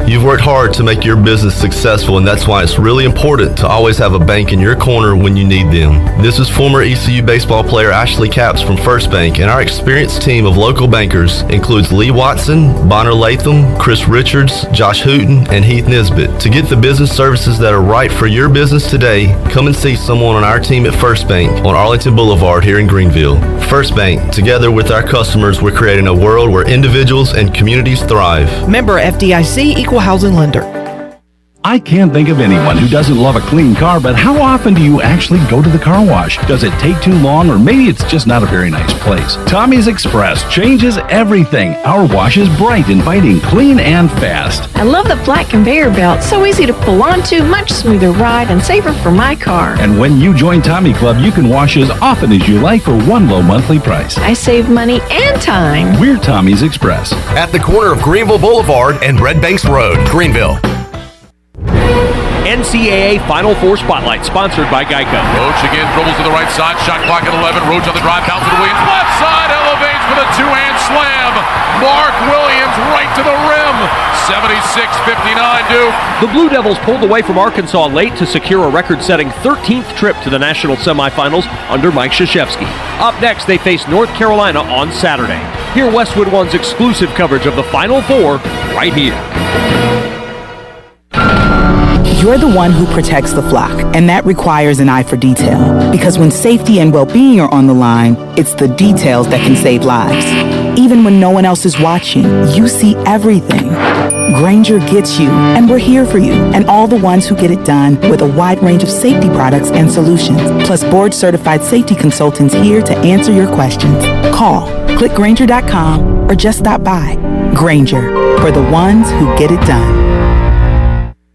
You've worked hard to make your business successful, and that's why it's really important to always have a bank in your corner when you need them. This is former ECU baseball player Ashley Capps from First Bank, and our experienced team of local bankers includes Lee Watson, Bonner Latham, Chris Richards, Josh Hooten, and Heath Nisbet. To get the business services that are right for your business today, come and see someone on our team at First Bank on Arlington Boulevard here in Greenville. First Bank, together with our customers, we're creating a world where individuals and communities thrive. Member FDIC, Equal Housing Lender. I can't think of anyone who doesn't love a clean car, but how often do you actually go to the car wash? Does it take too long, or maybe it's just not a very nice place? Tommy's Express changes everything. Our wash is bright, inviting, clean, and fast. I love the flat conveyor belt. So easy to pull onto, much smoother ride, and safer for my car. And when you join Tommy Club, you can wash as often as you like for one low monthly price. I save money and time. We're Tommy's Express. At the corner of Greenville Boulevard and Red Banks Road, Greenville. NCAA Final Four Spotlight, sponsored by Geico. Roach again dribbles to the right side, shot clock at 11. Roach on the drive, bounce to Williams. Left side, elevates with a two-hand slam. Mark Williams right to the rim. 76-59 Duke. The Blue Devils pulled away from Arkansas late to secure a record-setting 13th trip to the national semifinals under Mike Krzyzewski. Up next, they face North Carolina on Saturday. Hear Westwood One's exclusive coverage of the Final Four right here. You're the one who protects the flock, and that requires an eye for detail. Because when safety and well-being are on the line, it's the details that can save lives. Even when no one else is watching, you see everything. Grainger gets you, and we're here for you, and all the ones who get it done with a wide range of safety products and solutions, plus board-certified safety consultants here to answer your questions. Call, click Grainger.com, or just stop by. Grainger, for the ones who get it done.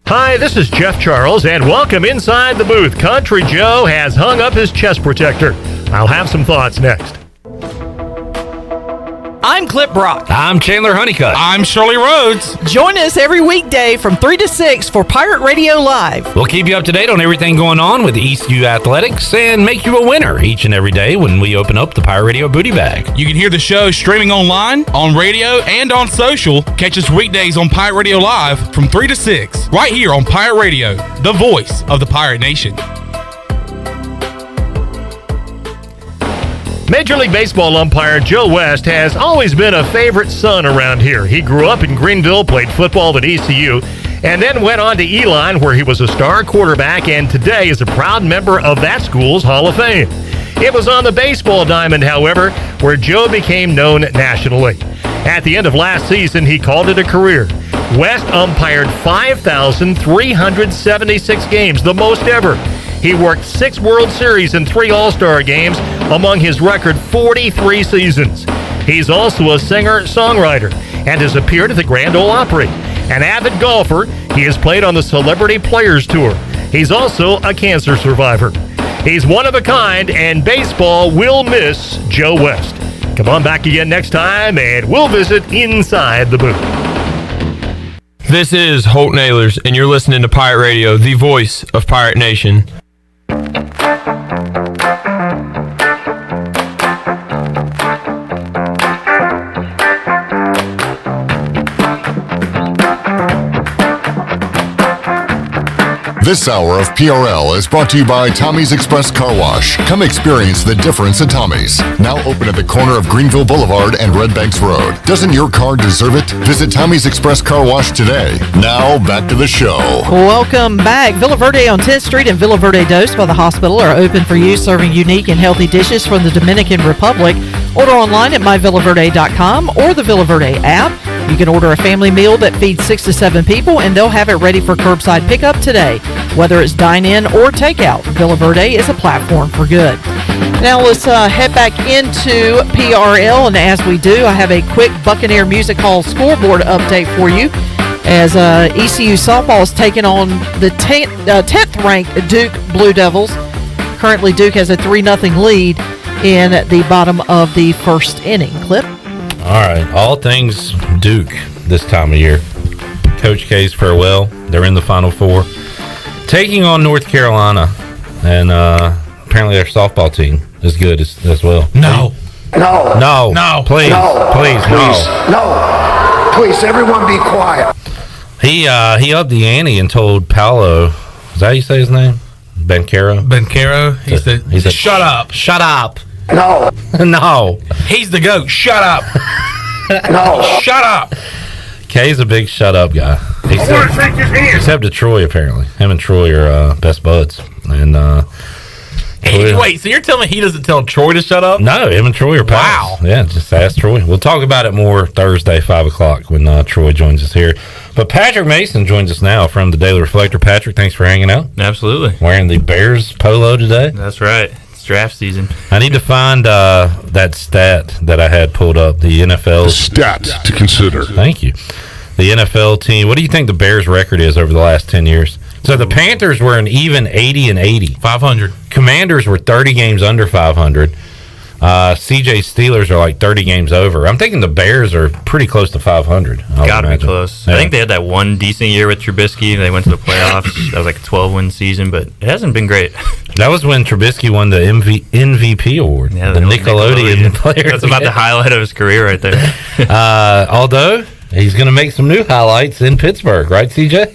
Hi, this is Jeff Charles, and welcome inside the booth. Country Joe has hung up his chest protector. I'll have some thoughts next. I'm Clip Brock. I'm Chandler Honeycutt. I'm Shirley Rhodes. Join us every weekday from 3 to 6 for Pirate Radio Live. We'll keep you up to date on everything going on with ECU Athletics and make you a winner each and every day when we open up the Pirate Radio Booty Bag. You can hear the show streaming online, on radio, and on social. Catch us weekdays on Pirate Radio Live from 3 to 6, right here on Pirate Radio, the voice of the Pirate Nation. Major League Baseball umpire Joe West has always been a favorite son around here. He grew up in Greenville, played football at ECU, and then went on to Elon, where he was a star quarterback, and today is a proud member of that school's Hall of Fame. It was on the baseball diamond, however, where Joe became known nationally. At the end of last season, he called it a career. West umpired 5,376 games, the most ever. He worked 6 World Series and 3 All-Star games among his record 43 seasons. He's also a singer-songwriter and has appeared at the Grand Ole Opry. An avid golfer, he has played on the Celebrity Players Tour. He's also a cancer survivor. He's one of a kind, and baseball will miss Joe West. Come on back again next time, and we'll visit inside the booth. This is Holt Nailers, and you're listening to Pirate Radio, the voice of Pirate Nation. This hour of PRL is brought to you by Tommy's Express Car Wash. Come experience the difference at Tommy's. Now open at the corner of Greenville Boulevard and Red Banks Road. Doesn't your car deserve it? Visit Tommy's Express Car Wash today. Now back to the show. Welcome back. Villa Verde on 10th Street and Villa Verde Dos by the hospital are open for you, serving unique and healthy dishes from the Dominican Republic. Order online at myvillaverde.com or the Villa Verde app. You can order a family meal that feeds 6 to 7 people, and they'll have it ready for curbside pickup today. Whether it's dine-in or takeout, Villa Verde is a platform for good. Now let's head back into PRL, and as we do, I have a quick Buccaneer Music Hall scoreboard update for you. As ECU softball is taking on the 10th-ranked Duke Blue Devils. Currently, Duke has a 3-0 lead in the bottom of the first inning. Clip. All right, all things Duke this time of year. Coach K's farewell. They're in the Final Four. Taking on North Carolina, and apparently their softball team is good as well. No. Please, No. Please, everyone be quiet. He upped the ante and told Paolo, is that how you say his name? Bencaro? He said, shut up. Shut up. No. No. He's the GOAT. Shut up. No. Shut up. Kay's a big shut up guy. Except to Troy, apparently. Him and Troy are best buds. And Wait, so you're telling me he doesn't tell Troy to shut up? No, him and Troy are pals. Wow. Yeah, just ask Troy. We'll talk about it more Thursday, 5 o'clock, when Troy joins us here. But Patrick Mason joins us now from the Daily Reflector. Patrick, thanks for hanging out. Absolutely. Wearing the Bears polo today. That's right. It's draft season. I need to find that stat that I had pulled up, the NFL. Stats to consider. Thank you. The NFL team. What do you think the Bears' record is over the last 10 years? So the Panthers were an even 80-80. 500. Commanders were 30 games under 500. CJ Steelers are like 30 games over. I'm thinking the Bears are pretty close to 500. Gotta be close. Yeah. I think they had that one decent year with Trubisky. They went to the playoffs. That was like a 12-win season, but it hasn't been great. That was when Trubisky won the MVP award. Yeah, the Nickelodeon player. That's about the highlight of his career right there. Although he's going to make some new highlights in Pittsburgh, right, CJ?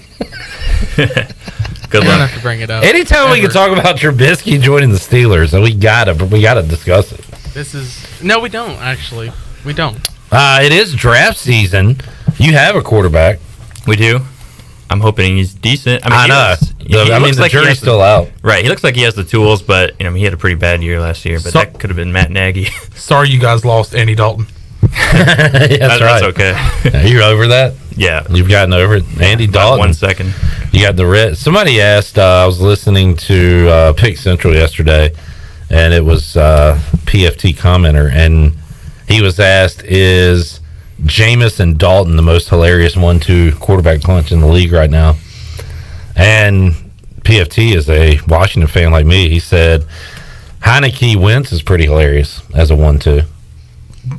Good luck. I don't have to bring it up. Anytime we can talk about Trubisky joining the Steelers, we gotta discuss it. No, we don't actually. We don't. It is draft season. You have a quarterback. We do. I'm hoping he's decent. I know. The jury's still out. Right. He looks like he has the tools, but he had a pretty bad year last year. But that could have been Matt Nagy. Sorry, you guys lost Andy Dalton. That's right. That's okay. You're over that? Yeah. You've gotten over it. Andy Dalton. 1 second. You got the red. Somebody asked, I was listening to Pick Central yesterday, and it was PFT commenter, and he was asked, is Jameis and Dalton the most hilarious 1-2 quarterback punch in the league right now? And PFT is a Washington fan like me. He said, Heineke Wentz is pretty hilarious as a 1-2.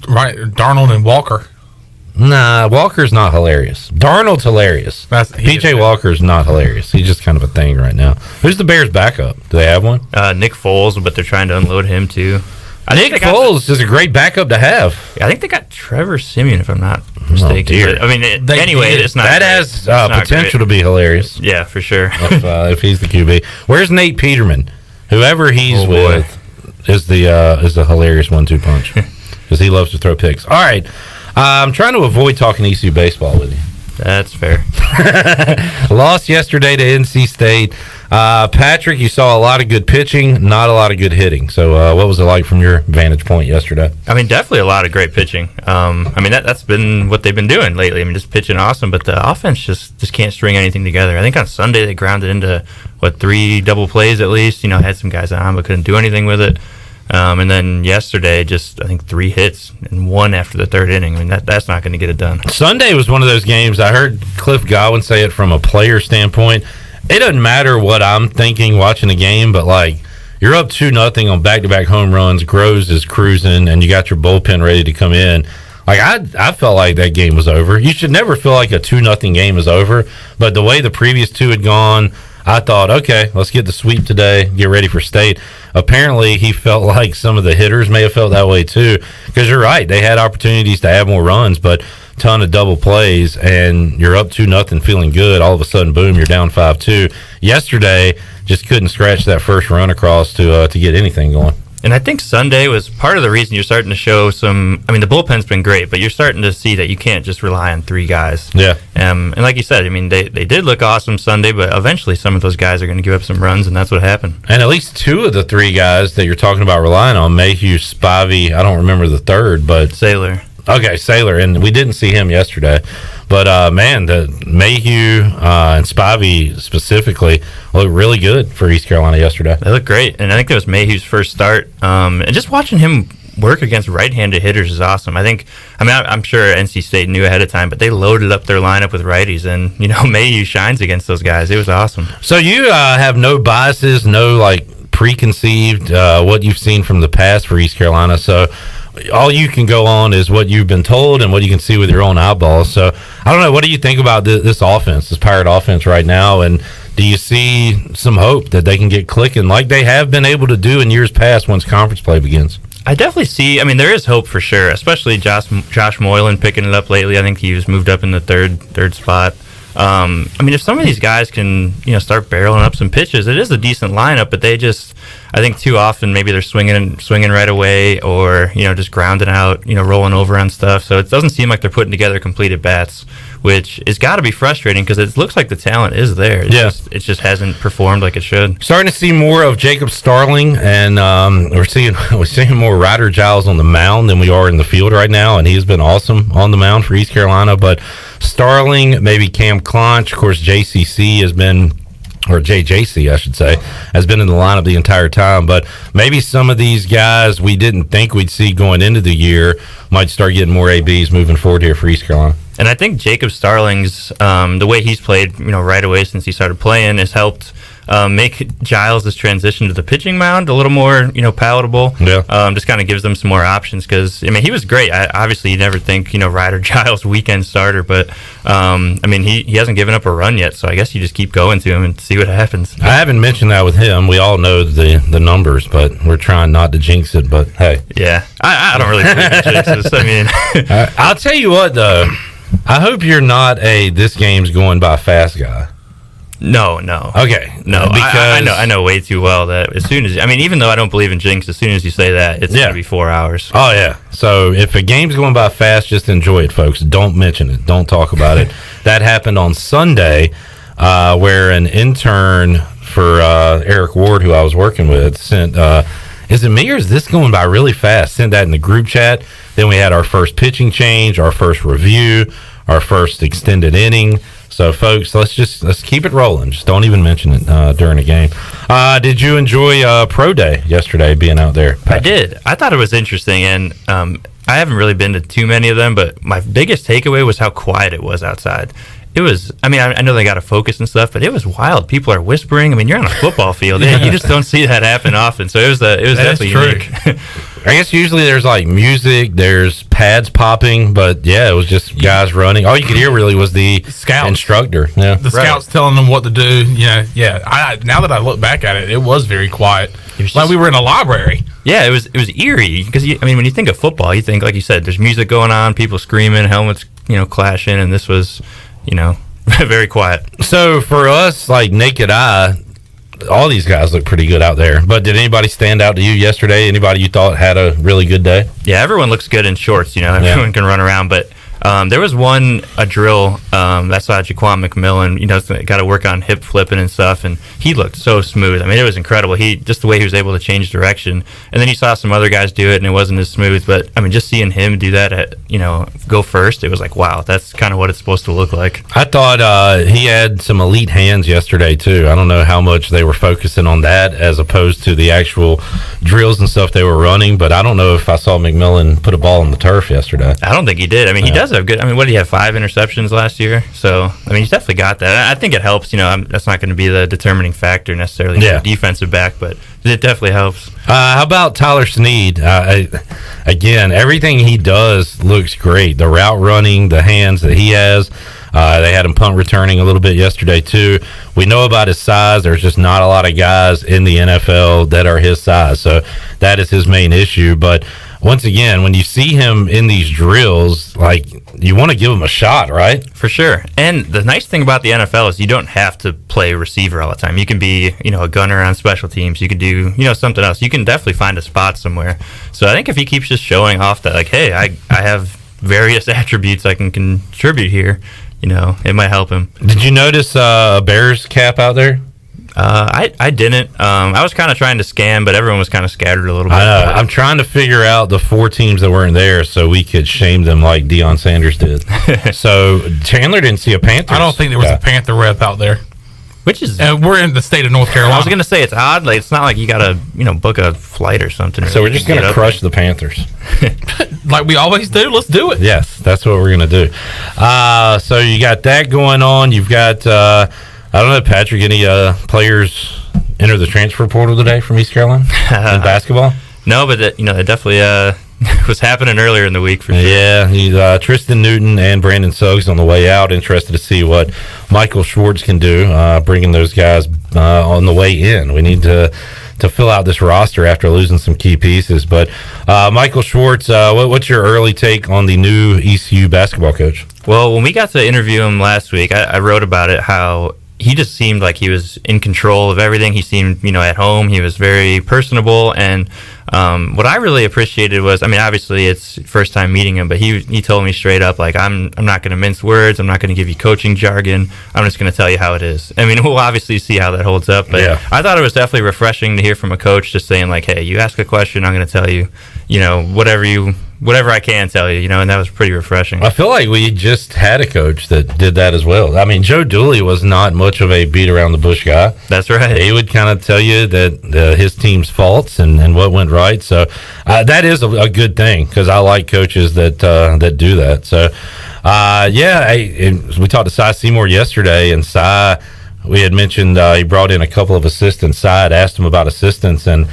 Right, Darnold and Walker. Nah, Walker's not hilarious. Darnold's hilarious. PJ Walker's not hilarious. He's just kind of a thing right now. Who's the Bears' backup? Do they have one? Nick Foles, but they're trying to unload him too. Nick Foles is a great backup to have. I think they got Trevor Siemian, if I'm not mistaken. Dear. But, it's not. That has potential to be hilarious. Yeah, for sure. if he's the QB, where's Nate Peterman? Whoever he's with is the hilarious 1-2 punch because he loves to throw picks. All right. I'm trying to avoid talking ECU baseball with you. That's fair. Lost yesterday to NC State. Patrick, you saw a lot of good pitching, not a lot of good hitting. So what was it like from your vantage point yesterday? Definitely a lot of great pitching. That's been what they've been doing lately. Just pitching awesome, but the offense just can't string anything together. I think on Sunday they grounded into, 3 double plays at least. Had some guys on, but couldn't do anything with it. And then yesterday, I think 3 hits and 1 after the 3rd inning. That's not going to get it done. Sunday was one of those games. I heard Cliff Godwin say it from a player standpoint. It doesn't matter what I'm thinking watching a game, but you're up 2-0 on back-to-back home runs. Groves is cruising, and you got your bullpen ready to come in. I felt like that game was over. You should never feel like a 2-0 game is over, but the way the previous 2 had gone, I thought, okay, let's get the sweep today, get ready for State. Apparently, he felt like some of the hitters may have felt that way too, because you're right. They had opportunities to add more runs, but ton of double plays, and you're up 2-0 feeling good. All of a sudden, boom, you're down 5-2. Yesterday, just couldn't scratch that first run across to get anything going. And I think Sunday was part of the reason you're starting to show some. The bullpen's been great, but you're starting to see that you can't just rely on 3 guys. Yeah. And like you said, they did look awesome Sunday, but eventually some of those guys are going to give up some runs, and that's what happened. And at least 2 of the 3 guys that you're talking about relying on, Mayhew, Spivey, I don't remember the third, but Saylor. Okay, Saylor, and we didn't see him yesterday. But, the Mayhew and Spivey specifically looked really good for East Carolina yesterday. They look great, and I think that was Mayhew's first start. And just watching him work against right-handed hitters is awesome. I'm sure NC State knew ahead of time, but they loaded up their lineup with righties, and, Mayhew shines against those guys. It was awesome. So you have no biases, no, preconceived what you've seen from the past for East Carolina, so all you can go on is what you've been told and what you can see with your own eyeballs. So I don't know, what do you think about this offense, this Pirate offense right now, and do you see some hope that they can get clicking like they have been able to do in years past once conference play begins? I definitely see. There is hope for sure, especially Josh Moylan picking it up lately. I think he was moved up in the third spot. If some of these guys can, start barreling up some pitches, it is a decent lineup, but they just, I think too often maybe they're swinging right away, or, just grounding out, rolling over on stuff. So it doesn't seem like they're putting together complete at bats, which has got to be frustrating because it looks like the talent is there. It just hasn't performed like it should. Starting to see more of Jacob Starling, and we're seeing more Ryder Giles on the mound than we are in the field right now, and he's been awesome on the mound for East Carolina. But Starling, maybe Cam Clonch, of course, JCC has been, or JJC, I should say, has been in the lineup the entire time. But maybe some of these guys we didn't think we'd see going into the year might start getting more ABs moving forward here for East Carolina. And I think Jacob Starling's, the way he's played, right away since he started playing has helped make Giles' transition to the pitching mound a little more, palatable. Yeah. Just kind of gives them some more options because, he was great. Obviously, you never think, Ryder Giles weekend starter, but, he hasn't given up a run yet, so I guess you just keep going to him and see what happens. I haven't mentioned that with him. We all know the numbers, but we're trying not to jinx it, but hey. Yeah. I don't really believe in jinxes. I'll tell you what, though. I hope you're not a this game's going by fast guy. No. Okay. No, because I know way too well that as soon as even though I don't believe in jinx, as soon as you say that, it's gonna be 4 hours. Oh yeah. So if a game's going by fast, just enjoy it, folks. Don't mention it. Don't talk about it. That happened on Sunday, where an intern for Eric Ward, who I was working with, sent. Is it me or is this going by really fast? Sent that in the group chat. Then we had our first pitching change, our first review, our first extended inning. So, folks, let's keep it rolling. Just don't even mention it during a game. Did you enjoy Pro Day yesterday, being out there, Patrick? I did. I thought it was interesting, and I haven't really been to too many of them, but my biggest takeaway was how quiet it was outside. It was, I know they got to focus and stuff, but it was wild. People are whispering. You're on a football field. You just don't see that happen often. So it was definitely unique. I guess usually there's like music, there's pads popping, but yeah, it was just guys running. All you could hear really was the scouts. Instructor. Yeah, the scouts telling them what to do. Yeah. Now that I look back at it, it was very quiet. It was like we were in a library. Yeah, it was eerie because when you think of football, you think, like you said, there's music going on, people screaming, helmets clashing, and this was very quiet. So for us, like naked eye, all these guys look pretty good out there. But did anybody stand out to you yesterday? Anybody you thought had a really good day? Yeah, everyone looks good in shorts. Everyone can run around. But there was a drill that saw Jaquan Mcmillan. Got to work on hip flipping and stuff, and he looked so smooth. It was incredible. Just the way he was able to change direction. And then you saw some other guys do it, and it wasn't as smooth. But just seeing him do that, go first, it was like, wow, that's kind of what it's supposed to look like. I thought he had some elite hands yesterday too. I don't know how much they were focusing on that as opposed to the actual drills and stuff they were running. But I don't know if I saw Mcmillan put a ball on the turf yesterday. I don't think he did. He does have good. What did he have? 5 interceptions last year. So he's definitely got that. I think it helps. That's not going to be the determining factor necessarily for the defensive back, but it definitely helps. How about Tyler Snead? Again, everything he does looks great. The route running, the hands that he has. They had him punt returning a little bit yesterday too. We know about his size. There's just not a lot of guys in the NFL that are his size, so that is his main issue. But once again, when you see him in these drills, like, you want to give him a shot, right? For sure. And the nice thing about the NFL is you don't have to play receiver all the time. You can be, a gunner on special teams. You can do, something else. You can definitely find a spot somewhere. So I think if he keeps just showing off that, like, hey, I have various attributes I can contribute here, it might help him. Did you notice a Bears cap out there? I didn't. I was kind of trying to scan, but everyone was kind of scattered a little bit. I know. I'm trying to figure out the 4 teams that weren't there so we could shame them like Deion Sanders did. So Chandler didn't see a Panther. I don't think there was a Panther rep out there. Which is... we're in the state of North Carolina. I was going to say, it's odd. Like, it's not like you got to, book a flight or something. So we're just going to crush the Panthers. Like we always do. Let's do it. Yes, that's what we're going to do. So you got that going on. You've got... I don't know, Patrick, any players enter the transfer portal today from East Carolina in basketball? No, but it definitely was happening earlier in the week for sure. Yeah, Tristan Newton and Brandon Suggs on the way out. Interested to see what Michael Schwartz can do, bringing those guys on the way in. We need to fill out this roster after losing some key pieces. But Michael Schwartz, what's your early take on the new ECU basketball coach? Well, when we got to interview him last week, I wrote about it, how he just seemed like he was in control of everything. He seemed, at home. He was very personable, and What I really appreciated was, I mean, obviously it's first time meeting him, but he told me straight up, like, I'm not going to mince words. I'm not going to give you coaching jargon. I'm just going to tell you how it is. I mean, we'll obviously see how that holds up, but I thought it was definitely refreshing to hear from a coach just saying, like, hey, you ask a question, I'm going to tell you, whatever I can tell you, and that was pretty refreshing. I feel like we just had a coach that did that as well. I mean, Joe Dooley was not much of a beat around the bush guy. That's right. He would kind of tell you that his team's faults and what went right. So that is a good thing, because I like coaches that do that. So, we talked to Cy Seymour yesterday, and Cy, we had mentioned he brought in a couple of assistants. Cy had asked him about assistants, and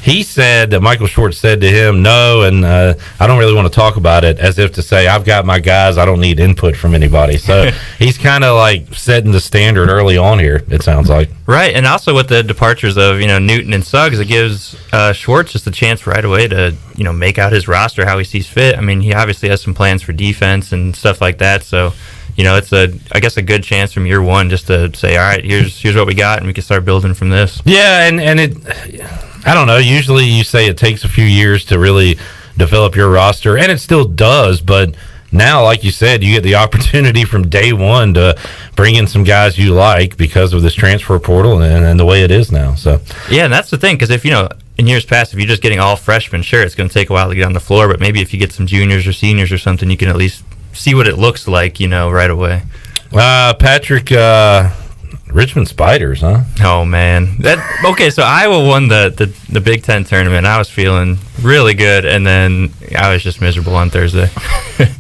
he said that Michael Schwartz said to him, no, and I don't really want to talk about it, as if to say, I've got my guys, I don't need input from anybody. So he's kind of like setting the standard early on here, it sounds like. Right, and also with the departures of, Newton and Suggs, it gives Schwartz just a chance right away to, make out his roster how he sees fit. I mean, he obviously has some plans for defense and stuff like that, so it's I guess a good chance from year one just to say, all right, here's what we got, and we can start building from this. Yeah, and it, I don't know, usually you say it takes a few years to really develop your roster, and it still does, but now, like you said, you get the opportunity from day one to bring in some guys you like because of this transfer portal and the way it is now. So yeah, and that's the thing, because if, in years past, if you're just getting all freshmen, sure, it's going to take a while to get on the floor, but maybe if you get some juniors or seniors or something, you can at least see what it looks like, right away. Patrick, Richmond Spiders, huh? Oh man, so Iowa won the Big Ten tournament. I was feeling really good, and then I was just miserable on Thursday.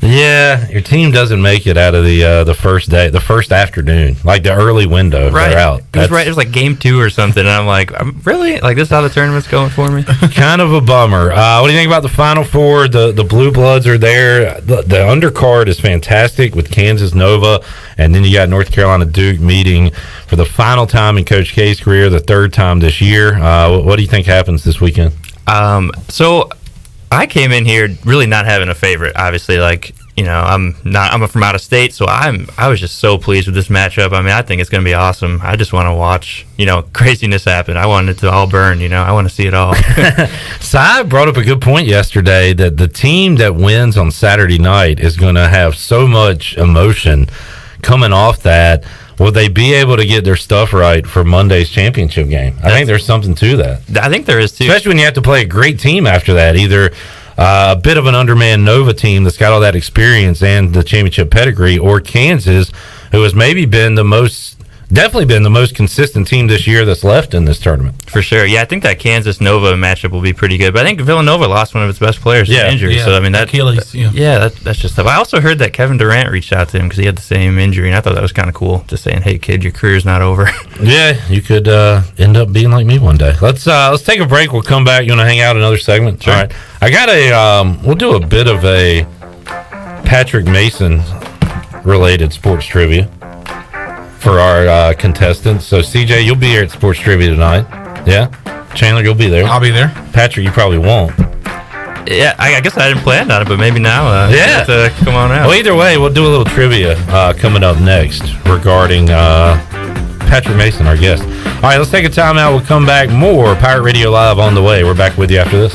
Yeah, your team doesn't make it out of the first day, the first afternoon, like the early window. Right, they're out. It was like game 2 or something, and I'm like, really? Like, this is how the tournament's going for me? Kind of a bummer. What do you think about the Final Four? The Blue Bloods are there. The undercard is fantastic with Kansas Nova, and then you got North Carolina Duke meeting for the final time in Coach K's career, the third time this year. What do you think happens this weekend? So I came in here really not having a favorite. Obviously, I'm from out of state, so I was just so pleased with this matchup. I mean, I think it's going to be awesome. I just want to watch, craziness happen. I want it to all burn, I want to see it all. Cy brought up a good point yesterday that the team that wins on Saturday night is going to have so much emotion coming off that. Will they be able to get their stuff right for Monday's championship game? I think there's something to that. I think there is, too. Especially when you have to play a great team after that. Either a bit of an undermanned Nova team that's got all that experience and the championship pedigree, or Kansas, who has definitely been the most consistent team this year that's left in this tournament. For sure. Yeah, I think that Kansas-Nova matchup will be pretty good. But I think Villanova lost one of its best players to injury. Yeah, so, I mean, Achilles. That's just tough. I also heard that Kevin Durant reached out to him because he had the same injury, and I thought that was kind of cool, just saying, hey, kid, your career's not over. Yeah, you could end up being like me one day. Let's take a break. We'll come back. You want to hang out another segment? Sure. All right. I got we'll do a bit of a Patrick Mason-related sports trivia for our contestants. So, CJ, you'll be here at Sports Trivia tonight. Yeah? Chandler, you'll be there. I'll be there. Patrick, you probably won't. Yeah, I guess I didn't plan on it, but maybe now. Come on out. Well, either way, we'll do a little trivia coming up next regarding Patrick Mason, our guest. All right, let's take a time out. We'll come back. More Pirate Radio Live on the way. We're back with you after this.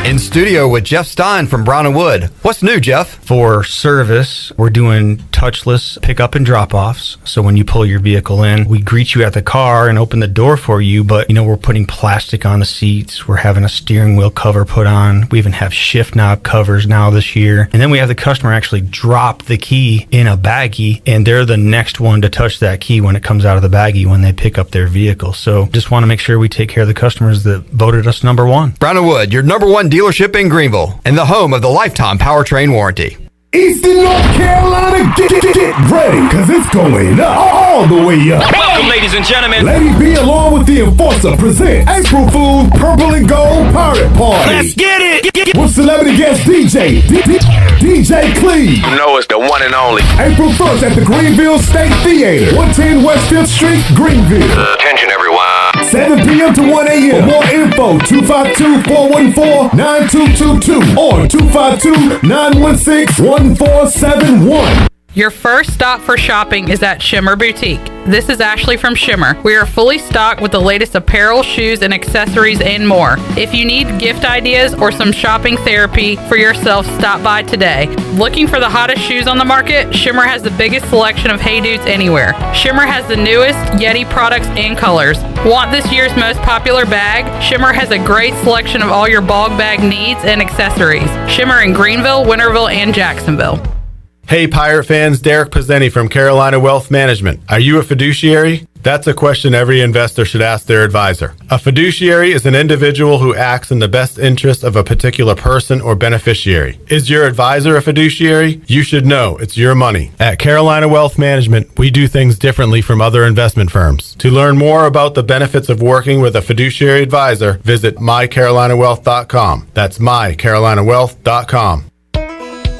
In studio with Jeff Stein from Brown & Wood. What's new, Jeff? For service, we're doing touchless pickup and drop-offs. So when you pull your vehicle in, we greet you at the car and open the door for you, but we're putting plastic on the seats. We're having a steering wheel cover put on. We even have shift knob covers now this year. And then we have the customer actually drop the key in a baggie, and they're the next one to touch that key when it comes out of the baggie when they pick up their vehicle. So just want to make sure we take care of the customers that voted us number one. Brown & Wood, your number one dealership in Greenville and the home of the lifetime powertrain warranty. Eastern North Carolina, get ready, because it's going up, all the way up. Welcome, ladies and gentlemen. Lady B, along with the Enforcer, present April Fool's Purple and Gold Pirate Party. Let's get it. With celebrity guest DJ, DJ Cleve. You know it's the one and only. April 1st at the Greenville State Theater, 110 West 5th Street, Greenville. Attention, everyone. 7 p.m. to 1 a.m. For more info, 252-414-9222 or 252-916-1471. Your first stop for shopping is at Shimmer Boutique. This is Ashley from Shimmer. We are fully stocked with the latest apparel, shoes, and accessories and more. If you need gift ideas or some shopping therapy for yourself, stop by today. Looking for the hottest shoes on the market? Shimmer has the biggest selection of Hey Dudes anywhere. Shimmer has the newest Yeti products and colors. Want this year's most popular bag? Shimmer has a great selection of all your bog bag needs and accessories. Shimmer in Greenville, Winterville, and Jacksonville. Hey Pirate fans, Derek Pizzeni from Carolina Wealth Management. Are you a fiduciary? That's a question every investor should ask their advisor. A fiduciary is an individual who acts in the best interest of a particular person or beneficiary. Is your advisor a fiduciary? You should know it's your money. At Carolina Wealth Management, we do things differently from other investment firms. To learn more about the benefits of working with a fiduciary advisor, visit mycarolinawealth.com. That's mycarolinawealth.com.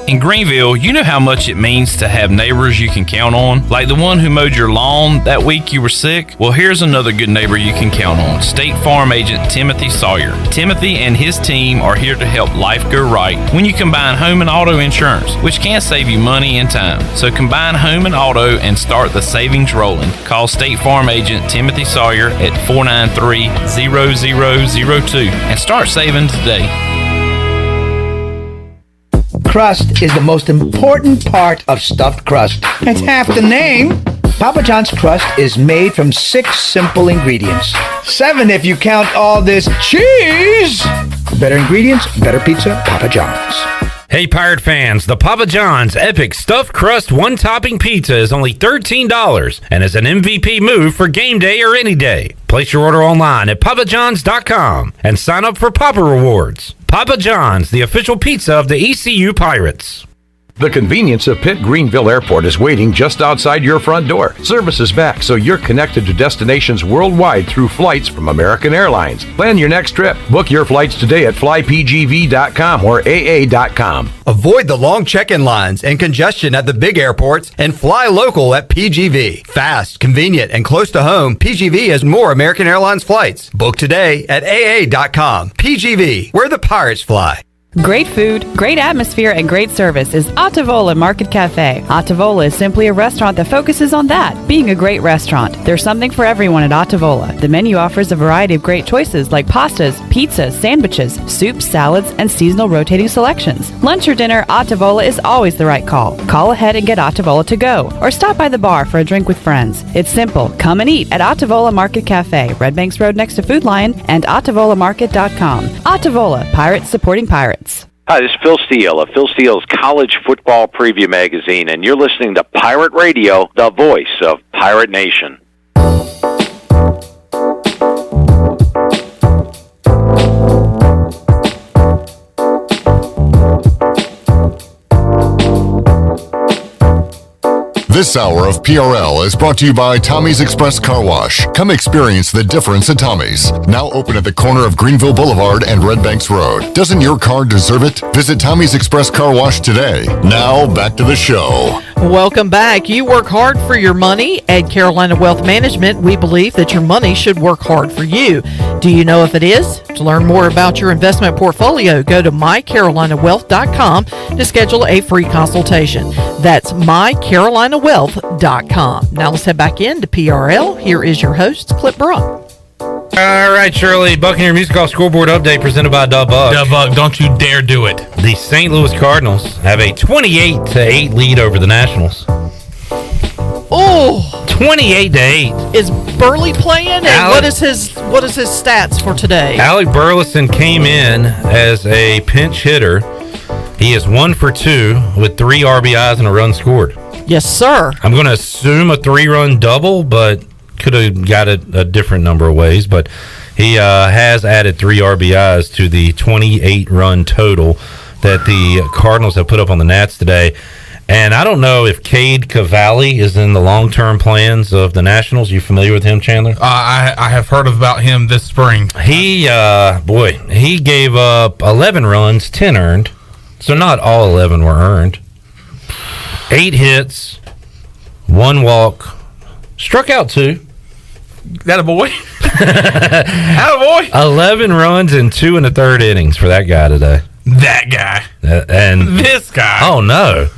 In Greenville, you know how much it means to have neighbors you can count on, like the one who mowed your lawn that week you were sick. Well, here's another good neighbor you can count on, State Farm agent Timothy Sawyer. Timothy and his team are here to help life go right when you combine home and auto insurance, which can save you money and time. So combine home and auto and start the savings rolling. Call State Farm agent Timothy Sawyer at 493-0002 and start saving today. Crust is the most important part of stuffed crust. It's half the name. Papa John's crust is made from 6 simple ingredients. 7 if you count all this cheese. Better ingredients, better pizza, Papa John's. Hey Pirate fans, the Papa John's Epic Stuffed Crust One-Topping Pizza is only $13 and is an MVP move for game day or any day. Place your order online at papajohns.com and sign up for Papa Rewards. Papa John's, the official pizza of the ECU Pirates. The convenience of Pitt Greenville Airport is waiting just outside your front door. Service is back, so you're connected to destinations worldwide through flights from American Airlines. Plan your next trip. Book your flights today at flypgv.com or aa.com. Avoid the long check-in lines and congestion at the big airports and fly local at PGV. Fast, convenient, and close to home, PGV has more American Airlines flights. Book today at aa.com. PGV, where the Pirates fly. Great food, great atmosphere, and great service is Otavola Market Cafe. Otavola is simply a restaurant that focuses on that, being a great restaurant. There's something for everyone at Otavola. The menu offers a variety of great choices like pastas, pizzas, sandwiches, soups, salads, and seasonal rotating selections. Lunch or dinner, Otavola is always the right call. Call ahead and get Otavola to go, or stop by the bar for a drink with friends. It's simple. Come and eat at Otavola Market Cafe, Red Banks Road next to Food Lion, and OtavolaMarket.com. Otavola, Pirates supporting Pirates. Hi, this is Phil Steele of Phil Steele's College Football Preview Magazine, and you're listening to Pirate Radio, the voice of Pirate Nation. This hour of PRL is brought to you by Tommy's Express Car Wash. Come experience the difference at Tommy's. Now open at the corner of Greenville Boulevard and Red Banks Road. Doesn't your car deserve it? Visit Tommy's Express Car Wash today. Now back to the show. Welcome back. You work hard for your money. At Carolina Wealth Management, we believe that your money should work hard for you. Do you know if it is? To learn more about your investment portfolio, go to mycarolinawealth.com to schedule a free consultation. That's mycarolinawealth.com. Now let's head back into PRL. Here is your host, Clip Brock. All right, Shirley. Buccaneer Music Hall Scoreboard Update presented by Dub Buck. Dub Buck, don't you dare do it. The St. Louis Cardinals have a 28-8 lead over the Nationals. Oh, 28-8. Is Burley playing? And what is his stats for today? Alec Burleson came in as a pinch hitter. He is 1 for 2 with 3 RBIs and a run scored. Yes, sir. I'm going to assume a 3-run double, but could have got it a different number of ways. But he has added 3 RBIs to the 28-run total that the Cardinals have put up on the Nats today. And I don't know if Cade Cavalli is in the long-term plans of the Nationals. You familiar with him, Chandler? I have heard about him this spring. He gave up 11 runs, 10 earned. So not all 11 were earned. 8 hits, 1 walk, struck out 2. That a boy? That a boy? 11 runs in 2 1/3 innings for that guy today. That guy. And this guy. Oh, no.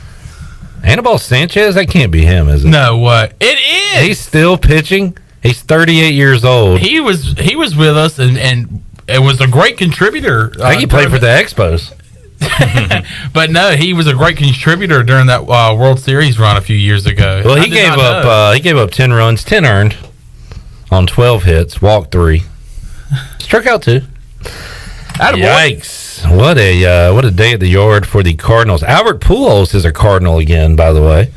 Anibal Sanchez? That can't be him, is it? No, what? It is. He's still pitching. He's 38 years old. He was with us and it was a great contributor. I think he played for the Expos. But no, he was a great contributor during that World Series run a few years ago. Well, he gave up 10 runs, 10 earned on 12 hits, walked 3, struck out 2. Yikes! What a day at the yard for the Cardinals. Albert Pujols is a Cardinal again, by the way.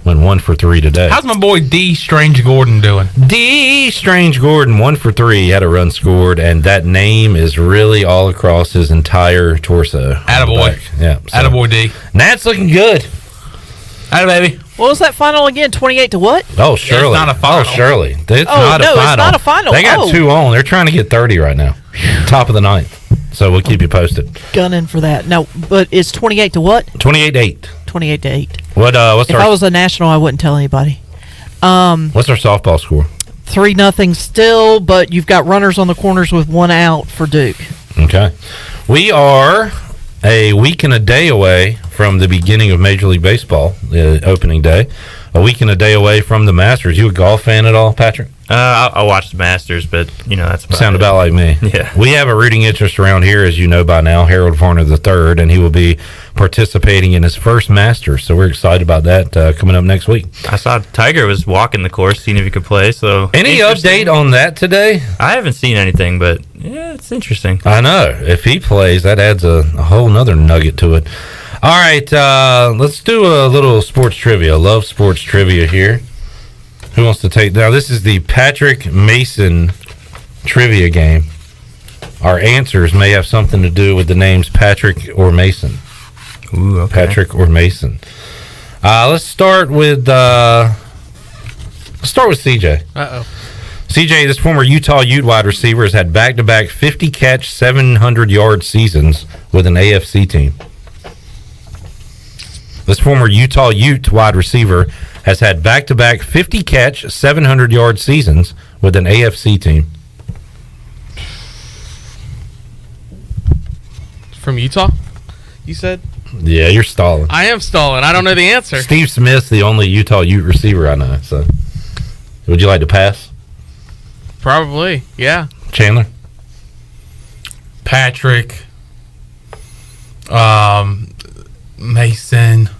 Went 1 for 3 today. How's my boy D. Strange Gordon doing? D. Strange Gordon, 1 for 3, had a run scored, and that name is really all across his entire torso. Attaboy. Yeah. Attaboy D. Nat's looking good. Atta baby. What was that final again? 28 to what? Oh, Shirley. It's not a final. Oh, Shirley. It's Oh, not a no, final. it's not a final. They got Oh. 2 on. They're trying to get 30 right now. Top of the 9th. So we'll keep you posted. Gunning for that. No, but it's 28 to what? 28-8. 28 to 8. What's if I was a national, I wouldn't tell anybody. What's our softball score? 3-0 still, but you've got runners on the corners with 1 out for Duke. Okay. We are a week and a day away from the beginning of Major League Baseball, the opening day. A week and a day away from the Masters. You a golf fan at all, Patrick? I watch the Masters, but that's about like me. Yeah. We have a rooting interest around here, as you know by now, Harold Varner III, and he will be participating in his first Masters. So we're excited about that coming up next week. I saw Tiger was walking the course, seeing if he could play. So any update on that today? I haven't seen anything, but yeah, it's interesting. I know. If he plays, that adds a whole nother nugget to it. All right, let's do a little sports trivia. Love sports trivia here. Who wants to take? Now, this is the Patrick Mason trivia game. Our answers may have something to do with the names Patrick or Mason. Ooh, okay. Patrick or Mason. Let's start with CJ. Uh-oh. CJ, this former Utah Ute wide receiver, has had back-to-back 50-catch, 700-yard seasons with an AFC team. This former Utah Ute wide receiver has had back-to-back 50-catch, 700-yard seasons with an AFC team. From Utah, you said? Yeah, you're stalling. I am stalling. I don't know the answer. Steve Smith's the only Utah Ute receiver I know. So, would you like to pass? Probably, yeah. Chandler? Patrick. Mason.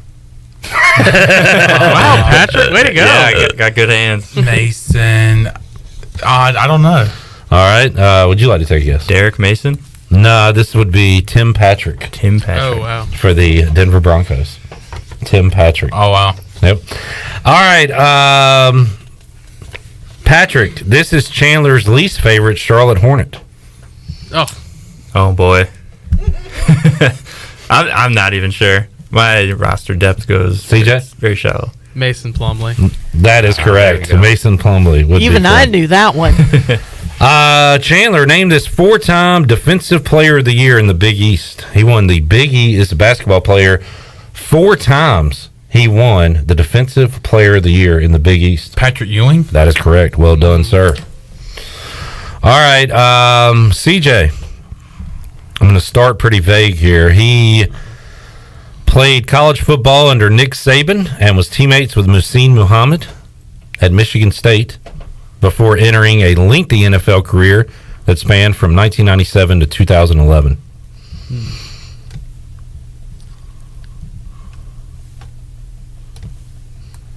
Wow, Patrick, way to go. Yeah, got good hands. Mason. I don't know. All right. Would you like to take a guess? Derek Mason? No, this would be Tim Patrick. Tim Patrick. Oh, wow. For the Denver Broncos. Tim Patrick. Oh, wow. Yep. All right. Patrick, this is Chandler's least favorite Charlotte Hornet. Oh boy. I'm not even sure. My roster depth goes CJ? Very shallow. Mason Plumlee. That is correct. Mason Plumlee. Would Even be I correct. knew that one. Chandler named this 4-time Defensive Player of the Year in the Big East. He won the Big East as a basketball player 4 times. He won the Defensive Player of the Year in the Big East. Patrick Ewing? That is correct. Well done, sir. All right, CJ. I'm going to start pretty vague here. He played college football under Nick Saban and was teammates with Muhsin Muhammad at Michigan State before entering a lengthy NFL career that spanned from 1997 to 2011.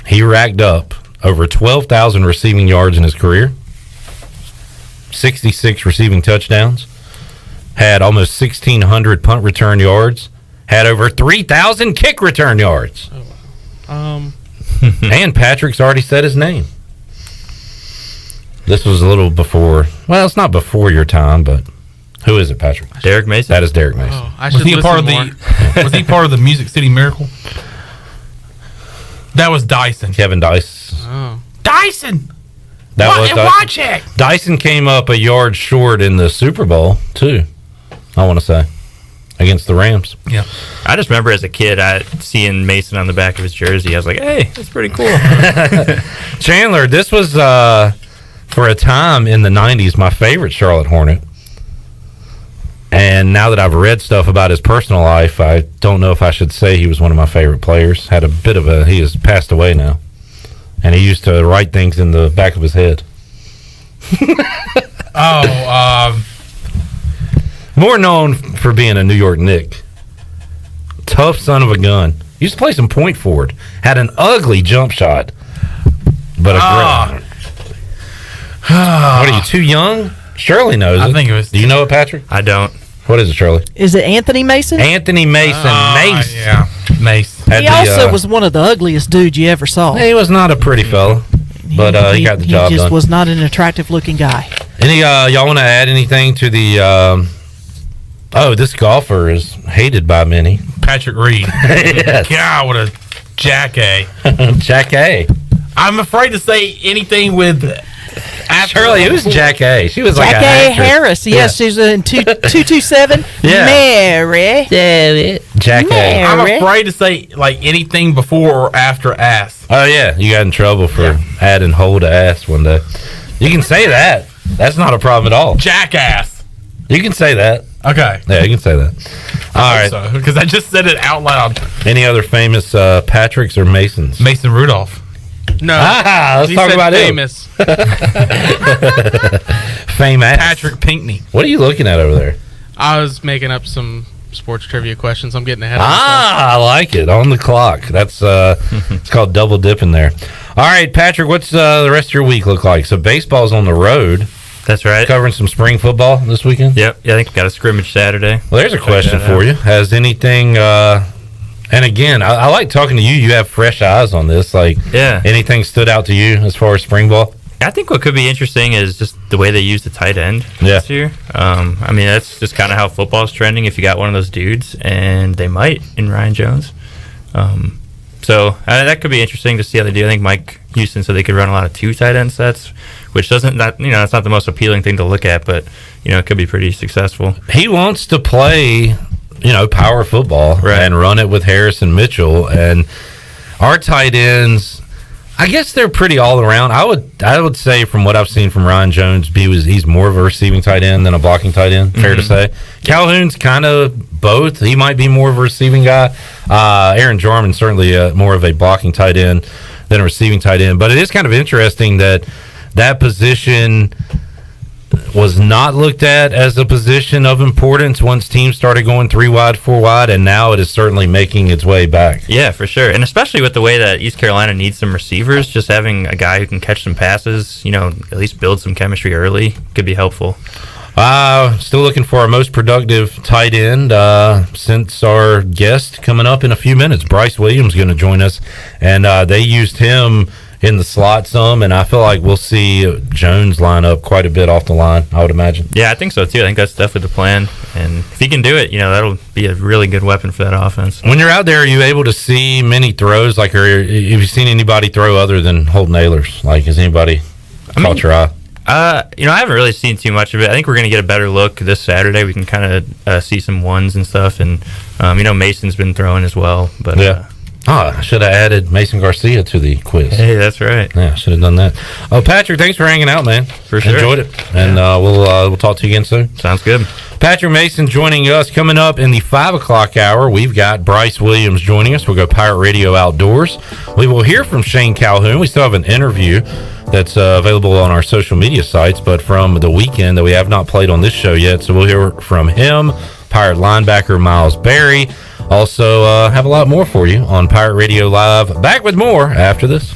He racked up over 12,000 receiving yards in his career, 66 receiving touchdowns, had almost 1,600 punt return yards, had over 3,000 kick return yards. And Patrick's already said his name. This was a little before. Well, it's not before your time, but who is it, Patrick? Derek Mason. That is Derek Mason. Was he a part of was he part of the Music City Miracle? That was Dyson. Kevin Dice. Oh. Dyson. That was Dyson. Watch it. Dyson came up a yard short in the Super Bowl too. I want to say against the Rams. Yeah. I just remember as a kid, seeing Mason on the back of his jersey. I was like, "Hey, that's pretty cool." Chandler, this was for a time in the '90s my favorite Charlotte Hornet. And now that I've read stuff about his personal life, I don't know if I should say he was one of my favorite players. Had a bit of he has passed away now. And he used to write things in the back of his head. More known for being a New York Knick. Tough son of a gun. Used to play some point forward. Had an ugly jump shot. But what are you, too young? Shirley knows it. I think it was. Do you know it, Patrick? I don't. What is it, Shirley? Is it Anthony Mason? Anthony Mason. Mace. Yeah, Mace. He also was one of the ugliest dudes you ever saw. He was not a pretty fella, but he got the job done. He just was not an attractive looking guy. Any y'all want to add anything to the? This golfer is hated by many. Patrick Reed. Yes. God, what a jack-a. Jack-a. I'm afraid to say anything with. Shirley, who's Jack A? She was like Jack A. Harris. Yes, she's in 227. Yeah. Mary. Jack A. I'm afraid to say like anything before or after ass. Oh yeah, you got in trouble for adding "hole" to ass one day. You can say that. That's not a problem at all. Jackass. You can say that. Okay. Yeah, you can say that. All right. Because I just said it out loud. Any other famous Patricks or Masons? Mason Rudolph. No. Let's talk about famous. Famous. Patrick Pinckney. What are you looking at over there? I was making up some sports trivia questions. I'm getting ahead of I like it. On the clock. That's it's called double dipping there. All right, Patrick, what's the rest of your week look like? So baseball's on the road. That's right. Covering some spring football this weekend? Yep. Yeah, I think we got a scrimmage Saturday. Well, there's a question for you. Has anything and again, I like talking to you. You have fresh eyes on this. Like, anything stood out to you as far as spring ball? I think what could be interesting is just the way they use the tight end this year. I mean, that's just kind of how football's trending. If you got one of those dudes, and they might in Ryan Jones. So that could be interesting to see how they do. I think Mike Houston said they could run a lot of 2 tight end sets, which it's not the most appealing thing to look at, but it could be pretty successful. He wants to play power football and run it with Harrison Mitchell. And our tight ends, I guess they're pretty all around. I would say from what I've seen from Ryan Jones, he's more of a receiving tight end than a blocking tight end. Fair to say. Calhoun's kind of both. He might be more of a receiving guy. Aaron Jarman certainly more of a blocking tight end than a receiving tight end. But it is kind of interesting that position was not looked at as a position of importance once teams started going 3 wide, 4 wide, and now it is certainly making its way back. Yeah, for sure. And especially with the way that East Carolina needs some receivers, just having a guy who can catch some passes, at least build some chemistry early could be helpful. Still looking for our most productive tight end since our guest coming up in a few minutes. Bryce Williams going to join us, and they used him in the slot some, and I feel like we'll see Jones line up quite a bit off the line, I would imagine. Yeah, I think so too. I think that's definitely the plan, and if he can do it, that'll be a really good weapon for that offense. When you're out there, are you able to see many throws? Like, have you seen anybody throw other than Holton Ahlers? Like, has anybody caught your eye? I haven't really seen too much of it. I think we're going to get a better look this Saturday. We can kind of see some ones and stuff, and Mason's been throwing as well. But I should have added Mason Garcia to the quiz. Hey, that's right. Yeah, I should have done that. Oh, Patrick, thanks for hanging out, man. For sure. Enjoyed it. And we'll talk to you again soon. Sounds good. Patrick Mason joining us. Coming up in the 5 o'clock hour, we've got Bryce Williams joining us. We'll go Pirate Radio Outdoors. We will hear from Shane Calhoun. We still have an interview that's available on our social media sites, but from the weekend that we have not played on this show yet. So we'll hear from him, Pirate linebacker Miles Berry. Also, have a lot more for you on Pirate Radio Live. Back with more after this.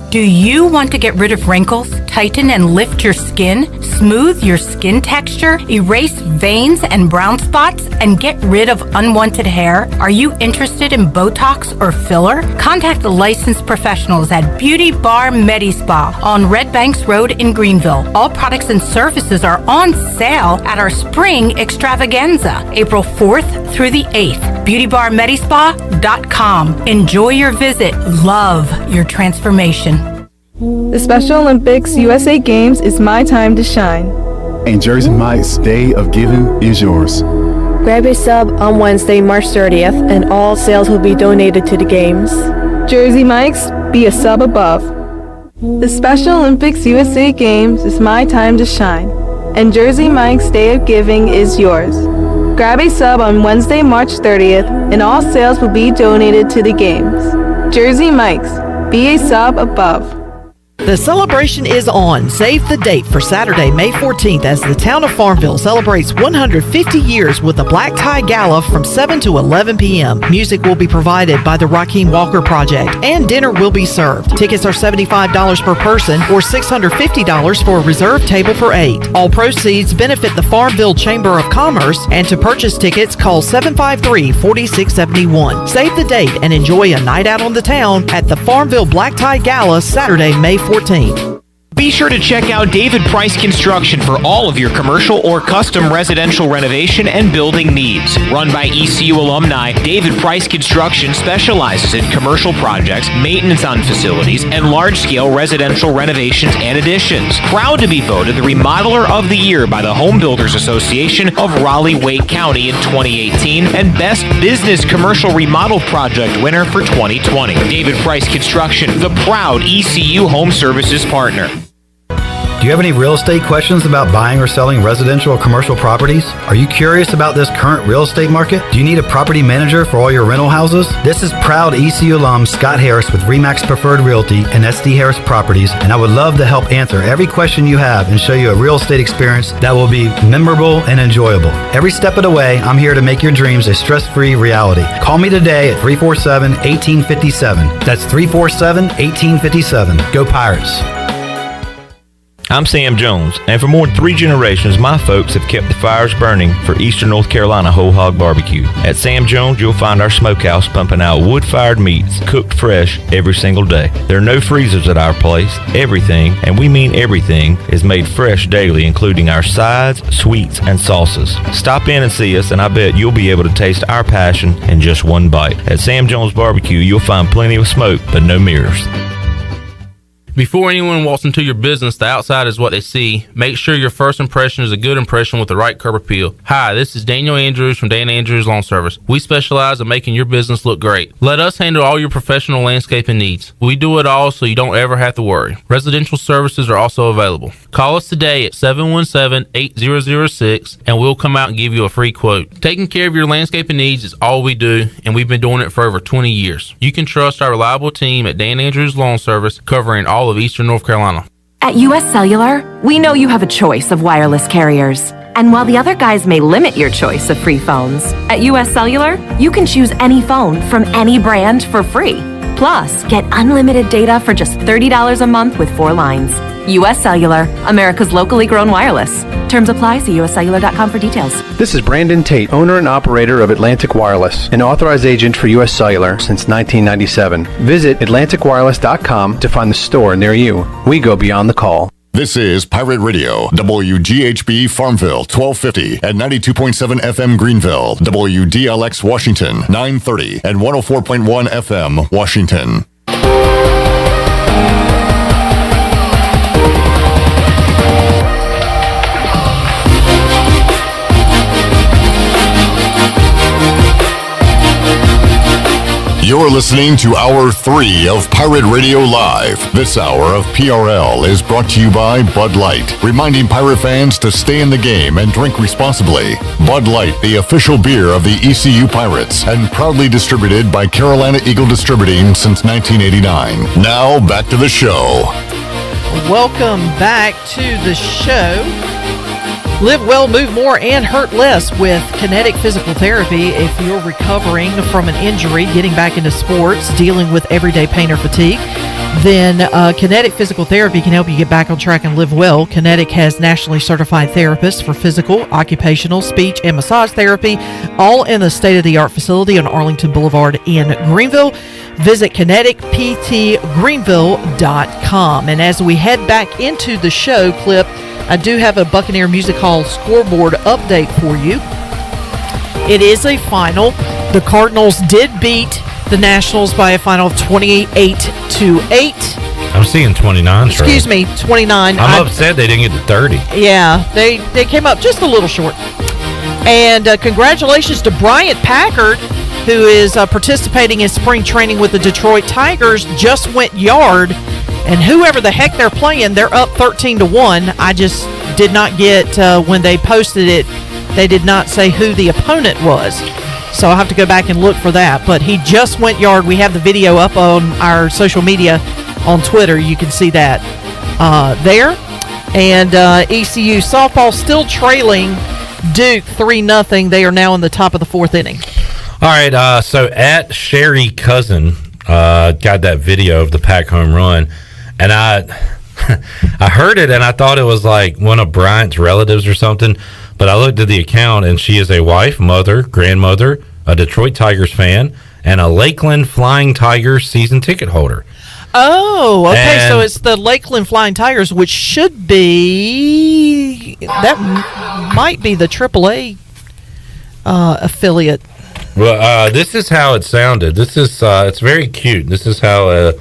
Do you want to get rid of wrinkles, tighten and lift your skin, smooth your skin texture, erase veins and brown spots, and get rid of unwanted hair? Are you interested in Botox or filler? Contact the licensed professionals at Beauty Bar Medi-Spa on Red Banks Road in Greenville. All products and services are on sale at our spring extravaganza, April 4th through the 8th. BeautyBarMedispa.com. Enjoy your visit. Love your transformation. The Special Olympics USA Games is my time to shine. And Jersey Mike's Day of Giving is yours. Grab a sub on Wednesday, March 30th, and all sales will be donated to the Games. Jersey Mike's, be a sub above. The Special Olympics USA Games is my time to shine, and Jersey Mike's Day of Giving is yours. Grab a sub on Wednesday, March 30th, and all sales will be donated to the games. Jersey Mike's, be a sub above. The celebration is on. Save the date for Saturday, May 14th as the town of Farmville celebrates 150 years with a black tie gala from 7 to 11 p.m. Music will be provided by the Raheem Walker Project and dinner will be served. Tickets are $75 per person or $650 for a reserved table for 8. All proceeds benefit the Farmville Chamber of Commerce, and to purchase tickets, call 753-4671. Save the date and enjoy a night out on the town at the Farmville Black Tie Gala Saturday, May 14th. Be sure to check out David Price Construction for all of your commercial or custom residential renovation and building needs. Run by ECU alumni, David Price Construction specializes in commercial projects, maintenance on facilities, and large-scale residential renovations and additions. Proud to be voted the Remodeler of the Year by the Home Builders Association of Raleigh-Wake County in 2018 and Best Business Commercial Remodel Project winner for 2020. David Price Construction, the proud ECU Home Services partner. Do you have any real estate questions about buying or selling residential or commercial properties? Are you curious about this current real estate market? Do you need a property manager for all your rental houses? This is proud ECU alum Scott Harris with RE/MAX Preferred Realty and SD Harris Properties, and I would love to help answer every question you have and show you a real estate experience that will be memorable and enjoyable. Every step of the way, I'm here to make your dreams a stress-free reality. Call me today at 347-1857. That's 347-1857. Go Pirates. I'm Sam Jones, and for more than 3 generations, my folks have kept the fires burning for Eastern North Carolina Whole Hog Barbecue. At Sam Jones, you'll find our smokehouse pumping out wood-fired meats, cooked fresh every single day. There are no freezers at our place. Everything, and we mean everything, is made fresh daily, including our sides, sweets, and sauces. Stop in and see us, and I bet you'll be able to taste our passion in just one bite. At Sam Jones Barbecue, you'll find plenty of smoke, but no mirrors. Before anyone walks into your business, the outside is what they see. Make sure your first impression is a good impression with the right curb appeal. Hi, this is Daniel Andrews from Dan Andrews Lawn Service. We specialize in making your business look great. Let us handle all your professional landscaping needs. We do it all so you don't ever have to worry. Residential services are also available. Call us today at 717-8006 and we'll come out and give you a free quote. Taking care of your landscaping needs is all we do, and we've been doing it for over 20 years. You can trust our reliable team at Dan Andrews Lawn Service, covering all of Eastern North Carolina. At US Cellular, we know you have a choice of wireless carriers. And while the other guys may limit your choice of free phones, at US Cellular, you can choose any phone from any brand for free. Plus, get unlimited data for just $30 a month with 4 lines. US Cellular, America's locally grown wireless. Terms apply. See uscellular.com for details. This is Brandon Tate, owner and operator of Atlantic Wireless, an authorized agent for US Cellular since 1997. Visit atlanticwireless.com to find the store near you. We go beyond the call. This is Pirate Radio, WGHB Farmville, 1250 and 92.7 FM Greenville, WDLX Washington, 930 and 104.1 FM Washington. You're listening to Hour 3 of Pirate Radio Live. This hour of PRL is brought to you by Bud Light, reminding Pirate fans to stay in the game and drink responsibly. Bud Light, the official beer of the ECU Pirates, and proudly distributed by Carolina Eagle Distributing since 1989. Now, back to the show. Welcome back to the show. Live well, move more, and hurt less with Kinetic Physical Therapy. If you're recovering from an injury, getting back into sports, dealing with everyday pain or fatigue, then Kinetic Physical Therapy can help you get back on track and live well. Kinetic has nationally certified therapists for physical, occupational, speech, and massage therapy, all in the state-of-the-art facility on Arlington Boulevard in Greenville. Visit kineticptgreenville.com. And as we head back into the show clip, I do have a Buccaneer Music Hall scoreboard update for you. It is a final. The Cardinals did beat the Nationals by a final of 28-8. I'm seeing 29. Excuse me, 29. I'm upset they didn't get to 30. Yeah, they came up just a little short. And congratulations to Bryant Packard. who is participating in spring training with the Detroit Tigers, just went yard. And whoever the heck they're playing, they're up 13-1. I just did not get, when they posted it, they did not say who the opponent was. So I'll have to go back and look for that. But he just went yard. We have the video up on our social media on Twitter. You can see that there. And ECU softball still trailing Duke 3-0. They are now in the top of the fourth inning. All right, so at Sherry Cousin got that video of the Pack home run, and I heard it and I thought it was like one of Bryant's relatives or something, but I looked at the account and she is a wife, mother, grandmother, a Detroit Tigers fan, and a Lakeland Flying Tigers season ticket holder. Oh, okay. And so it's the Lakeland Flying Tigers, which should be might be the AAA affiliate. Well, this is how it sounded. This is it's very cute. This is how a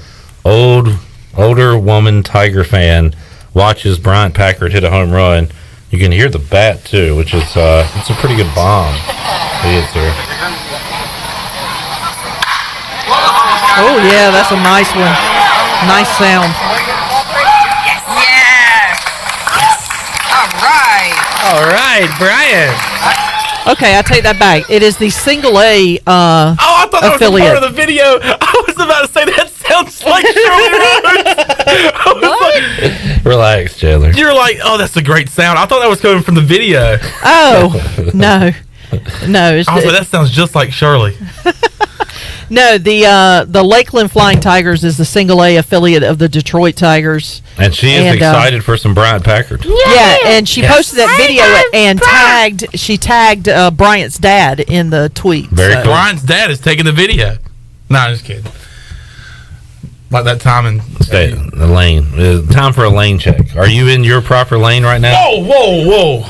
older woman Tiger fan watches Bryant Packard hit a home run. You can hear the bat too, which is it's a pretty good bomb he hits here. Oh yeah, that's a nice one. Nice sound. Yes! All right, Brian. Okay, I take that back. It is the single A I thought that affiliate. was a part of the video. I was about to say that sounds like Shirley Rhodes. Relax, Chandler. You're like, oh, that's a great sound. I thought that was coming from the video. Oh, no. No. I was like, that sounds just like Shirley. No, the Lakeland Flying Tigers is the single A affiliate of the Detroit Tigers. And she is excited for some Bryant Packard. Yeah, and she posted that video and tagged Bryant's dad in the tweet. Very cool. Brian's dad is taking the video. No, I'm just kidding. Like that time in the lane. Time for a lane check. Are you in your proper lane right now? Whoa.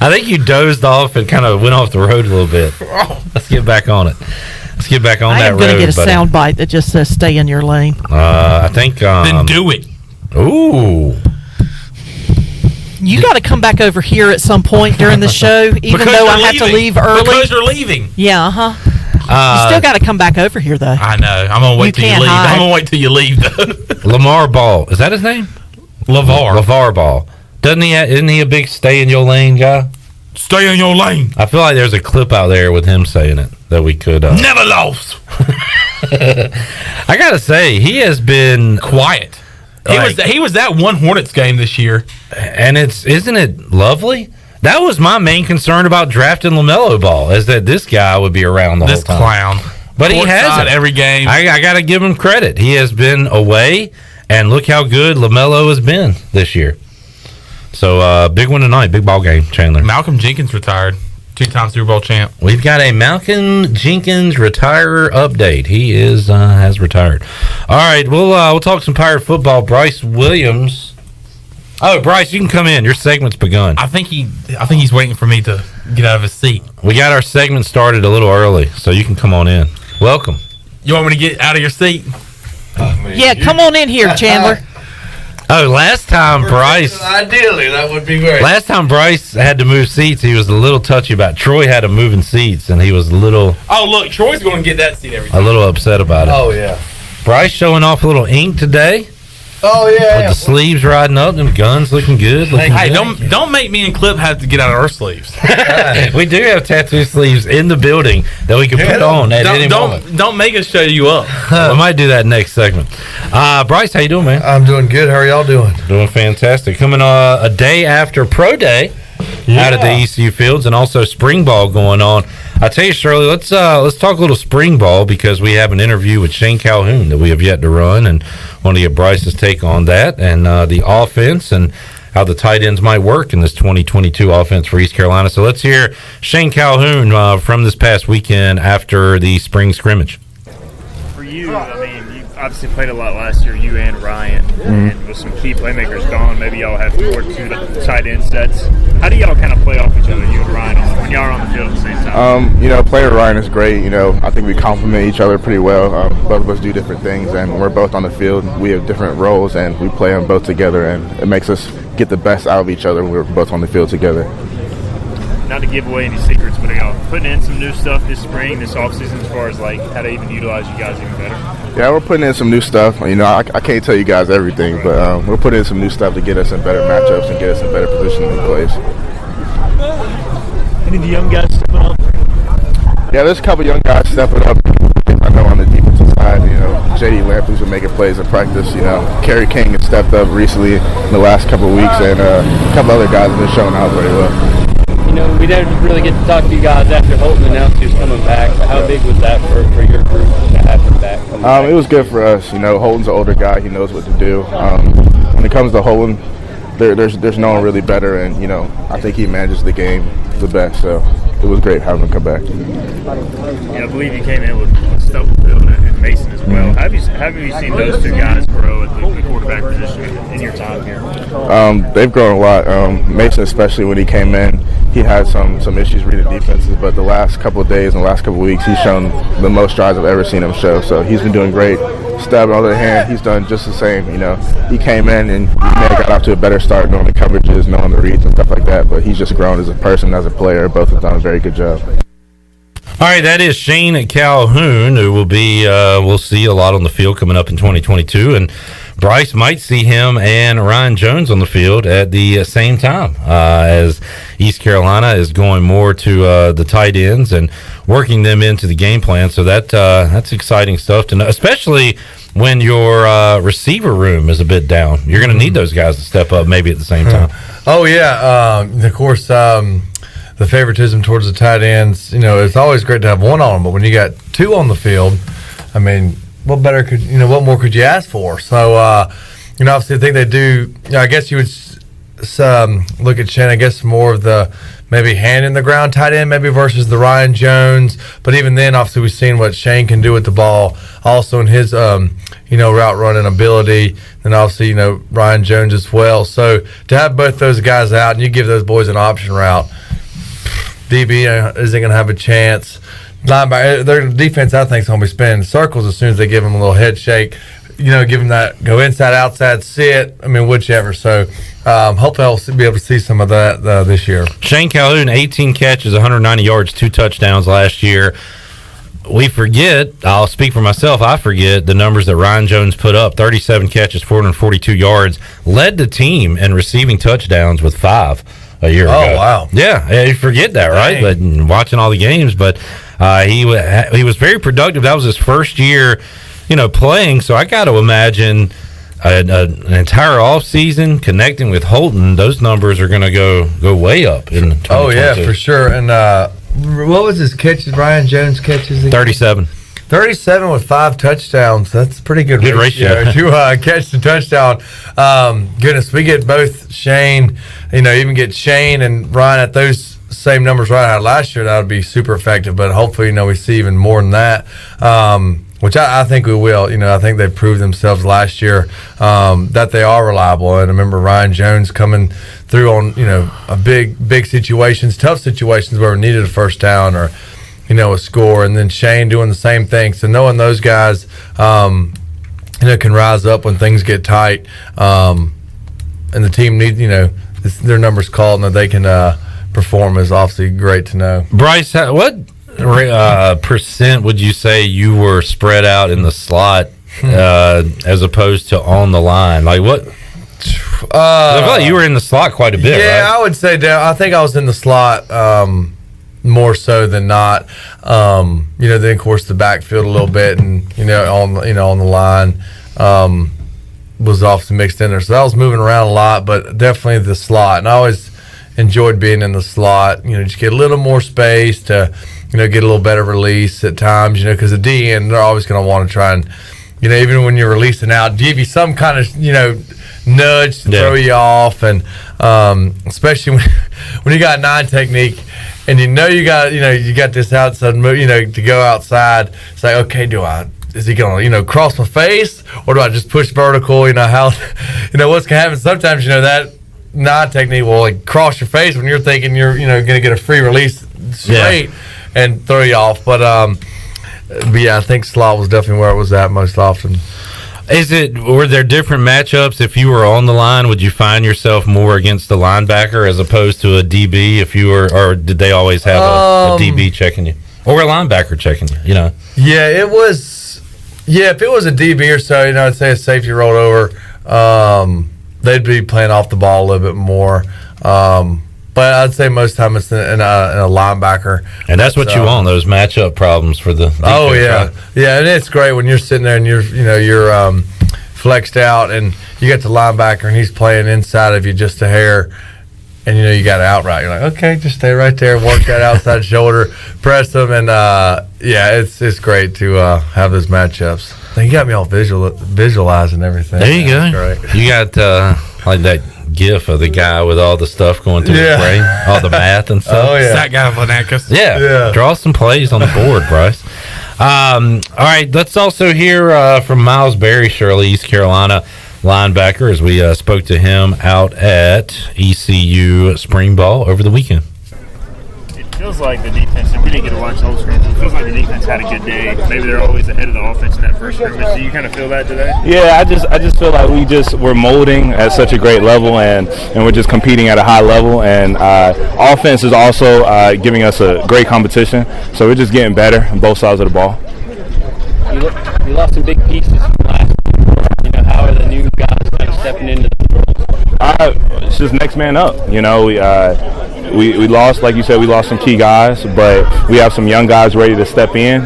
I think you dozed off and kind of went off the road a little bit. Let's get back on it. Let's get back on that road. I'm going to get a sound bite that just says stay in your lane. I think... then do it. Ooh. You got to come back over here at some point during the show, even though I have to leave early. Because you're leaving. Yeah, you still got to come back over here, though. I know. I'm going to wait till you leave. I'm going to wait till you leave, though. Lamar Ball. Is that his name? LeVar Ball. Isn't he a big stay in your lane guy? Stay in your lane. I feel like there's a clip out there with him saying it that we could... Never lost. I got to say, he has been... quiet. He was that one Hornets game this year. And isn't it lovely? That was my main concern about drafting LaMelo Ball, is that this guy would be around the whole time. This clown. But he hasn't. Every game. I got to give him credit. He has been away, and look how good LaMelo has been this year. So, big one tonight. Big ball game, Chandler. Malcolm Jenkins retired. 2-time Super Bowl champ. We've got a Malcolm Jenkins retirer update. He has retired. All right, we'll talk some Pirate football. Bryce Williams. Oh, Bryce, you can come in. Your segment's begun. I think he's waiting for me to get out of his seat. We got our segment started a little early, so you can come on in. Welcome. You want me to get out of your seat? Yeah, come on in here, Chandler. Oh, last time Bryce... Ideally, that would be great. Last time Bryce had to move seats, he was a little touchy about it. Troy had him moving seats, and he was a little... Oh, look, Troy's going to get that seat every time. A little upset about it. Oh, yeah. Bryce showing off a little ink today. Oh, yeah. With the sleeves riding up, them guns looking good. Hey, don't make me and Clip have to get out of our sleeves. We do have tattoo sleeves in the building that we can put on at any moment. Don't make us show you up. We might do that next segment. Bryce, how you doing, man? I'm doing good. How are y'all doing? Doing fantastic. Coming a day after Pro Day out at the ECU Fields, and also spring ball going on. I tell you, Shirley, let's talk a little spring ball, because we have an interview with Shane Calhoun that we have yet to run, and want to get Bryce's take on that and the offense and how the tight ends might work in this 2022 offense for East Carolina. So let's hear Shane Calhoun from this past weekend after the spring scrimmage. For you, I mean, you obviously played a lot last year, you and Ryan, and with some key playmakers gone, maybe y'all have more to tight end sets. How do y'all kind of play off each other, you and Ryan, when y'all are on the field at the same time? Playing with Ryan is great. I think we complement each other pretty well. Both of us do different things, and when we're both on the field, we have different roles, and we play them both together, and it makes us get the best out of each other when we're both on the field together. Not to give away any secrets, but are y'all putting in some new stuff this spring, this offseason, as far as like how to even utilize you guys even better? Yeah, we're putting in some new stuff. You know, I can't tell you guys everything, but we're putting in some new stuff to get us in better matchups and get us in better position in plays. Any of the young guys stepping up? Yeah, there's a couple young guys stepping up. I know on the defensive side, you know, J.D. Lampley's been making plays in practice. You know, Kerry King has stepped up recently in the last couple of weeks, and a couple other guys have been showing out very well. You know, we didn't really get to talk to you guys after Holton announced he was coming back. How big was that for your group to have him back? It was good for us. You know, Holton's an older guy. He knows what to do. When it comes to Holton, there's no one really better, and, you know, I think he manages the game the best. So it was great having him come back. Yeah, I believe you came in with Stubblefield and Mason as well. Have you seen those two guys grow at the quarterback position in your time here? They've grown a lot. Mason, especially when he came in, he had some issues reading defenses, but the last couple of days and the last couple of weeks, he's shown the most strides I've ever seen him show. So he's been doing great. Stubb, on the other hand, he's done just the same. You know, he came in and he may have got off to a better start knowing the coverages, knowing the reads and stuff like that, but he's just grown as a person, as a player. Both have done a very good job. All right, that is Shane Calhoun, who will be, we'll see a lot on the field coming up in 2022. And Bryce might see him and Ryan Jones on the field at the same time as East Carolina is going more to the tight ends and working them into the game plan. So that's exciting stuff to know, especially when your receiver room is a bit down. You're going to need those guys to step up maybe at the same time. Oh, yeah. Of course, the favoritism towards the tight ends, you know, it's always great to have one on them, but when you got two on the field, I mean, what more could you ask for? So, you know, obviously I think they do, you know, I guess you would look at Shane, I guess more of the maybe hand in the ground tight end maybe versus the Ryan Jones, but even then, obviously we've seen what Shane can do with the ball, also in his, you know, route running ability, and obviously, you know, Ryan Jones as well. So to have both those guys out and you give those boys an option route, DB isn't going to have a chance. Linebacker, their defense, I think, is going to be spinning circles as soon as they give them a little head shake. You know, give them that go inside, outside, sit. I mean, whichever. So hopefully I'll be able to see some of that this year. Shane Calhoun, 18 catches, 190 yards, 2 touchdowns last year. We forget, I'll speak for myself, I forget the numbers that Ryan Jones put up. 37 catches, 442 yards. Led the team in receiving touchdowns with 5. A year ago. Oh, wow. Yeah, you forget that, right? But watching all the games, but he was very productive. That was his first year, you know, playing. So I got to imagine an entire offseason connecting with Holton, those numbers are going to go way up in 2022. Oh, yeah, for sure. And what was his catches, Ryan Jones catches again? 37. 37 with 5 touchdowns. That's a pretty good ratio. to catch the touchdown. Goodness, we get both Shane, you know, even get Shane and Ryan at those same numbers right out last year. That would be super effective. But hopefully, you know, we see even more than that, which I think we will. You know, I think they proved themselves last year that they are reliable. And I remember Ryan Jones coming through on, you know, a big situations, tough situations where we needed a first down or, you know, a score, and then Shane doing the same thing. So knowing those guys, you know, can rise up when things get tight, and the team needs, you know, their numbers called and that they can perform is obviously great to know. Bryce, what percent would you say you were spread out in the slot as opposed to on the line? Like what? I feel like you were in the slot quite a bit. Yeah, right? I would say I think I was in the slot. More so than not, you know. Then of course the backfield a little bit, and you know on the line was often mixed in there. So I was moving around a lot, but definitely the slot. And I always enjoyed being in the slot. You know, just get a little more space to, you know, get a little better release at times. You know, because the DN, they're always going to want to try and, you know, even when you're releasing out, give you some kind of, you know, nudge to throw you off, and especially when you got 9 technique. And you got this outside move, you know, to go outside. It's like, okay, is he gonna, you know, cross my face, or do I just push vertical? You know how, you know, what's gonna happen? Sometimes, you know, that 9 technique will like cross your face when you're thinking you're, you know, gonna get a free release straight and throw you off. But yeah, I think slot was definitely where it was at most often. Were there different matchups if you were on the line? Would you find yourself more against the linebacker as opposed to a DB if you were, or did they always have a DB checking you or a linebacker checking you? You know? Yeah, it was. Yeah, if it was a DB or so, I'd say a safety rolled over. They'd be playing off the ball a little bit more. But I'd say most of the time it's in a linebacker. And that's what you want, those matchup problems for the defense, yeah. right? Yeah, and it's great when you're sitting there and you're flexed out and you get the linebacker and he's playing inside of you just a hair and you got it out right. You're like, okay, just stay right there and work that outside shoulder, press them, and it's great to have those matchups. You got me all visualizing everything. There you go. Great. You got like that GIF of the guy with all the stuff going through his brain, all the math and stuff. Oh, yeah. That guy Vanakis. Yeah. Draw some plays on the board, Bryce. All right, let's also hear from Miles Berry, Shirley, East Carolina linebacker, as we spoke to him out at ECU Spring Ball over the weekend. It feels like the defense, and we didn't get to watch the whole scrimmage, it feels like the defense had a good day. Maybe they're always ahead of the offense in that first scrimmage. Do you kind of feel that today? Yeah, I just feel like we're molding at such a great level, and we're just competing at a high level, and offense is also giving us a great competition, so we're just getting better on both sides of the ball. You lost some big pieces from last year. How are the new guys kind of stepping into the role? It's just next man up. We lost, like you said, we lost some key guys, but we have some young guys ready to step in.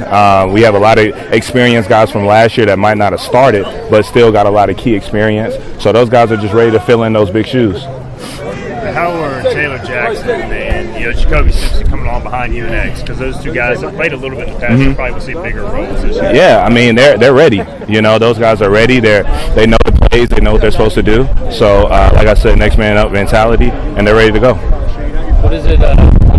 We have a lot of experienced guys from last year that might not have started, but still got a lot of key experience. So those guys are just ready to fill in those big shoes. How are Taylor Jackson and Jacoby Simpson coming along behind UNX? Because those two guys have played a little bit in the past. They probably will see bigger roles this year. Yeah, I mean they're ready. Those guys are ready. They know the plays. They know what they're supposed to do. So like I said, next man up mentality, and they're ready to go. What does it kind of feel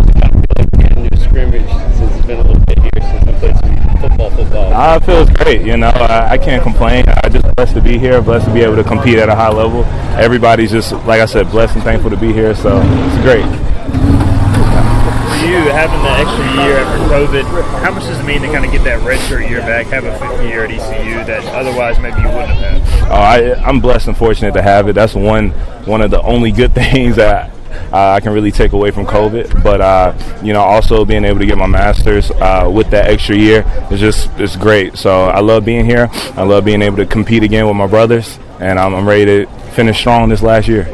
like being a new scrimmage since it's been a little bit here since we played some football? It feels great. I can't complain. I'm just blessed to be here, blessed to be able to compete at a high level. Everybody's just, like I said, blessed and thankful to be here, so it's great. For you, having the extra year after COVID, how much does it mean to kind of get that redshirt year back, have a fifth year at ECU that otherwise maybe you wouldn't have had? I'm blessed and fortunate to have it. That's one of the only good things that I can really take away from COVID, but also being able to get my master's with that extra year it's great. So I love being here. I love being able to compete again with my brothers, and I'm ready to finish strong this last year.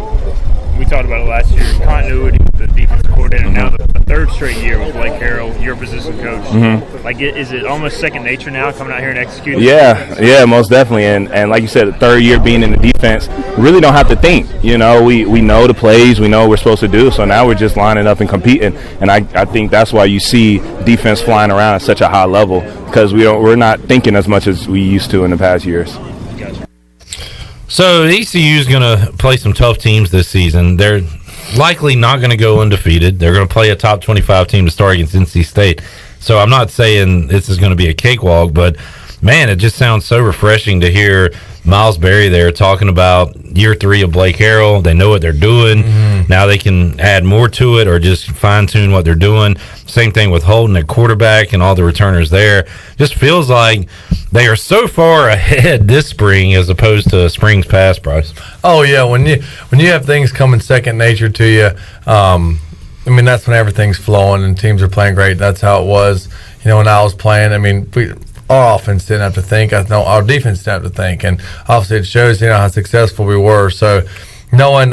We talked about it last year, continuity with the defensive coordinator. Now the third straight year with Blake Harrell, your position coach. Like, is it almost second nature now coming out here and executing? Yeah, most definitely. And like you said, the third year being in the defense, really don't have to think. We know the plays, we know what we're supposed to do. So now we're just lining up and competing. And I think that's why you see defense flying around at such a high level, because we're not thinking as much as we used to in the past years. So ECU is going to play some tough teams this season. They're likely not going to go undefeated. They're going to play a top 25 team to start against NC State. So I'm not saying this is going to be a cakewalk, but man, it just sounds so refreshing to hear Miles Berry there talking about year 3 of Blake Harrell. They know what they're doing. Now they can add more to it or just fine-tune what they're doing. Same thing with Holden at quarterback and all the returners there. Just feels like they are so far ahead this spring as opposed to springs past, Bryce. Oh, yeah. When you have things coming second nature to you, that's when everything's flowing and teams are playing great. That's how it was. When I was playing, our offense didn't have to think. Our defense didn't have to think, and obviously it shows how successful we were. So knowing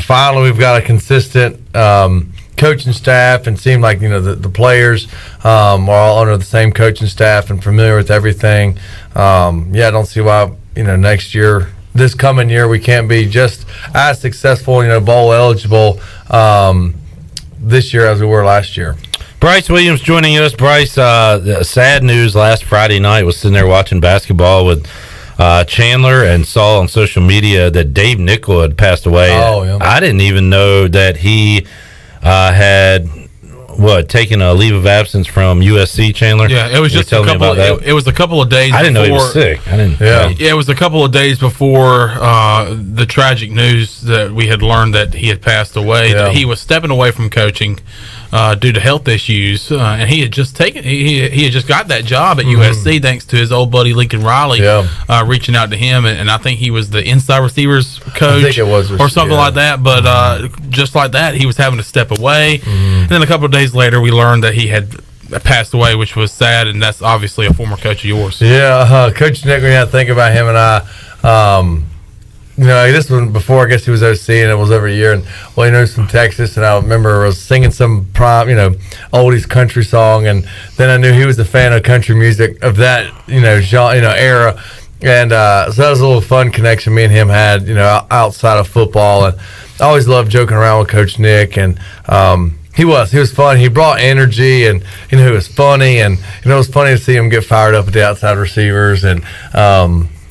finally we've got a consistent coaching staff, and seem like the players are all under the same coaching staff and familiar with everything. I don't see why this coming year we can't be just as successful, bowl eligible this year as we were last year. Bryce Williams joining us. Bryce, sad news last Friday night. Was sitting there watching basketball with Chandler and saw on social media that Dave Nickel had passed away. Oh, yeah. I didn't even know that he had taken a leave of absence from USC. Chandler. Yeah, it was just a couple. It was a couple of days. I didn't before, know he was sick. I didn't. Yeah, it was a couple of days before the tragic news that we had learned that he had passed away. Yeah. That he was stepping away from coaching. due to health issues, and he had just he had just got that job at USC thanks to his old buddy Lincoln Riley reaching out to him, and I think he was the inside receivers coach, I think it was, or something like that. But just like that, he was having to step away, and then a couple of days later, we learned that he had passed away, which was sad, and that's obviously a former coach of yours. Yeah, Coach Nick, when you think about him and I, this one before I guess he was OC, and it was over a year, and he knows from Texas, and I remember I was singing some oldies country song, and then I knew he was a fan of country music of that genre, era, and so that was a little fun connection me and him had, outside of football, and I always loved joking around with Coach Nick, and he was fun. He brought energy, and he was funny, and it was funny to see him get fired up at the outside receivers, and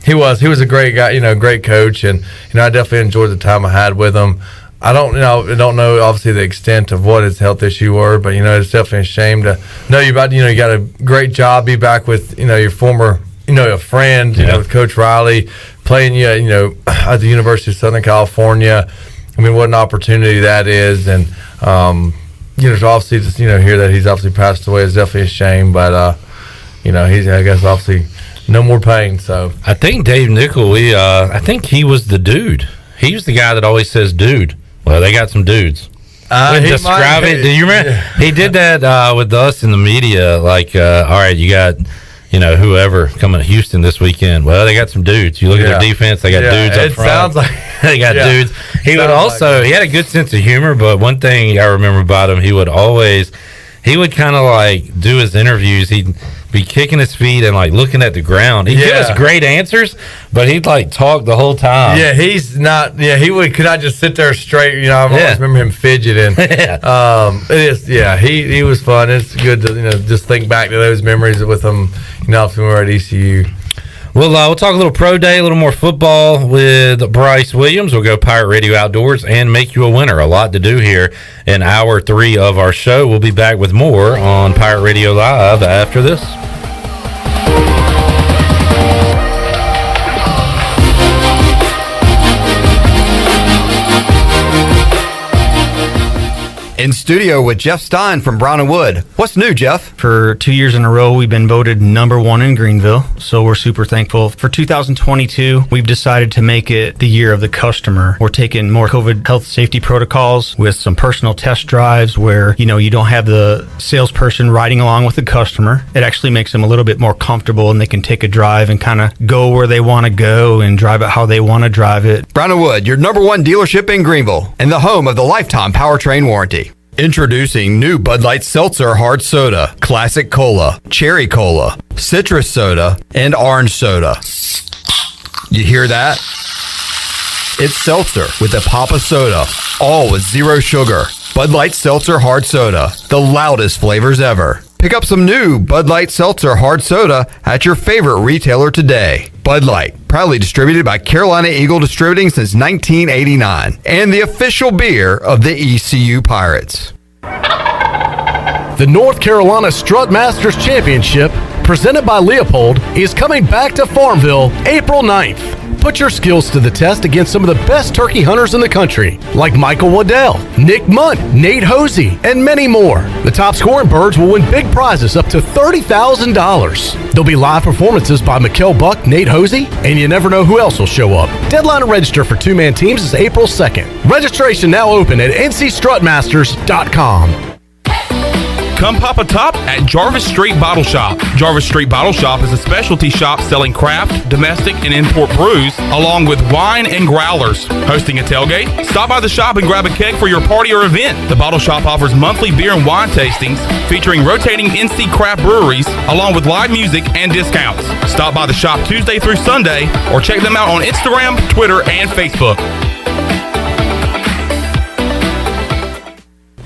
he was a great guy, great coach, and I definitely enjoyed the time I had with him. I don't know obviously the extent of what his health issue were, but it's definitely a shame to know you got a great job, be back with your former a friend, with Coach Riley, playing at the University of Southern California. I mean, what an opportunity that is, and to obviously just hear that he's obviously passed away is definitely a shame, but he's, I guess, obviously no more pain. So I think Dave Nickel, I think he was the dude. He was the guy that always says dude. Well, they got some dudes. Describe it. Do you remember? Yeah. He did that with us in the media. Like, all right, you got whoever coming to Houston this weekend. Well, they got some dudes. You look at their defense; they got dudes up front. Sounds like they got dudes. He would also he had a good sense of humor. But one thing I remember about him, he would kind of like do his interviews. He'd be kicking his feet and like looking at the ground. He'd give us great answers, but he'd like talk the whole time. Yeah, he's not. Yeah, could not just sit there straight. I always remember him fidgeting. He was fun. It's good to just think back to those memories with him. When we were at ECU. Well, we'll talk a little pro day, a little more football with Bryce Williams. We'll go Pirate Radio Outdoors and make you a winner. A lot to do here in hour 3 of our show. We'll be back with more on Pirate Radio Live after this. In studio with Jeff Stein from Brown & Wood. What's new, Jeff? For 2 years in a row, we've been voted #1 in Greenville, so we're super thankful. For 2022, we've decided to make it the year of the customer. We're taking more COVID health safety protocols with some personal test drives where, you don't have the salesperson riding along with the customer. It actually makes them a little bit more comfortable, and they can take a drive and kind of go where they want to go and drive it how they want to drive it. Brown & Wood, your #1 dealership in Greenville and the home of the lifetime powertrain warranty. Introducing new Bud Light Seltzer Hard Soda, Classic Cola, Cherry Cola, Citrus Soda, and Orange Soda. You hear that? It's seltzer with a pop of soda, all with 0 sugar. Bud Light Seltzer Hard Soda, the loudest flavors ever. Pick up some new Bud Light Seltzer Hard Soda at your favorite retailer today. Bud Light, proudly distributed by Carolina Eagle Distributing since 1989, and the official beer of the ECU Pirates. The North Carolina Strut Masters Championship, presented by Leopold, is coming back to Farmville April 9th. Put your skills to the test against some of the best turkey hunters in the country, like Michael Waddell, Nick Munt, Nate Hosey, and many more. The top scoring birds will win big prizes up to $30,000. There'll be live performances by Mikkel Buck, Nate Hosey, and you never know who else will show up. Deadline to register for 2-man teams is April 2nd. Registration now open at ncstrutmasters.com. Come pop a top at Jarvis Street Bottle Shop. Jarvis Street Bottle Shop is a specialty shop selling craft, domestic, and import brews, along with wine and growlers. Hosting a tailgate? Stop by the shop and grab a keg for your party or event. The Bottle Shop offers monthly beer and wine tastings featuring rotating NC craft breweries, along with live music and discounts. Stop by the shop Tuesday through Sunday, or check them out on Instagram, Twitter, and Facebook.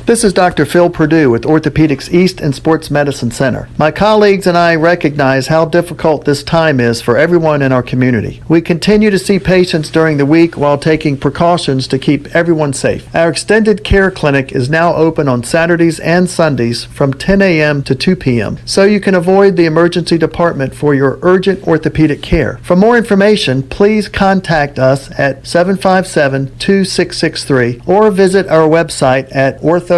This is Dr. Phil Perdue with Orthopedics East and Sports Medicine Center. My colleagues and I recognize how difficult this time is for everyone in our community. We continue to see patients during the week while taking precautions to keep everyone safe. Our extended care clinic is now open on Saturdays and Sundays from 10 a.m. to 2 p.m. so you can avoid the emergency department for your urgent orthopedic care. For more information, please contact us at 757-2663 or visit our website at orthoeast.com.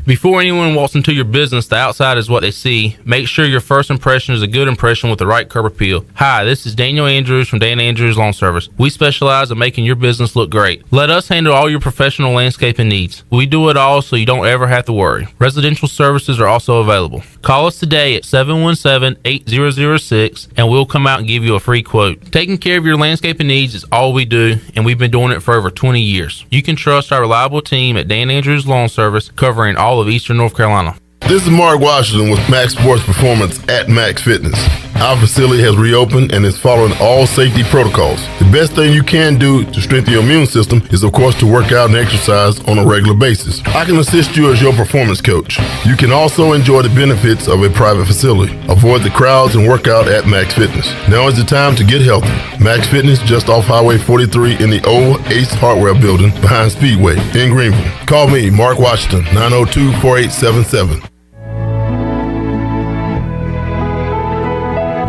Before anyone walks into your business, the outside is what they see. Make sure your first impression is a good impression with the right curb appeal. Hi, this is Daniel Andrews from Dan Andrews Lawn Service. We specialize in making your business look great. Let us handle all your professional landscaping needs. We do it all so you don't ever have to worry. Residential services are also available. Call us today at 717-8006 and we'll come out and give you a free quote. Taking care of your landscaping needs is all we do, and we've been doing it for over 20 years. You can trust our reliable team at Dan Andrews Lawn Service, covering all of Eastern North Carolina. This is Mark Washington with Max Sports Performance at Max Fitness. Our facility has reopened and is following all safety protocols. The best thing you can do to strengthen your immune system is, of course, to work out and exercise on a regular basis. I can assist you as your performance coach. You can also enjoy the benefits of a private facility. Avoid the crowds and work out at Max Fitness. Now is the time to get healthy. Max Fitness, just off Highway 43 in the old Ace Hardware building behind Speedway in Greenville. Call me, Mark Washington, 902-4877.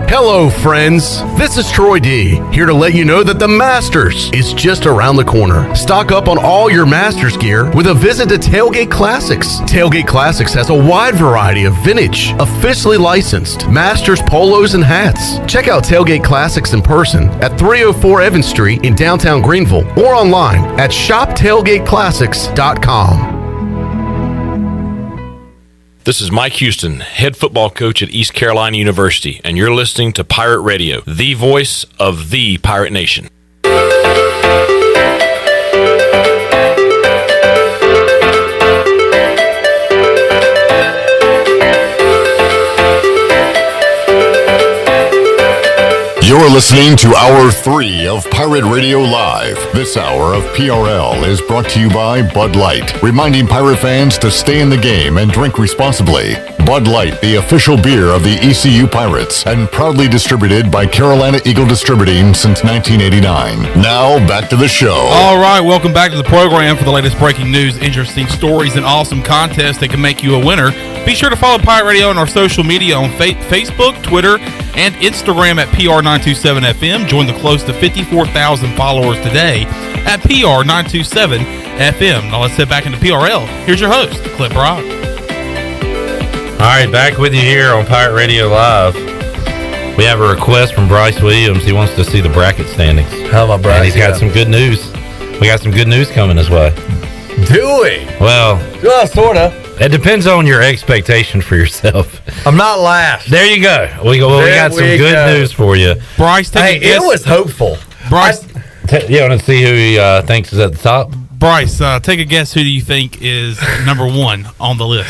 Hello, friends. This is Troy D, here to let you know that the Masters is just around the corner. Stock up on all your Masters gear with a visit to Tailgate Classics. Tailgate Classics has a wide variety of vintage, officially licensed Masters polos and hats. Check out Tailgate Classics in person at 304 Evans Street in downtown Greenville or online at shoptailgateclassics.com. This is Mike Houston, head football coach at East Carolina University, and you're listening to Pirate Radio, the voice of the Pirate Nation. You're listening to Hour 3 of Pirate Radio Live. This hour of PRL is brought to you by Bud Light, reminding Pirate fans to stay in the game and drink responsibly. Bud Light, the official beer of the ECU Pirates, and proudly distributed by Carolina Eagle Distributing since 1989. Now, back to the show. All right, welcome back to the program for the latest breaking news, interesting stories, and awesome contests that can make you a winner. Be sure to follow Pirate Radio on our social media on Facebook, Twitter, and Instagram at PR927FM. Join the close to 54,000 followers today at PR927FM. Now let's head back into PRL. Here's your host, Clip Brock. All right, back with you here on Pirate Radio Live. We have a request from Bryce Williams. He wants to see the bracket standings. How about Bryce? And he's got some good news. We got some good news coming his way. Do we? Well, sort of. It depends on your expectation for yourself. I'm not last. There you go. We got some good news for you. Bryce, it was hopeful. Bryce, you want to see who he thinks is at the top? Bryce, take a guess. Who do you think is number one on the list?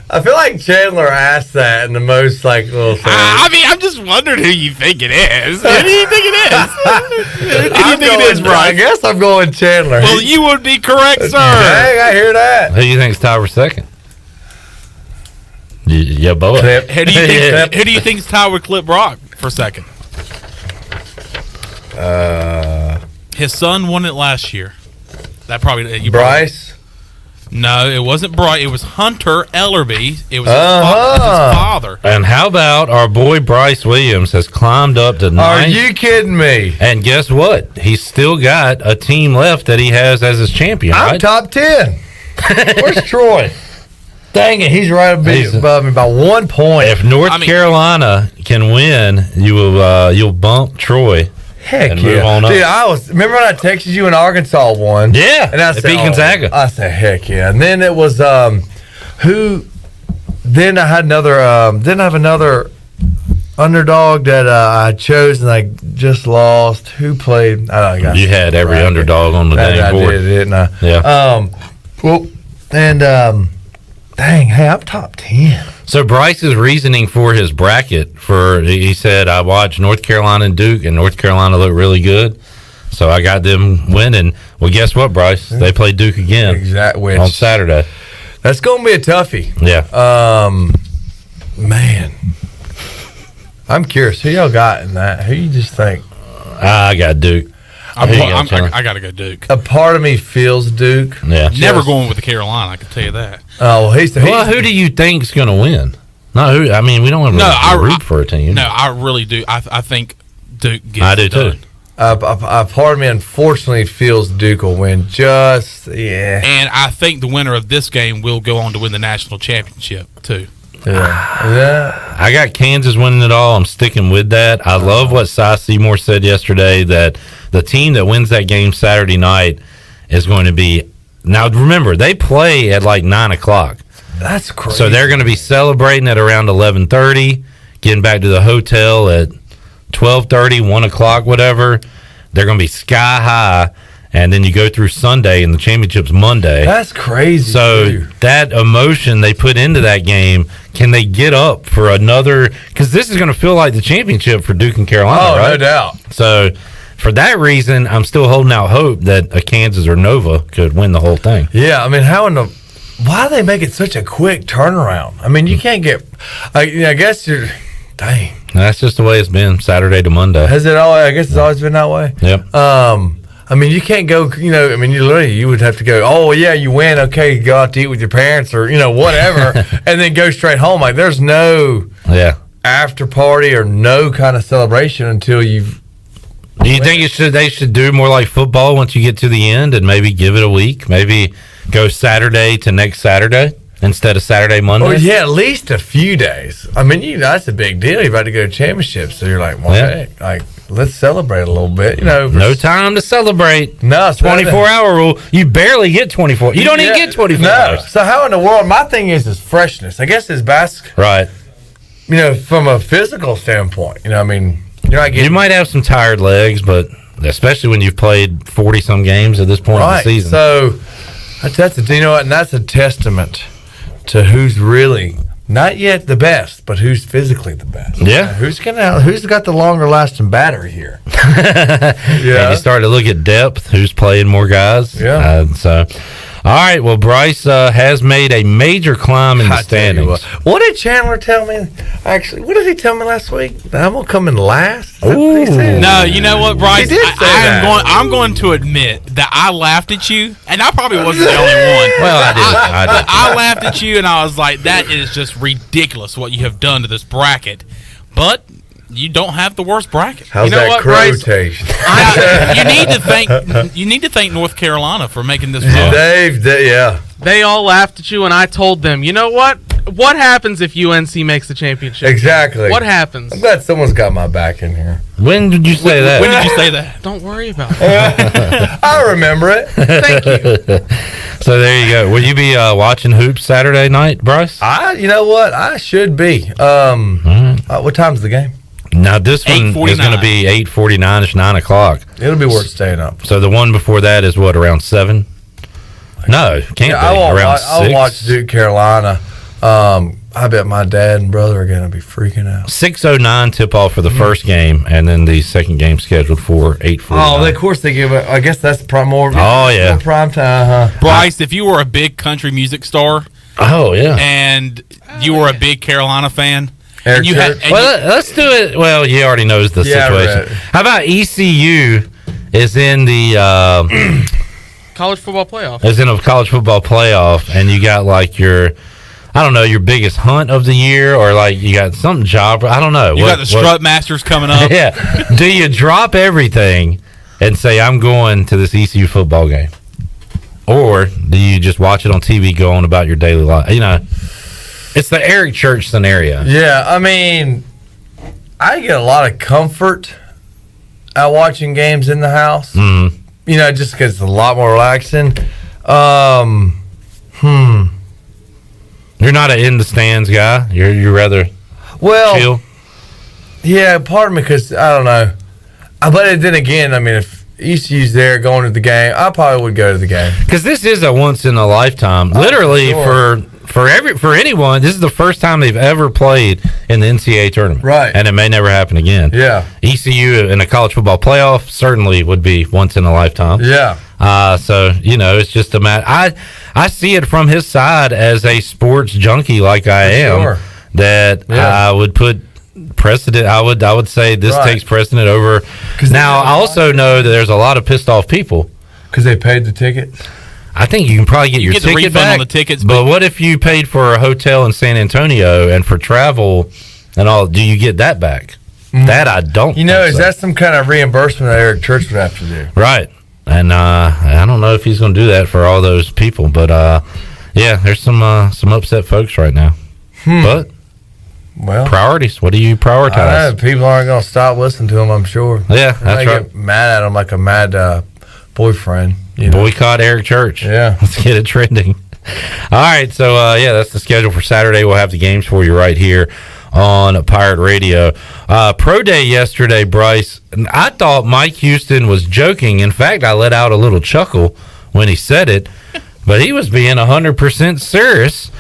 I feel like Chandler asked that in the most little thing. I mean, I'm just wondering who you think it is. Who do you think it is? Who do you think it is, Bryce? I guess I'm going Chandler. Well, you would be correct, sir. Dang, I hear that. Who do you think is tied for second? Yeah, both. Who do you think is tied with Clip Brock for second? His son won it last year. That probably Bryce. No, it wasn't Bryce. It was Hunter Ellerby. It was his father. And how about our boy Bryce Williams has climbed up to 9th? Are you kidding me? And guess what? He's still got a team left that he has as his champion. I'm top 10. Where's Troy? Dang it, he's right above me by 1 point. If North Carolina can win, you'll bump Troy. Heck and yeah. move on up. Dude, remember when I texted you in Arkansas won? Yeah. And I said, beat Gonzaga. I said, heck yeah. And then it was then I had another underdog that I chose and I just lost. Who played? You had every underdog on the dang board. I did, didn't I? Yeah. Dang, hey, I'm top 10. So Bryce's reasoning for his bracket, he said, I watched North Carolina and Duke, and North Carolina looked really good. So I got them winning. Well, guess what, Bryce? They play Duke again on Saturday. That's going to be a toughie. Yeah. Man. I'm curious. Who y'all got in that? Who you just think? I got Duke. I got to go Duke. A part of me feels Duke. Yeah. Never going with the Carolina, I can tell you that. Oh, well, who do you think's going to win? No, we don't have to root for a team. No, I really do. I think Duke gets I do it done. too. part of me unfortunately feels Duke will win. And I think the winner of this game will go on to win the national championship too. Yeah. I got Kansas winning it all. I'm sticking with that. I love what Cy Seymour said yesterday, that the team that wins that game Saturday night is going to be. Now, remember, they play at like 9 o'clock. That's crazy. So they're going to be celebrating at around 11:30, getting back to the hotel at 12:30, 1 o'clock, whatever. They're going to be sky high. And then you go through Sunday, and the championship's Monday. That's crazy. So that emotion they put into that game, can they get up for another? Because this is going to feel like the championship for Duke and Carolina, right? No doubt. So for that reason, I'm still holding out hope that a Kansas or Nova could win the whole thing. Yeah, I mean, why do they make it such a quick turnaround? I mean, you can't get. I guess you're. Dang. That's just the way it's been, Saturday to Monday. Has it all? I guess it's always been that way. Yep. I mean, you can't go, I mean, you would have to go, oh, yeah, you win, okay, go out to eat with your parents or, whatever, and then go straight home. Like, there's no after party or no kind of celebration until you've. Do you think they should do more like football once you get to the end and maybe give it a week? Maybe go Saturday to next Saturday instead of Saturday, Monday? Oh, yeah, at least a few days. I mean, that's a big deal. You're about to go to championships, so you're like, well, hey, let's celebrate a little bit. No time to celebrate. No, 24-hour rule. You barely get 24. You don't even get 24 hours. So how in the world? My thing is freshness. I guess it's basketball. Right. From a physical standpoint. I mean, you're not getting. You might have some tired legs, but especially when you've played 40-some games at this point in the season. So that's and that's a testament to who's really not yet the best, but who's physically the best. Yeah. Who's got the longer lasting battery here? And you start to look at depth, who's playing more guys. Yeah. All right, well, Bryce has made a major climb in the standings. What did Chandler tell me? Actually, what did he tell me last week? That I'm going to come in last? No, you know what, Bryce? He did say that. I'm going to admit that I laughed at you, and I probably wasn't the only one. Well, I did. I laughed at you, and I was like, that is just ridiculous what you have done to this bracket. But you don't have the worst bracket. How's that crow taste? You need to thank North Carolina for making this run. They all laughed at you, and I told them, you know what? What happens if UNC makes the championship? Exactly. What happens? I'm glad someone's got my back in here. When did you say that? When did you say that? Don't worry about it. I remember it. Thank you. So there you go. Will you be watching hoops Saturday night, Bryce? You know what? I should be. What time's the game? Now, this one is going to be 8:49-ish, 9 o'clock. It'll be worth staying up. So the one before that is what, around 7? No, can't be. Around 6? I'll watch Duke Carolina. I bet my dad and brother are going to be freaking out. 6:09 tip-off for the first game, and then the second game scheduled for 8:49. Oh, of course they give it. I guess that's more prime time. Bryce, if you were a big country music star, and you were a big Carolina fan, let's do it. Well, he already knows the situation. Right. How about ECU is in the college football playoff? Is in a college football playoff, and you got like your biggest hunt of the year, or like you got some job. I don't know. You got the Strut Masters coming up. Yeah. Do you drop everything and say, I'm going to this ECU football game? Or do you just watch it on TV, go on about your daily life? It's the Eric Church scenario. Yeah, I mean, I get a lot of comfort out watching games in the house. Mm-hmm. Just because it's a lot more relaxing. You're not an in the stands guy. You're rather chill. Yeah, part of me, because I don't know. But then again, I mean, if ECU's there going to the game, I probably would go to the game. Because this is a once in a lifetime. Literally, for anyone, this is the first time they've ever played in the NCAA tournament. Right. And it may never happen again. Yeah. ECU in a college football playoff certainly would be once in a lifetime. Yeah. So, it's just a matter. I see it from his side as a sports junkie like I am. Sure. That I would put precedent. I would say this takes precedent over. Now, I also know that there's a lot of pissed off people. Because they paid the ticket? I think you can probably get your the ticket refund back on the tickets. But what if you paid for a hotel in San Antonio and for travel and all? Do you get that back? That I don't. Is that some kind of reimbursement that Eric Church would have to do? Right. And I don't know if he's going to do that for all those people, but yeah, there's some upset folks right now. But priorities. What do you prioritize? People aren't going to stop listening to him, I'm sure. Yeah, that's right. Get mad at him like a mad boyfriend. Boycott Eric Church. Yeah. Let's get it trending. All right, so that's the schedule for Saturday. We'll have the games for you right here on Pirate Radio. Pro Day yesterday, Bryce. I thought Mike Houston was joking. In fact, I let out a little chuckle when he said it, but he was being 100% serious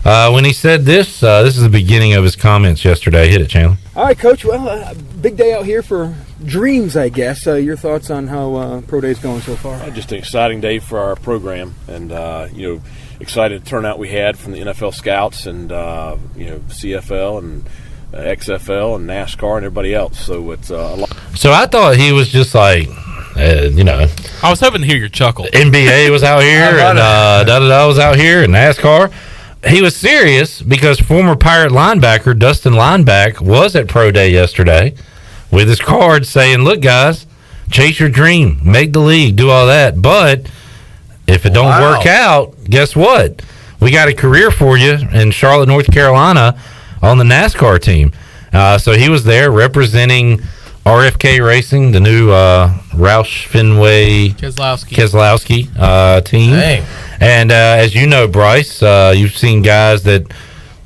when he said this. This is the beginning of his comments yesterday. Hit it, Chandler. All right, Coach. Well, big day out here for dreams, I guess. Your thoughts on how Pro Day's going so far? Just an exciting day for our program, and excited turnout we had from the NFL scouts and CFL and XFL and NASCAR and everybody else. So it's a lot. So I thought he was just like, I was hoping to hear your chuckle. NBA was out here and da-da-da was out here and NASCAR. He was serious because former Pirate linebacker Dustin Lineback was at Pro Day yesterday with his card saying, look, guys, chase your dream, make the league, do all that. But if it don't work out, guess what? We got a career for you in Charlotte, North Carolina on the NASCAR team. So he was there representing RFK Racing, the new Roush Fenway Keselowski team. Dang. And as you know, Bryce, you've seen guys that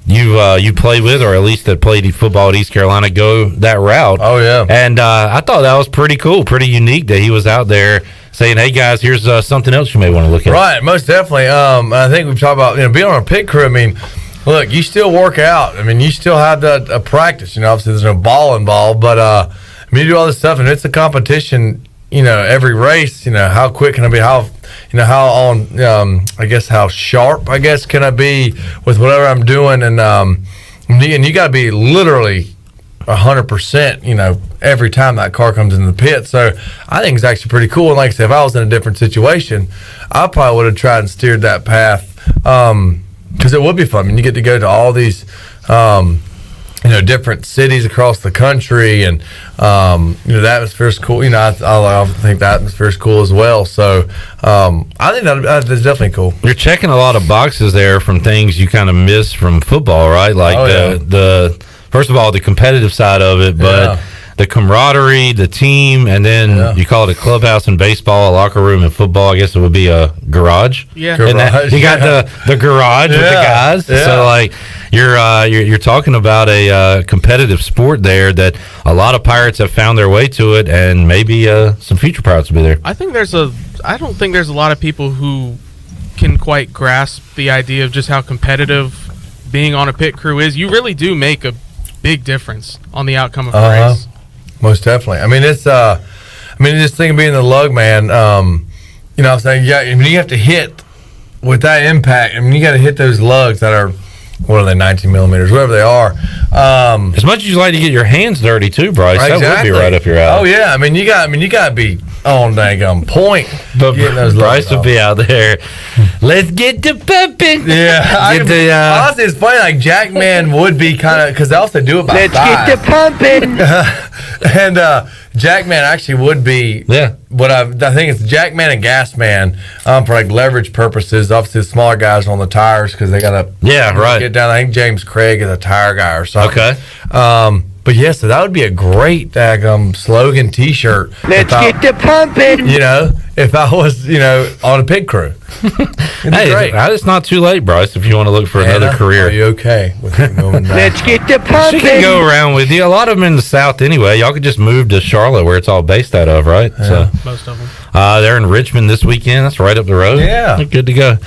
you play with, or at least that played football at East Carolina, go that route. Oh, yeah. And I thought that was pretty cool, pretty unique that he was out there saying, hey, guys, here's something else you may want to look at. Right, most definitely. I think we've talked about being on a pit crew. I mean, look, you still work out. I mean, you still have a practice. Obviously there's no ball involved, but you do all this stuff, and it's a competition. Every race. How quick can I be? How how sharp can I be with whatever I'm doing, and you got to be literally 100%. Every time that car comes into the pit. So I think it's actually pretty cool. And like I said, if I was in a different situation, I probably would have tried and steered that path because it would be fun. I mean, you get to go to all these different cities across the country, and the atmosphere is cool. I think the atmosphere is cool as well. So I think that's definitely cool. You're checking a lot of boxes there from things you kind of miss from football, right? Like the first of all, the competitive side of it, but the camaraderie, the team, and then you call it a clubhouse in baseball, a locker room in football. I guess it would be a garage. Yeah, and you got the garage with the guys. Yeah. So like you're talking about a competitive sport there that a lot of Pirates have found their way to it, and maybe some future Pirates will be there. I don't think there's a lot of people who can quite grasp the idea of just how competitive being on a pit crew is. You really do make a big difference on the outcome of a race. Most definitely. I mean, it's this thing of being the lug man. I'm saying, you have to hit with that impact. I mean, you got to hit those lugs that are, what are they, 19 millimeters, whatever they are. As much as you like to get your hands dirty too, Bryce, exactly. That would be right up your alley. Oh yeah, I mean, you got to be on dang point. But Bryce would be out there. Let's get to pumping. Yeah, honestly, it's funny. Like Jackman would be kind of, because they also do it by Let's five. get to pumping. And Jackman actually would be. Yeah. What I think it's Jackman and Gasman for like leverage purposes. Obviously, the smaller guys on the tires because they got to get down. I think James Craig is a tire guy or something. Okay. But yeah, so that would be a great slogan T-shirt. Let's get to pumping. If I was on a pit crew. Hey, it's not too late, Bryce, if you want to look for another career. Are you okay with it going down? Let's get to pumping. She can go around with you. A lot of them in the South anyway. Y'all could just move to Charlotte where it's all based out of, right? Yeah. So most of them. They're in Richmond this weekend. That's right up the road. Yeah. They're good to go.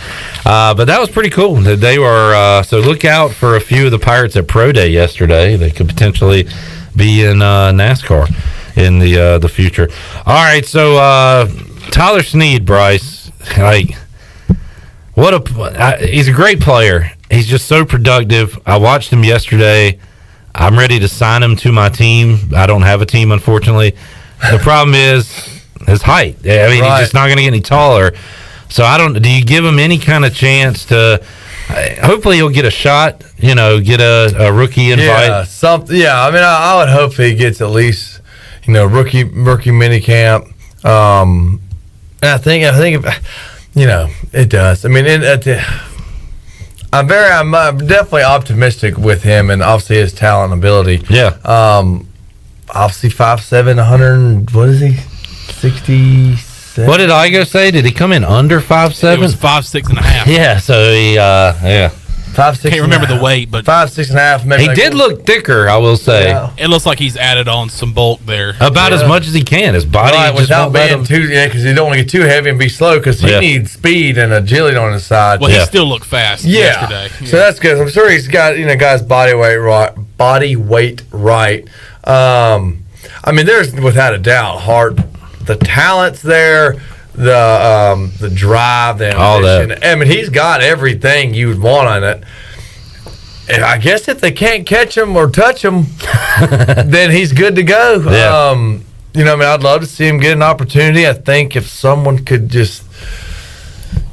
But that was pretty cool. They were so look out for a few of the Pirates at Pro Day yesterday. They could potentially be in NASCAR in the future. All right, so Tyler Snead, Bryce, like he's a great player. He's just so productive. I watched him yesterday. I'm ready to sign him to my team. I don't have a team, unfortunately. The problem is his height. I mean, he's just not going to get any taller. So do you give him any kind of chance to hopefully he'll get a shot. Get a rookie invite. Yeah, something. Yeah, I mean, I would hope he gets at least rookie mini camp. And I think it does. I mean, I'm definitely optimistic with him, and obviously his talent and ability. Yeah. Obviously 5'7", 100. What is he? 67. What did Igoe say? Did he come in under 5'7"? It was 5'6.5". Yeah. So he 5'6". Can't remember the weight, but 5'6.5". Maybe he did look thicker, I will say. Yeah. It looks like he's added on some bulk there. About as much as he can. His body just without won't let being him. too. Yeah, because you don't want to get too heavy and be slow, because he needs speed and agility on his side. Well, he still looked fast yesterday. So that's good. I'm sure he's got guys' body weight right. I mean, there's without a doubt the talent's there, the drive, the ambition. All that. I mean, he's got everything you would want on it. And I guess if they can't catch him or touch him, then he's good to go. Yeah. I'd love to see him get an opportunity. I think if someone could just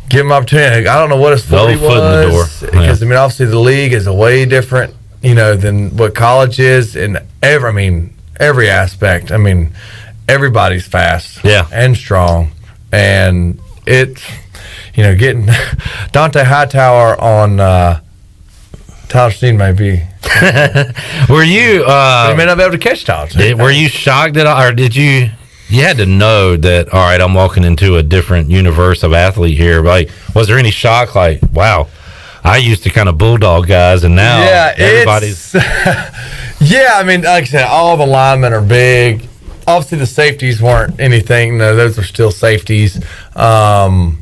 give him an opportunity. I don't know what his 40 foot in the door. Because, obviously the league is way different, than what college is in every aspect. I mean, everybody's fast and strong. And it's, getting Dante Hightower on Tyler Steen may be. Were you? He may not be able to catch Tyler Steen. Were you shocked at all, or did you? You had to know that. All right, I'm walking into a different universe of athlete here. Like, was there any shock? Like, wow, I used to kind of bulldog guys, and now everybody's. Yeah, I mean, like I said, all the linemen are big. Obviously, the safeties weren't anything. No, those are still safeties, and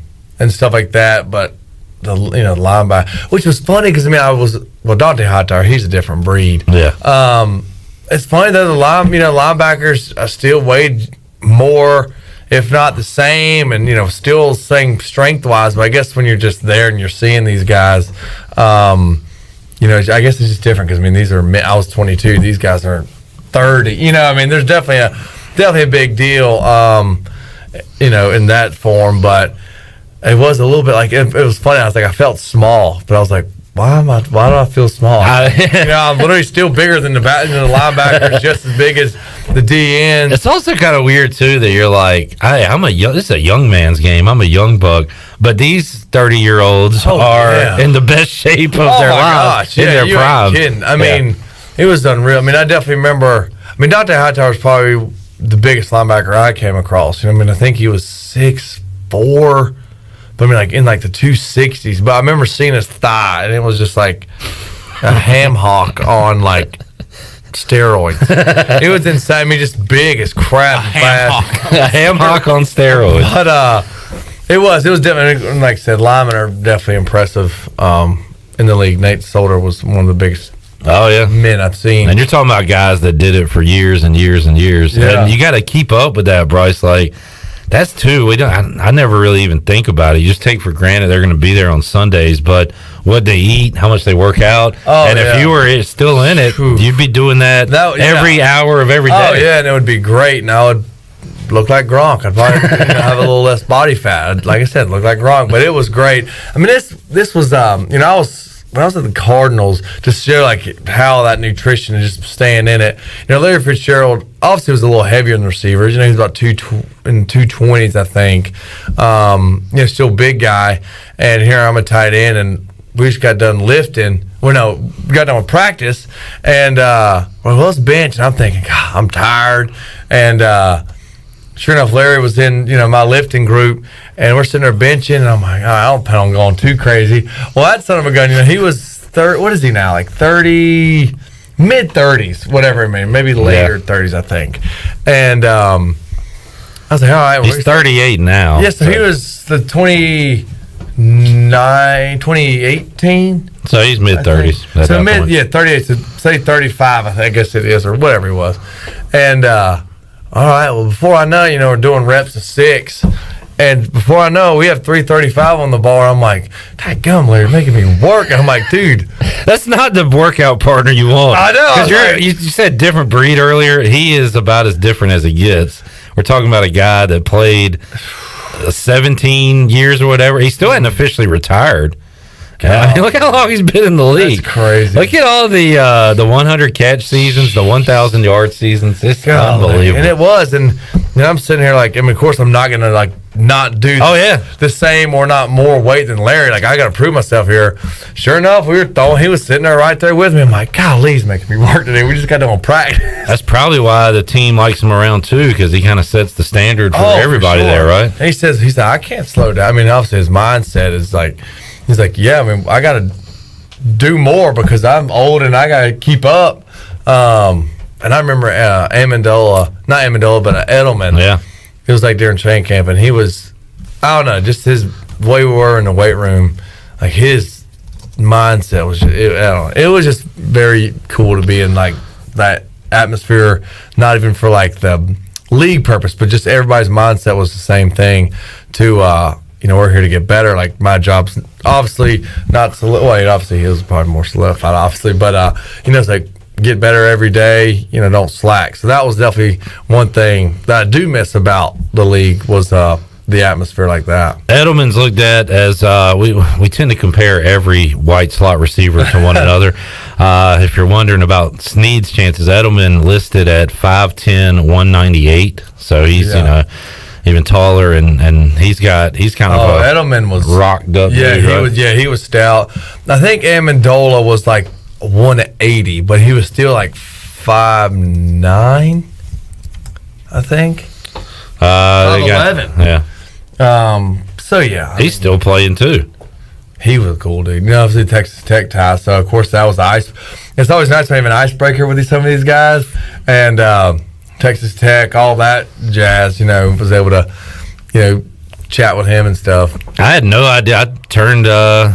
stuff like that. But the linebacker, which was funny because Dante Hightower, he's a different breed. Yeah. It's funny though, linebackers are still weighed more, if not the same, and still same strength wise. But I guess when you're just there and you're seeing these guys, I guess it's just different because I was 22. These guys are 30. There's definitely a big deal, in that form. But it was a little bit like it was funny. I was like, I felt small, but I was like, why do I feel small? I'm literally still bigger than the linebackers, just as big as the DN. It's also kind of weird too that you're like, hey, this is a young man's game. I'm a young buck, but these 30-year-olds are in the best shape of their lives in their prime. Kidding. I mean, it was unreal. I mean, I definitely remember. I mean, Dante Hightower was probably the biggest linebacker I came across. I think he was 6'4". But in the 260s. But I remember seeing his thigh, and it was just like a ham hock on steroids. It was insane. Just big as crap. A ham hock on steroids. But it was definitely, like I said, linemen are definitely impressive in the league. Nate Solder was one of the biggest men I've seen. And you're talking about guys that did it for years and years and years. Yeah. And you got to keep up with that, Bryce. That's too. I never really even think about it. You just take for granted they're going to be there on Sundays, but what they eat, how much they work out, if you were still in it, you'd be doing that every hour of every day. Oh yeah, and it would be great. And I would look like Gronk. I'd probably have a little less body fat. Like I said, look like Gronk, but it was great. I mean, this was when I was at the Cardinals, to show how that nutrition is just staying in it. Larry Fitzgerald obviously was a little heavier than the receivers. He's about 220s, I think. Still a big guy. And here I'm a tight end, and we just got done lifting. We got done with practice, and let's bench. And I'm thinking, God, I'm tired. And sure enough, Larry was in my lifting group, and we're sitting there benching, and I'm like, I don't plan on going too crazy. Well, that son of a gun, he was what is he now? 30, mid-30s, whatever. Maybe later 30s, I think. And I was like, all right. He's 38 now. Yeah, so he was the 2018. So he's mid-30s. So 38. So say 35, I guess it is, or whatever he was. And all right, well, before I know, we're doing reps of 6. And before I know, we have 335 on the bar. I'm like, dadgum, Larry, making me work. And I'm like, dude. That's not the workout partner you want. I know. Because you said different breed earlier. He is about as different as it gets. We're talking about a guy that played 17 years or whatever. He still hadn't officially retired. cow. I mean, look how long he's been in the league. That's crazy. Look at all the 100 catch seasons, the 1,000 yard seasons. It's unbelievable. And it was. And I'm sitting here like, I mean, of course, I'm not going to like not do the same or not more weight than Larry. Like, I got to prove myself here. Sure enough, he was sitting there right there with me. I'm like, golly, he's making me work today. We just got done practice. That's probably why the team likes him around too, because he kind of sets the standard for everybody there, right? And he said, I can't slow down. I mean, obviously his mindset is like, he's like, yeah, I mean, I got to do more because I'm old and I got to keep up. And I remember Edelman. Yeah. It was like during training camp, and he was, I don't know, just his way we were in the weight room, like his mindset was, it was just very cool to be in like that atmosphere, not even for like the league purpose, but just everybody's mindset was the same thing to, we're here to get better. Like my job's obviously not obviously he was probably more solidified, obviously, but it's like get better every day. Don't slack. So that was definitely one thing that I do miss about the league was the atmosphere like that. Edelman's looked at as we tend to compare every white slot receiver to one another. If you're wondering about Snead's chances, Edelman listed at 5'10", 198. So he's even taller, and he's kind of Edelman was rocked up. Yeah, he was stout. I think Amendola was like 180, but he was still like 5'9", I think. 5'11". Yeah. So yeah, he's still playing too. He was a cool dude. Obviously Texas Tech tie, so of course that was the ice. It's always nice to have an icebreaker with some of these guys, and Texas Tech, all that jazz. Was able to, chat with him and stuff. I had no idea. I turned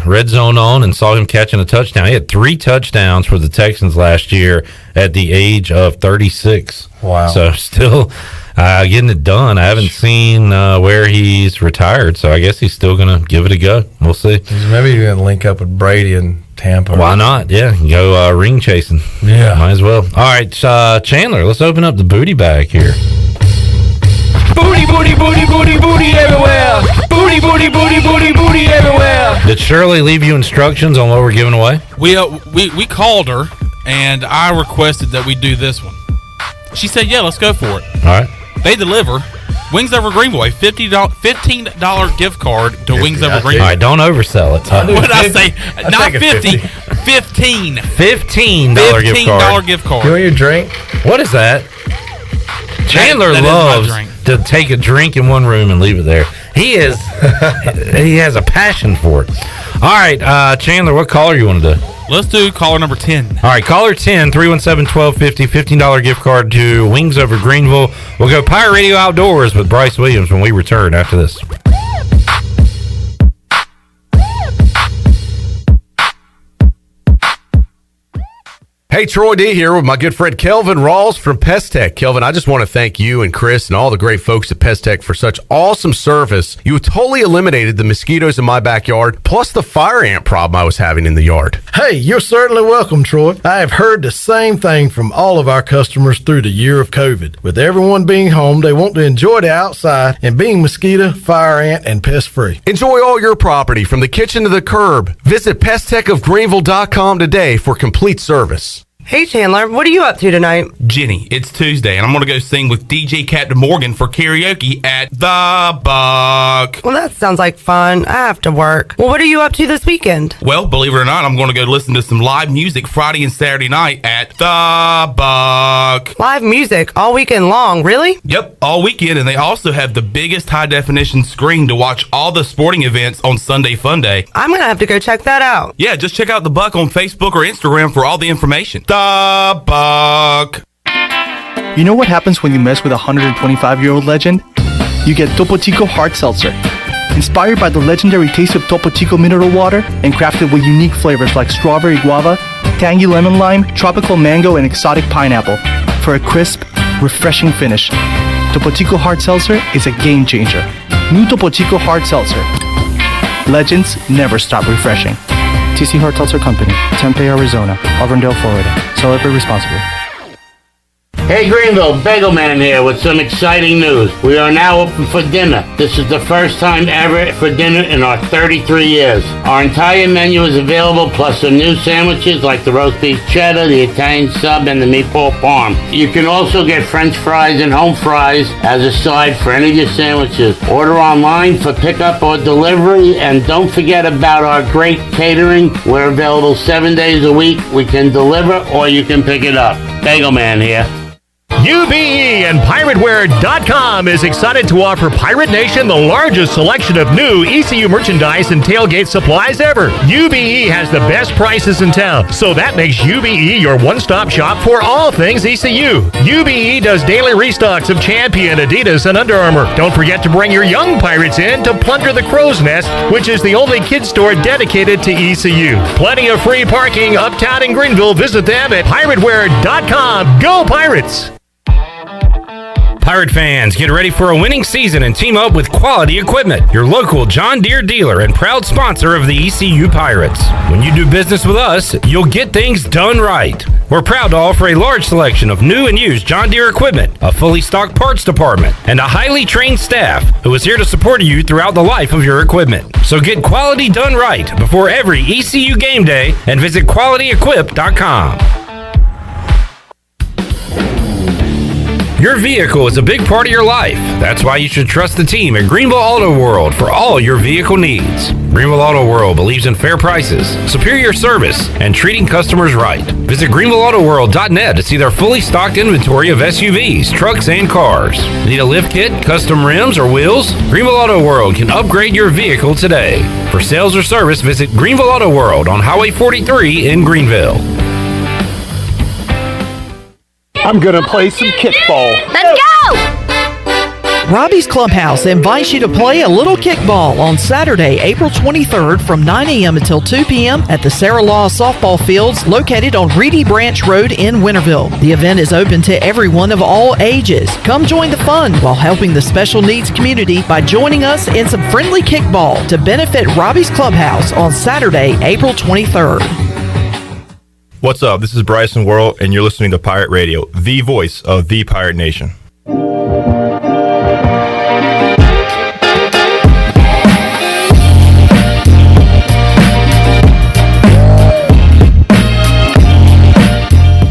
Red Zone on and saw him catching a touchdown. He had 3 touchdowns for the Texans last year at the age of 36. Wow. So still getting it done. I haven't seen where he's retired, so I guess he's still going to give it a go. We'll see. Maybe you're going to link up with Brady in Tampa. Why not? Yeah, go ring chasing. Yeah. Might as well. All right, Chandler, let's open up the booty bag here. Booty, booty, booty, booty, booty everywhere. Booty, booty, booty, booty, booty everywhere. Did Shirley leave you instructions on what we're giving away? We called her, and I requested that we do this one. She said, yeah, let's go for it. All right. They deliver. Wings Over Greenville, $15 gift card to Wings Over Greenville. All right, don't oversell it. What did I say? Not 50, 15. $15 gift card. $15 gift card. You want your drink? What is that? Chandler that loves to take a drink in one room and leave it there. He has a passion for it. All right, Chandler, what caller you want to do? Let's do caller number 10. All right, caller 10, 317-1250, $15 gift card to Wings Over Greenville. We'll go Pirate Radio Outdoors with Bryce Williams when we return after this. Hey, Troy D here with my good friend Kelvin Rawls from Pest Tech. Kelvin, I just want to thank you and Chris and all the great folks at Pest Tech for such awesome service. You totally eliminated the mosquitoes in my backyard, plus the fire ant problem I was having in the yard. Hey, you're certainly welcome, Troy. I have heard the same thing from all of our customers through the year of COVID. With everyone being home, they want to enjoy the outside and being mosquito, fire ant, and pest free. Enjoy all your property from the kitchen to the curb. Visit pesttechofgreenville.com today for complete service. Hey, Chandler, what are you up to tonight? Jenny, it's Tuesday, and I'm going to go sing with DJ Captain Morgan for karaoke at The Buck. Well, that sounds like fun. I have to work. Well, what are you up to this weekend? Well, believe it or not, I'm going to go listen to some live music Friday and Saturday night at The Buck. Live music all weekend long, really? Yep, all weekend, and they also have the biggest high-definition screen to watch all the sporting events on Sunday Fun Day. I'm going to have to go check that out. Yeah, just check out The Buck on Facebook or Instagram for all the information. The Buck. You know what happens when you mess with a 125-year-old legend? You get Topo Chico Hard Seltzer. Inspired by the legendary taste of Topo Chico mineral water and crafted with unique flavors like strawberry guava, tangy lemon lime, tropical mango, and exotic pineapple for a crisp, refreshing finish. Topo Chico Hard Seltzer is a game changer. New Topo Chico Hard Seltzer. Legends never stop refreshing. TC Hard Seltzer Company, Tempe, Arizona, Auburndale, Florida. Celebrate responsibly. Hey Greenville, Bagel Man here with some exciting news. We are now open for dinner. This is the first time ever for dinner in our 33 years. Our entire menu is available, plus some new sandwiches like the roast beef cheddar, the Italian sub, and the meatball parm. You can also get French fries and home fries as a side for any of your sandwiches. Order online for pickup or delivery, and don't forget about our great catering. We're available 7 days a week. We can deliver or you can pick it up. Bagel Man here. UBE and PirateWear.com is excited to offer Pirate Nation the largest selection of new ECU merchandise and tailgate supplies ever. UBE has the best prices in town, so that makes UBE your one-stop shop for all things ECU. UBE does daily restocks of Champion, Adidas, and Under Armour. Don't forget to bring your young Pirates in to plunder the Crow's Nest, which is the only kids store dedicated to ECU. Plenty of free parking uptown in Greenville. Visit them at PirateWear.com. Go Pirates! Pirate fans, get ready for a winning season and team up with Quality Equipment, your local John Deere dealer and proud sponsor of the ECU Pirates. When you do business with us, you'll get things done right. We're proud to offer a large selection of new and used John Deere equipment, a fully stocked parts department, and a highly trained staff who is here to support you throughout the life of your equipment. So get quality done right before every ECU game day and visit QualityEquip.com. Your vehicle is a big part of your life. That's why you should trust the team at Greenville Auto World for all your vehicle needs. Greenville Auto World believes in fair prices, superior service, and treating customers right. Visit GreenvilleAutoWorld.net to see their fully stocked inventory of SUVs, trucks, and cars. Need a lift kit, custom rims, or wheels? Greenville Auto World can upgrade your vehicle today. For sales or service, visit Greenville Auto World on Highway 43 in Greenville. I'm gonna play some kickball. Let's go! Robbie's Clubhouse invites you to play a little kickball on Saturday, April 23rd from 9 a.m. until 2 p.m. at the Sarah Law Softball Fields located on Reedy Branch Road in Winterville. The event is open to everyone of all ages. Come join the fun while helping the special needs community by joining us in some friendly kickball to benefit Robbie's Clubhouse on Saturday, April 23rd. What's up? This is Bryce and World, and you're listening to Pirate Radio, the voice of the Pirate Nation.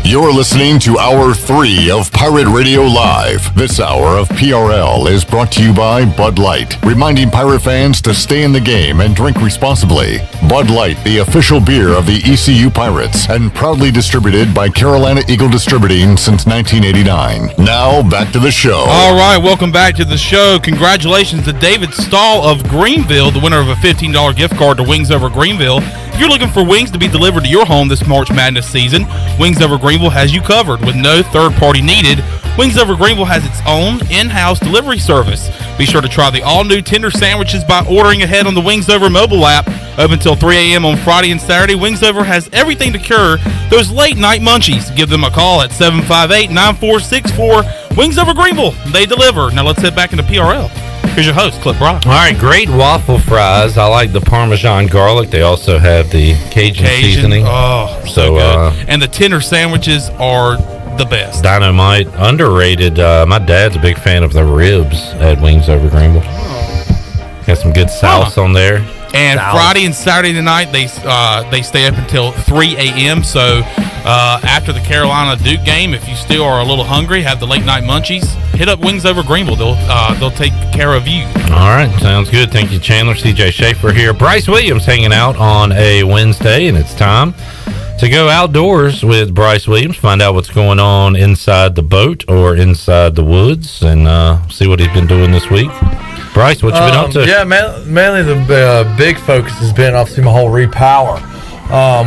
You're listening to Hour 3 of Pirate Radio Live. This hour of PRL is brought to you by Bud Light, reminding pirate fans to stay in the game and drink responsibly. Bud Light, the official beer of the ECU Pirates, and proudly distributed by Carolina Eagle Distributing since 1989. Now, back to the show. All right, welcome back to the show. Congratulations to David Stahl of Greenville, the winner of a $15 gift card to Wings Over Greenville. If you're looking for wings to be delivered to your home this March Madness season, Wings Over Greenville has you covered with no third party needed. Wings Over Greenville has its own in-house delivery service. Be sure to try the all-new tender sandwiches by ordering ahead on the Wings Over mobile app. Open until 3 a.m. on Friday and Saturday. Wings Over has everything to cure those late-night munchies. Give them a call at 758-9464. Wings Over Greenville. They deliver. Now let's head back into PRL. Here's your host, Clip Brock. All right, great waffle fries. I like the Parmesan garlic. They also have the Cajun seasoning. Oh, so good. And the tender sandwiches are the best. Dynamite, underrated. My dad's a big fan of the ribs at Wings Over Greenville. Got some good sauce on there. And Friday and Saturday night, they stay up until 3 a.m. So after the Carolina Duke game, if you still are a little hungry, have the late night munchies, hit up Wings Over Greenville. They'll take care of you. All right, sounds good. Thank you, Chandler. CJ Schaefer here. Bryce Williams hanging out on a Wednesday, and it's time to go outdoors with Bryce Williams, find out what's going on inside the boat or inside the woods, and see what he's been doing this week. Bryce, what you been up to? Yeah, mainly the big focus has been obviously my whole repower.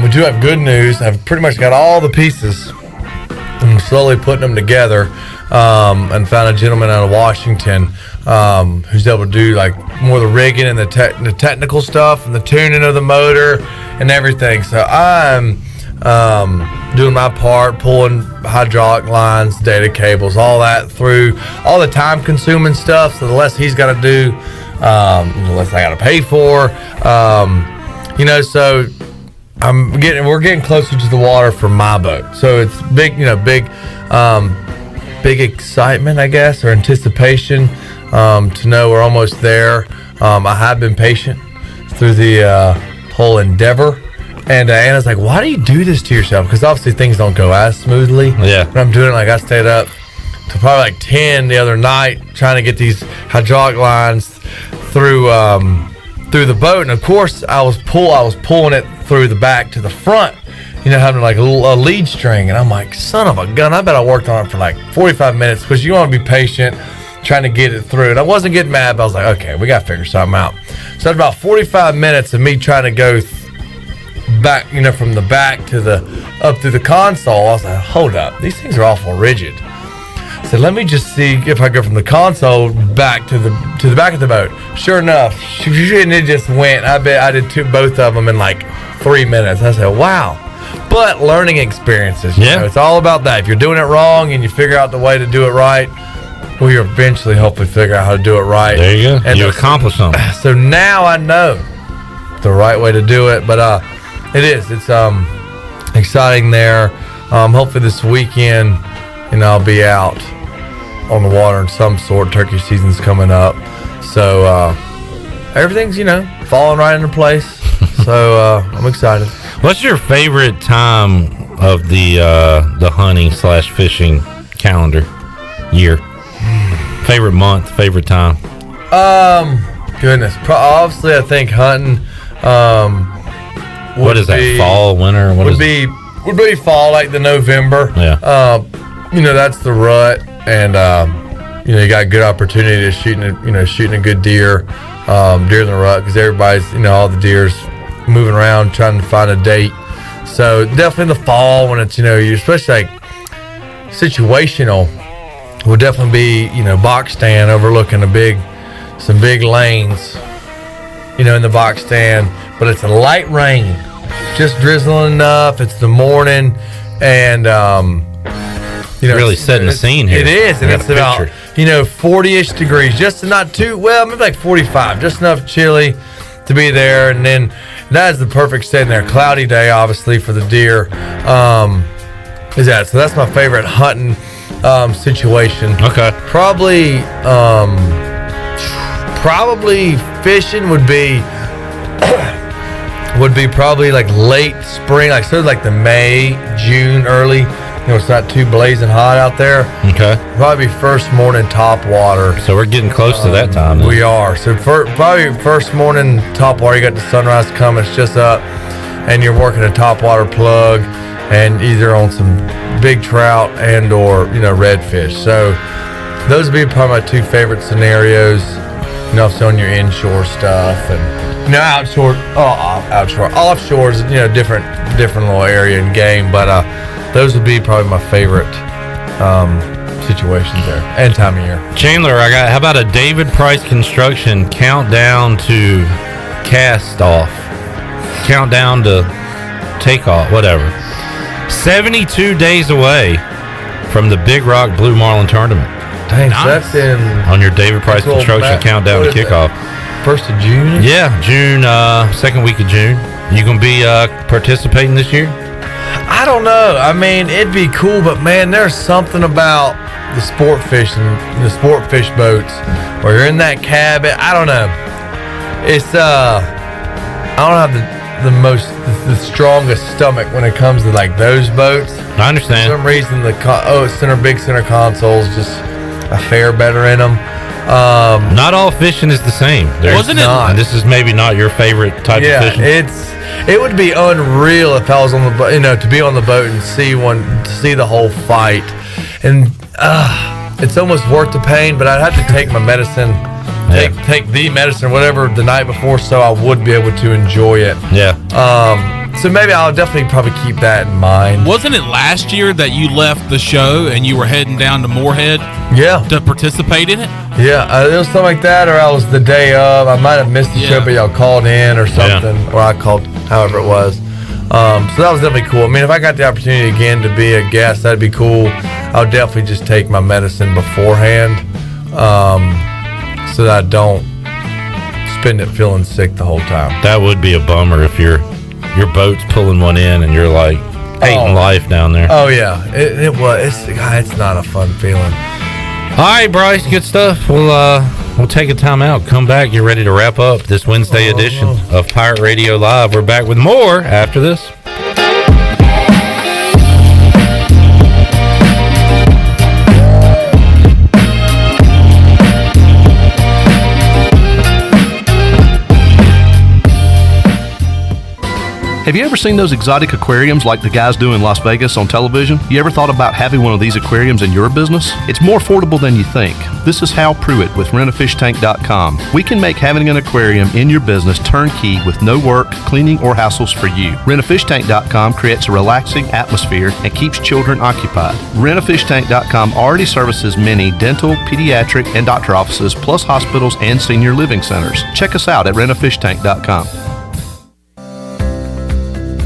We do have good news. I've pretty much got all the pieces. I'm slowly putting them together, and found a gentleman out of Washington who's able to do like more of the rigging and the technical stuff and the tuning of the motor and everything. So I'm doing my part, pulling hydraulic lines, data cables, all that through all the time-consuming stuff. So the less he's got to do, the less I got to pay for. So we're getting closer to the water for my boat. So it's big big excitement, I guess, or anticipation to know we're almost there. I have been patient through the whole endeavor. And Anna's like, why do you do this to yourself? Because obviously things don't go as smoothly. Yeah. But I'm doing it like I stayed up to probably like 10 the other night trying to get these hydraulic lines through the boat. And of course, I was pulling it through the back to the front, having like a lead string. And I'm like, son of a gun, I bet I worked on it for like 45 minutes because you want to be patient trying to get it through. And I wasn't getting mad, but I was like, okay, we got to figure something out. So that's about 45 minutes of me trying to go back, from the back to up through the console. I was like, hold up, these things are awful rigid. So let me just see if I go from the console back to the back of the boat. Sure enough, and it just went. I bet I did both of them in like 3 minutes. I said, wow. But learning experiences, it's all about that. If you're doing it wrong and you figure out the way to do it right, well, you eventually hopefully figure out how to do it right. There you go. And you accomplish something. So now I know the right way to do it. But it's exciting there. Hopefully this weekend, I'll be out on the water in some sort. Turkey season's coming up, so everything's falling right into place. So I'm excited. What's your favorite time of the hunting / fishing calendar year? Favorite month, favorite time? Goodness, obviously I think hunting. What is that? Fall, winter? Would be fall, like the November. Yeah. That's the rut, and you got good opportunity to shooting a good deer during the rut because everybody's all the deer's moving around trying to find a date. So definitely the fall when it's you're especially like situational will definitely be box stand overlooking some big lanes in the box stand, but it's a light rain, just drizzling enough. It's the morning, and really setting the scene here. It is, and it's about 40-ish degrees, just not too well, maybe like 45, just enough chilly to be there. And then that is the perfect setting there. Cloudy day, obviously, for the deer. So that's my favorite hunting situation. Okay. Probably fishing would be probably like late spring, like sort of like the May, June, early. It's not too blazing hot out there. Okay. Probably first morning top water. So we're getting close to that time. We are. So probably first morning top water. You got the sunrise coming. It's just up, and you're working a top water plug, and either on some big trout and or redfish. So those would be probably my two favorite scenarios. Obviously on your inshore stuff and offshore is different little area and game, but those would be probably my favorite situations there and time of year. Chandler, how about a David Price Construction countdown to cast off, countdown to takeoff, whatever. 72 days away from the Big Rock Blue Marlin tournament. Dang, nice. So that's on your David Price Construction countdown to kickoff. 1st of June? Yeah, June, second week of June. You gonna be participating this year? I don't know. I mean, it'd be cool, but man, there's something about the sport fishing, the sport fish boats, where you're in that cabin. I don't know. It's I don't have the strongest stomach when it comes to like those boats. I understand. For some reason, big center consoles just I fare better in them. Not all fishing is the same. Wasn't it? And this is maybe not your favorite type of fishing. It would be unreal if I was on the boat, to be on the boat and see the whole fight, and it's almost worth the pain. But I'd have to take my medicine, take the medicine, whatever, the night before, so I would be able to enjoy it. Yeah. So maybe I'll definitely probably keep that in mind. Wasn't it last year that you left the show and you were heading down to Moorhead? Yeah. To participate in it? Yeah, it was something like that, or I was the day of. I might have missed the show, but y'all called in or something, or I called, however it was. So that was definitely cool. I mean, if I got the opportunity again to be a guest, that'd be cool. I would definitely just take my medicine beforehand, so that I don't spend it feeling sick the whole time. That would be a bummer if your boat's pulling one in and you're like hating life down there. Oh yeah, it was. It's not a fun feeling. All right, Bryce, good stuff. We'll take a time out. Come back. You're ready to wrap up this Wednesday edition of Pirate Radio Live. We're back with more after this. Have you ever seen those exotic aquariums like the guys do in Las Vegas on television? You ever thought about having one of these aquariums in your business? It's more affordable than you think. This is Hal Pruitt with rentafishtank.com. We can make having an aquarium in your business turnkey with no work, cleaning, or hassles for you. Rentafishtank.com creates a relaxing atmosphere and keeps children occupied. Rentafishtank.com already services many dental, pediatric, and doctor offices, plus hospitals and senior living centers. Check us out at rentafishtank.com.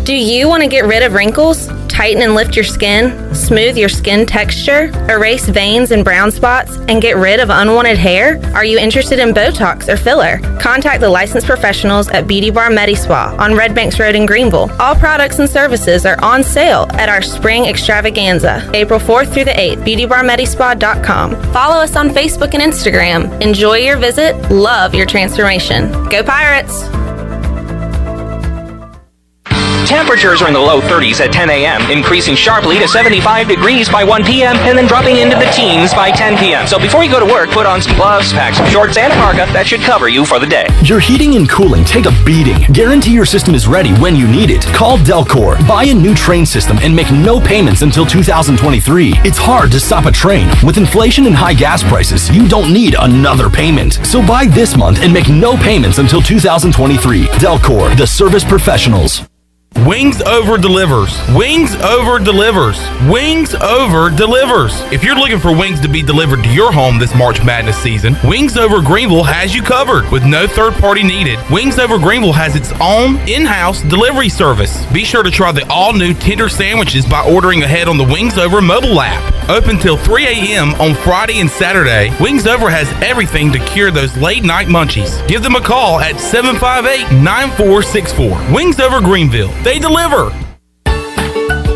Do you want to get rid of wrinkles, tighten and lift your skin, smooth your skin texture, erase veins and brown spots, and get rid of unwanted hair? Are you interested in Botox or filler? Contact the licensed professionals at Beauty Bar Medi-Spa on Red Banks Road in Greenville. All products and services are on sale at our Spring Extravaganza, April 4th through the 8th, beautybarmedispa.com. Follow us on Facebook and Instagram. Enjoy your visit. Love your transformation. Go Pirates! Temperatures are in the low 30s at 10 a.m., increasing sharply to 75 degrees by 1 p.m., and then dropping into the teens by 10 p.m. So before you go to work, put on some gloves, pack some shorts, and a parka. That should cover you for the day. Your heating and cooling take a beating. Guarantee your system is ready when you need it. Call Delcor. Buy a new train system and make no payments until 2023. It's hard to stop a train. With inflation and high gas prices, you don't need another payment. So buy this month and make no payments until 2023. Delcor, the service professionals. Wings Over delivers. Wings Over delivers. Wings Over delivers. If you're looking for wings to be delivered to your home this March Madness season, Wings Over Greenville has you covered with no third party needed. Wings Over Greenville has its own in-house delivery service. Be sure to try the all-new tender sandwiches by ordering ahead on the Wings Over mobile app. Open till 3 a.m. on Friday and Saturday, Wings Over has everything to cure those late night munchies. Give them a call at 758-9464. Wings Over Greenville. They deliver.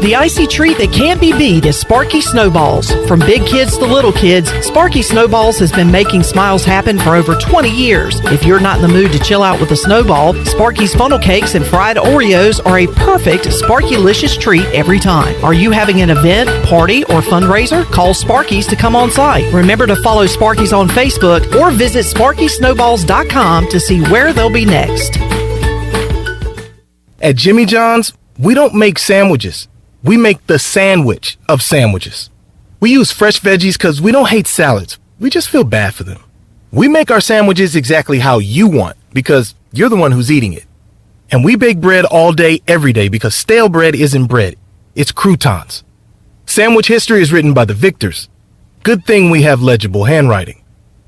The icy treat that can't be beat is Sparky Snowballs. From big kids to little kids, Sparky Snowballs has been making smiles happen for over 20 years. If you're not in the mood to chill out with a snowball, Sparky's funnel cakes and fried Oreos are a perfect Sparky-licious treat every time. Are you having an event, party, or fundraiser? Call Sparky's to come on site. Remember to follow Sparky's on Facebook or visit SparkySnowballs.com to see where they'll be next. At Jimmy John's, we don't make sandwiches. We make the sandwich of sandwiches. We use fresh veggies because we don't hate salads. We just feel bad for them. We make our sandwiches exactly how you want because you're the one who's eating it. And we bake bread all day, every day because stale bread isn't bread. It's croutons. Sandwich history is written by the victors. Good thing we have legible handwriting.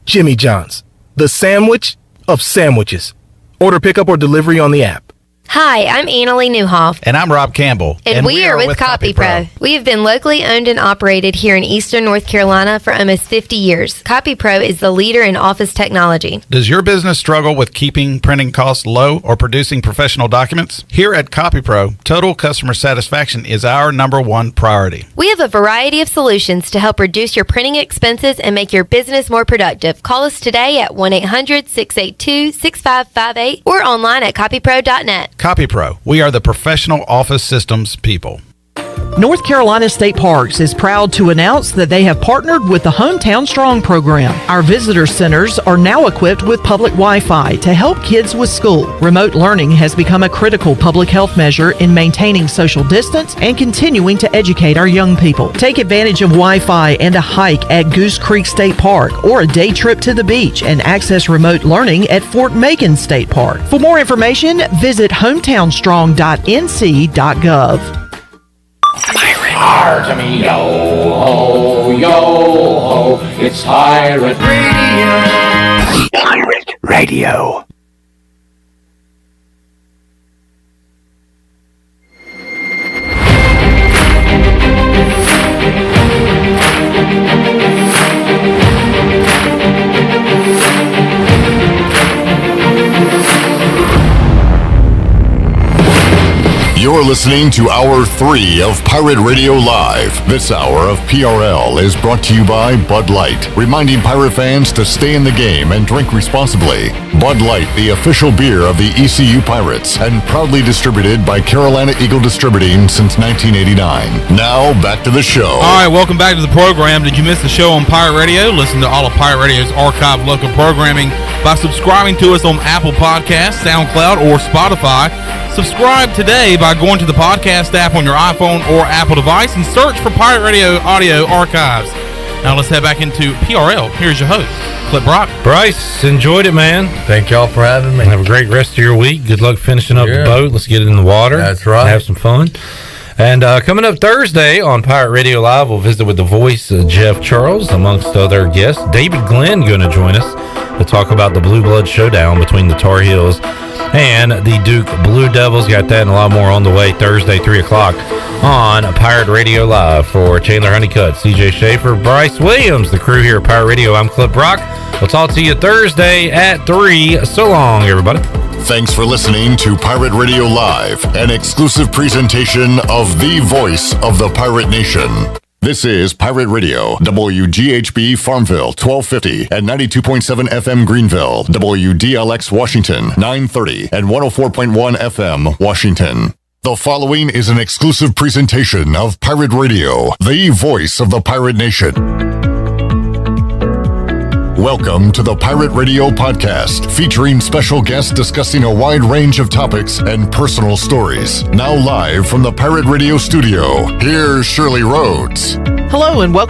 Jimmy John's, the sandwich of sandwiches. Order pickup or delivery on the app. Hi, I'm Annalie Newhoff. And I'm Rob Campbell. And we are with CopyPro. We have been locally owned and operated here in Eastern North Carolina for almost 50 years. CopyPro is the leader in office technology. Does your business struggle with keeping printing costs low or producing professional documents? Here at CopyPro, total customer satisfaction is our #1 priority. We have a variety of solutions to help reduce your printing expenses and make your business more productive. Call us today at 1-800-682-6558 or online at copypro.net. CopyPro, we are the professional office systems people. North Carolina State Parks is proud to announce that they have partnered with the Hometown Strong program. Our visitor centers are now equipped with public Wi-Fi to help kids with school. Remote learning has become a critical public health measure in maintaining social distance and continuing to educate our young people. Take advantage of Wi-Fi and a hike at Goose Creek State Park or a day trip to the beach and access remote learning at Fort Macon State Park. For more information, visit hometownstrong.nc.gov. Pirate to me, yo ho, yo ho, it's Pirate Radio. Pirate Radio. You're listening to Hour 3 of Pirate Radio Live. This hour of PRL is brought to you by Bud Light, reminding Pirate fans to stay in the game and drink responsibly. Bud Light, the official beer of the ECU Pirates, and proudly distributed by Carolina Eagle Distributing since 1989. Now, back to the show. All right, welcome back to the program. Did you miss the show on Pirate Radio? Listen to all of Pirate Radio's archived local programming by subscribing to us on Apple Podcasts, SoundCloud, or Spotify. Subscribe today by going to the podcast app on your iPhone or Apple device and search for Pirate Radio Audio Archives. Now let's head back into PRL. Here's your host, Clip Brock. Bryce, enjoyed it, man. Thank y'all for having me. Have a great rest of your week. Good luck finishing up the boat. Let's get it in the water. That's right. Have some fun. And coming up Thursday on Pirate Radio Live, we'll visit with the voice Jeff Charles, amongst other guests. David Glenn going to join us to talk about the Blue Blood Showdown between the Tar Heels and the Duke Blue Devils. Got that and a lot more on the way Thursday, 3 o'clock on Pirate Radio Live. For Chandler Honeycutt, CJ Schaefer, Bryce Williams, the crew here at Pirate Radio, I'm Clip Brock. We'll talk to you Thursday at 3. So long, everybody. Thanks for listening to Pirate Radio Live, an exclusive presentation of the voice of the Pirate Nation. This is Pirate Radio, WGHB Farmville, 1250 and 92.7 FM Greenville, WDLX Washington, 930 and 104.1 FM Washington. The following is an exclusive presentation of Pirate Radio, the voice of the Pirate Nation. Welcome to the Pirate Radio Podcast, featuring special guests discussing a wide range of topics and personal stories. Now live from the Pirate Radio studio, here's Shirley Rhodes. Hello and welcome